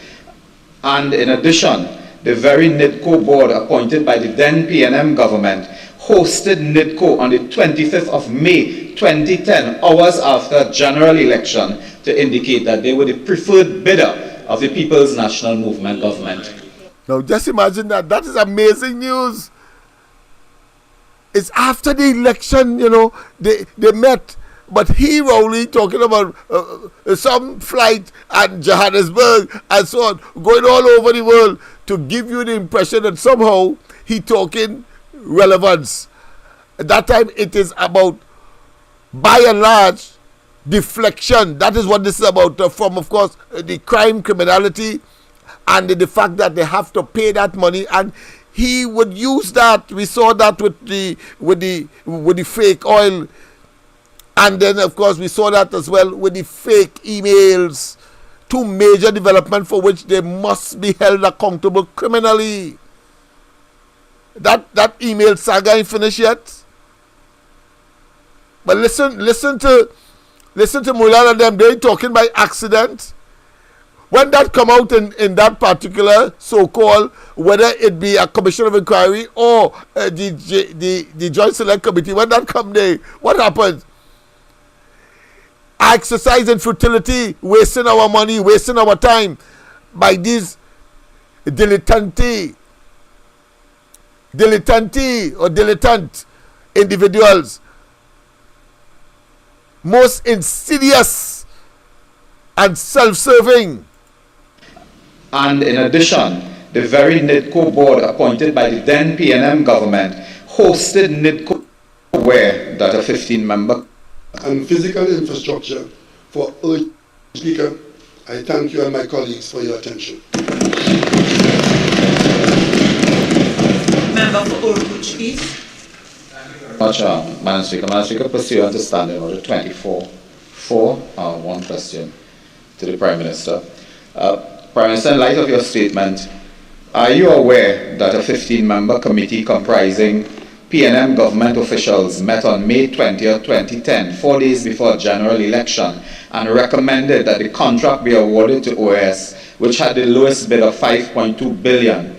[SPEAKER 9] And in addition, the very NIDCO board appointed by the then PNM government hosted NIDCO on the 25th of May 2010, hours after general election, to indicate that they were the preferred bidder of the People's National Movement government.
[SPEAKER 2] Now just imagine that. That is amazing news. It's after the election, you know, they met. But he, Rowley, talking about some flight at Johannesburg and so on, going all over the world to give you the impression that somehow he talking relevance. At that time, it is about, by and large, deflection. That is what this is about, from, of course, the crime, criminality, and the fact that they have to pay that money. And he would use that. We saw that with the fake oil. And then, of course, we saw that as well with the fake emails. Two major developments for which they must be held accountable criminally. That email saga ain't finished yet. But listen to Mulan and them. They talking by accident. When that come out in that particular so-called, whether it be a commission of inquiry or the Joint Select Committee, when that come there, what happens? Exercising futility, wasting our money, wasting our time by these dilettante or dilettante individuals. Most insidious and self-serving.
[SPEAKER 9] And in addition, the very NIDCO board appointed by the then PNM government hosted NIDCO, aware that a 15-member
[SPEAKER 4] and physical infrastructure for urgent. Speaker, I thank you and my colleagues for your attention.
[SPEAKER 8] Member for Orange, please.
[SPEAKER 9] Much, Madam Speaker. Madam Speaker, pursuant to Standing Order 24.4, one question to the Prime Minister. Prime Minister, in light of your statement, are you aware that a 15-member committee comprising PNM government officials met on May 20th, 2010, 4 days before general election, and recommended that the contract be awarded to OAS, which had the lowest bid of 5.2 billion?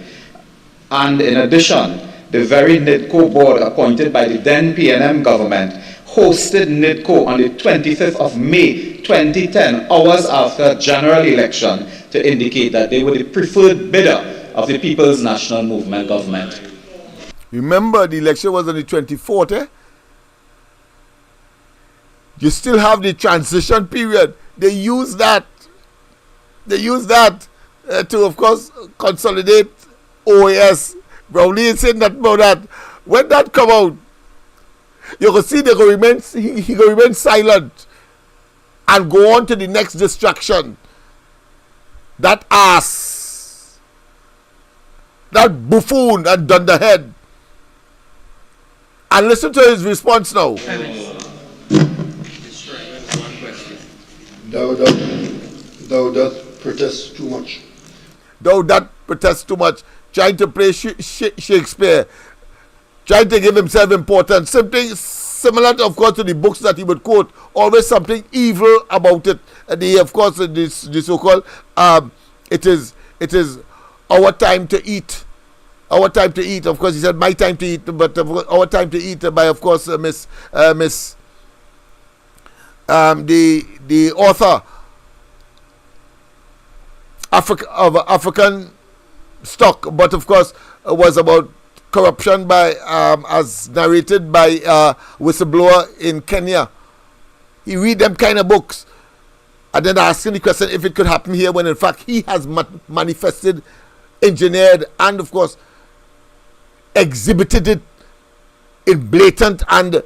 [SPEAKER 9] And in addition, the very NIDCO board appointed by the then PNM government hosted NIDCO on the 25th of May 2010, hours after general election, to indicate that they were the preferred bidder of the People's National Movement government.
[SPEAKER 2] Remember, the election was on the 24th, eh? You still have the transition period. They use that. To, of course, consolidate OAS. Rowley is saying that about that. When that come out, you can see he will remain silent and go on to the next distraction. That ass, that buffoon and dunderhead. And listen to his response now.
[SPEAKER 4] Thou dost protest too much.
[SPEAKER 2] Thou that protests too much. Trying to play Shakespeare. Trying to give himself importance. similar, of course, to the books that he would quote. Always something evil about it. Of course, the so-called it is our time to eat. Our time to eat. Of course, he said my time to eat, but our time to eat by, of course, the author of African stock, but of course was about corruption by as narrated by whistleblower in Kenya. He read them kind of books and then asking the question if it could happen here, when in fact he has manifested, engineered, and of course exhibited it in blatant and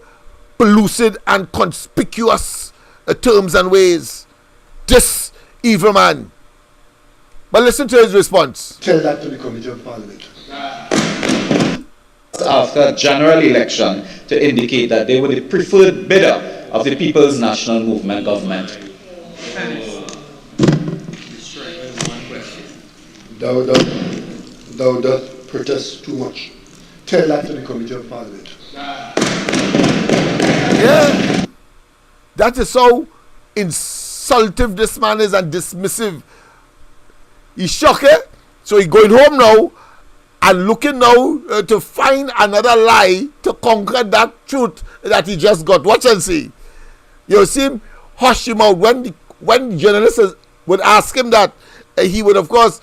[SPEAKER 2] pellucid and conspicuous terms and ways. This evil man. But listen to his response.
[SPEAKER 4] Tell that to the Committee of Parliament.
[SPEAKER 9] After general election to indicate that they were the preferred bidder of the People's National Movement government.
[SPEAKER 4] Thou doth protest too much. Tell that to the Committee of Parliament.
[SPEAKER 2] Yeah. That is how insultive this man is and dismissive. He's shocked, so he's going home now and looking now to find another lie to conquer that truth that he just got. Watch and see. You see him hush him out. When journalists would ask him that, he would, of course,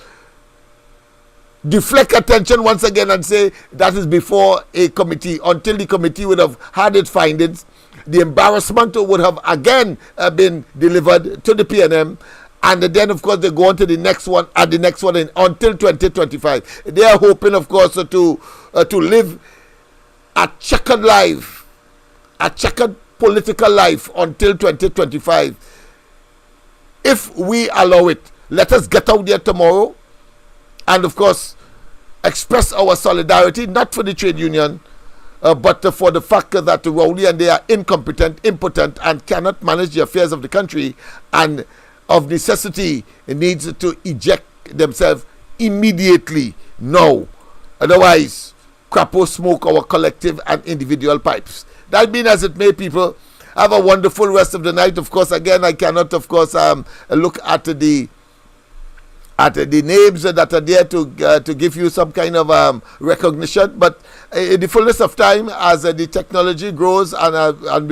[SPEAKER 2] deflect attention once again and say that is before a committee, until the committee would have had its findings. The embarrassment would have again been delivered to the PNM, and then of course they go on to the next one and the next one until 2025. They are hoping, of course, to live a checkered life, a checkered political life until 2025. If we allow it, let us get out there tomorrow and of course express our solidarity, not for the trade union, but for the fact that Rowley and they are incompetent, impotent, and cannot manage the affairs of the country, and of necessity needs to eject themselves immediately now. Otherwise, crap will smoke our collective and individual pipes. That being as it may, people, have a wonderful rest of the night. Of course, again, I cannot, of course, look at the names that are there to give you some kind of recognition, but in the fullness of time, as the technology grows and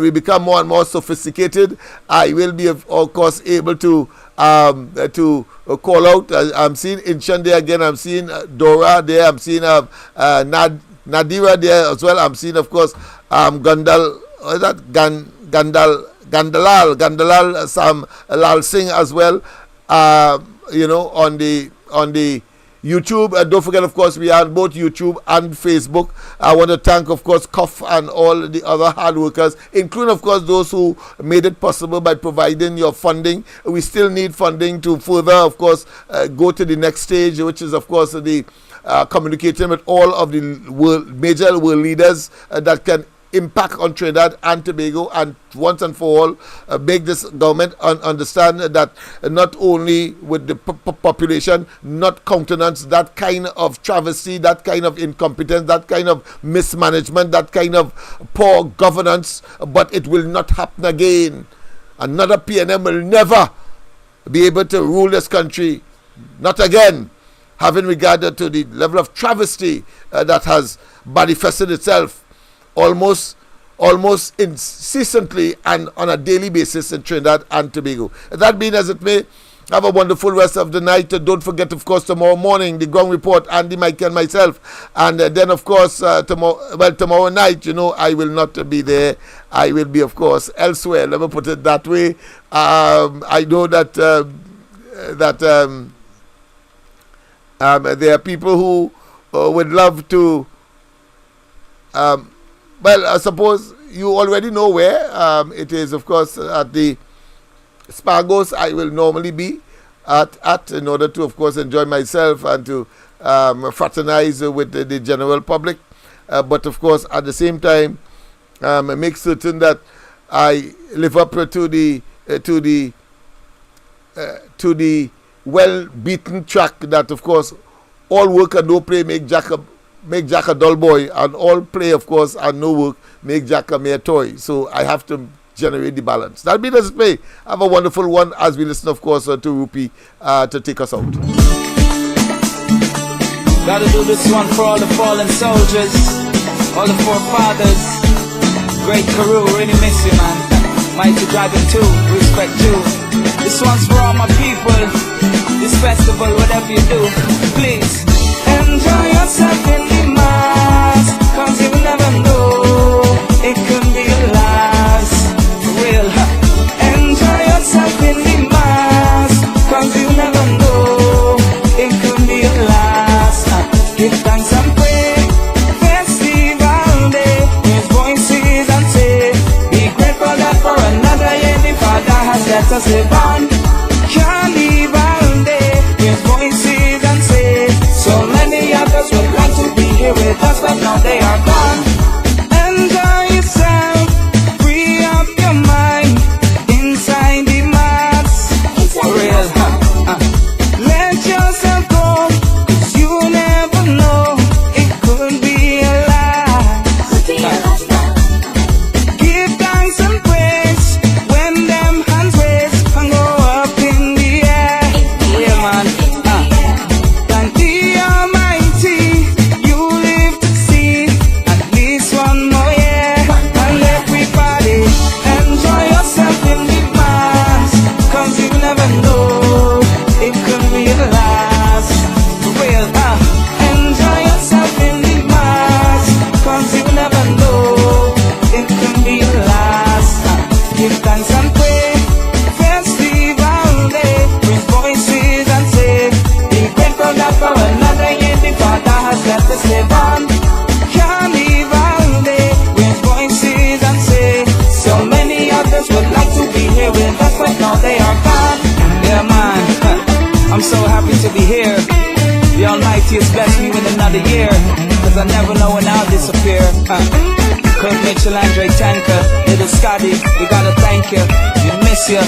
[SPEAKER 2] we become more and more sophisticated, I will be, of course, able to call out. I'm seeing Inshan there again. I'm seeing Dora there. I'm seeing Nadira there as well. I'm seeing, of course, Gandalal Sam Lal Singh as well. On the YouTube. Don't forget, of course, we are on both YouTube and Facebook. I want to thank, of course, Kof and all the other hard workers, including, of course, those who made it possible by providing your funding. We still need funding to further, of course, go to the next stage, which is, of course, the communicating with all of the major world leaders that can impact on Trinidad and Tobago, and once and for all make this government understand that not only with the population not countenance that kind of travesty, that kind of incompetence, that kind of mismanagement, that kind of poor governance, but it will not happen again. Another PNM will never be able to rule this country, not again, having regard to the level of travesty that has manifested itself almost incessantly and on a daily basis in Trinidad and Tobago. That being as it may, have a wonderful rest of the night. Don't forget, of course, tomorrow morning, the ground report, Andy, Mike, and myself. And then, of course, tomorrow night, I will not be there. I will be, of course, elsewhere. Let me put it that way. I know that there are people who would love to I suppose you already know where. It is, of course, at the Spargos I will normally be at in order to, of course, enjoy myself and to fraternize with the general public. But, of course, at the same time, make certain that I live up to the well-beaten track that, of course, all work and no play make Jack make Jack a dull boy, and all play, of course, and no work make Jack a mere toy. So I have to generate the balance. That be as it may. Have a wonderful one as we listen, of course, to Rupi to take us out.
[SPEAKER 1] Gotta do this one for all the fallen soldiers, all the forefathers. Great Karoo, really miss you, man. Mighty Dragon too, respect too. This one's for all my people. This festival, whatever you do, please enjoy yourself in the mass, cause you never know, it could be your last. For real, enjoy yourself in the mass, cause you never know, it could be your last. Give thanks and pray, festival day, raise voices and say, be grateful that for another year the Father has let us live on. Carnival day, raise voices and say, so many others would like to be here with us, but now they are gone. Enjoy yourself, free up your mind, inside the mass. For real, let yourself go, cause you never know, it could be a lie. Give thanks and praise when them hands raise and go up in the air. Yeah, man. Thank the Almighty, you live to see at least one more year. And everybody, enjoy yourself in the mass, cause you never know, it could be the last. For real, enjoy yourself in the mass, cause you never know, it could be the last. Give thanks and pray, festival day, raise voices and say, be grateful that for another year the Father has let us live on. Carnival day, raise voices and say, so many others would like to be here with us, but now they are gone. Yeah, man, I'm so happy to be here. The Almighty has blessed me with another year, cause I never know when I'll disappear. Kurt Mitchell, Andre Tanker, Little Scotty, we gotta thank you. We miss you,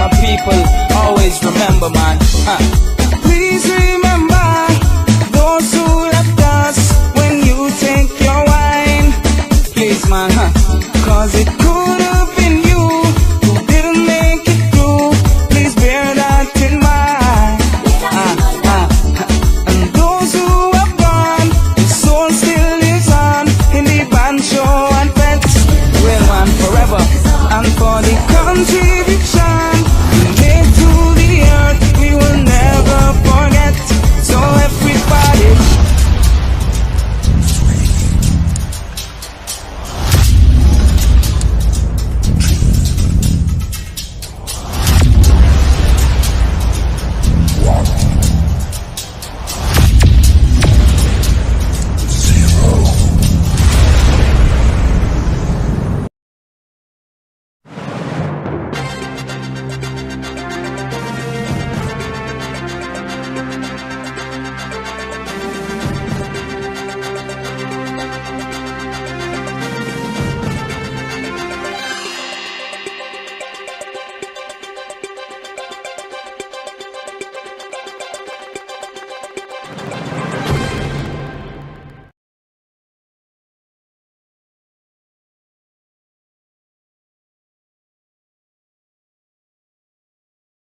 [SPEAKER 1] my people. Always remember, man. Please remember those who left us when you take your wine. Please, man, cause it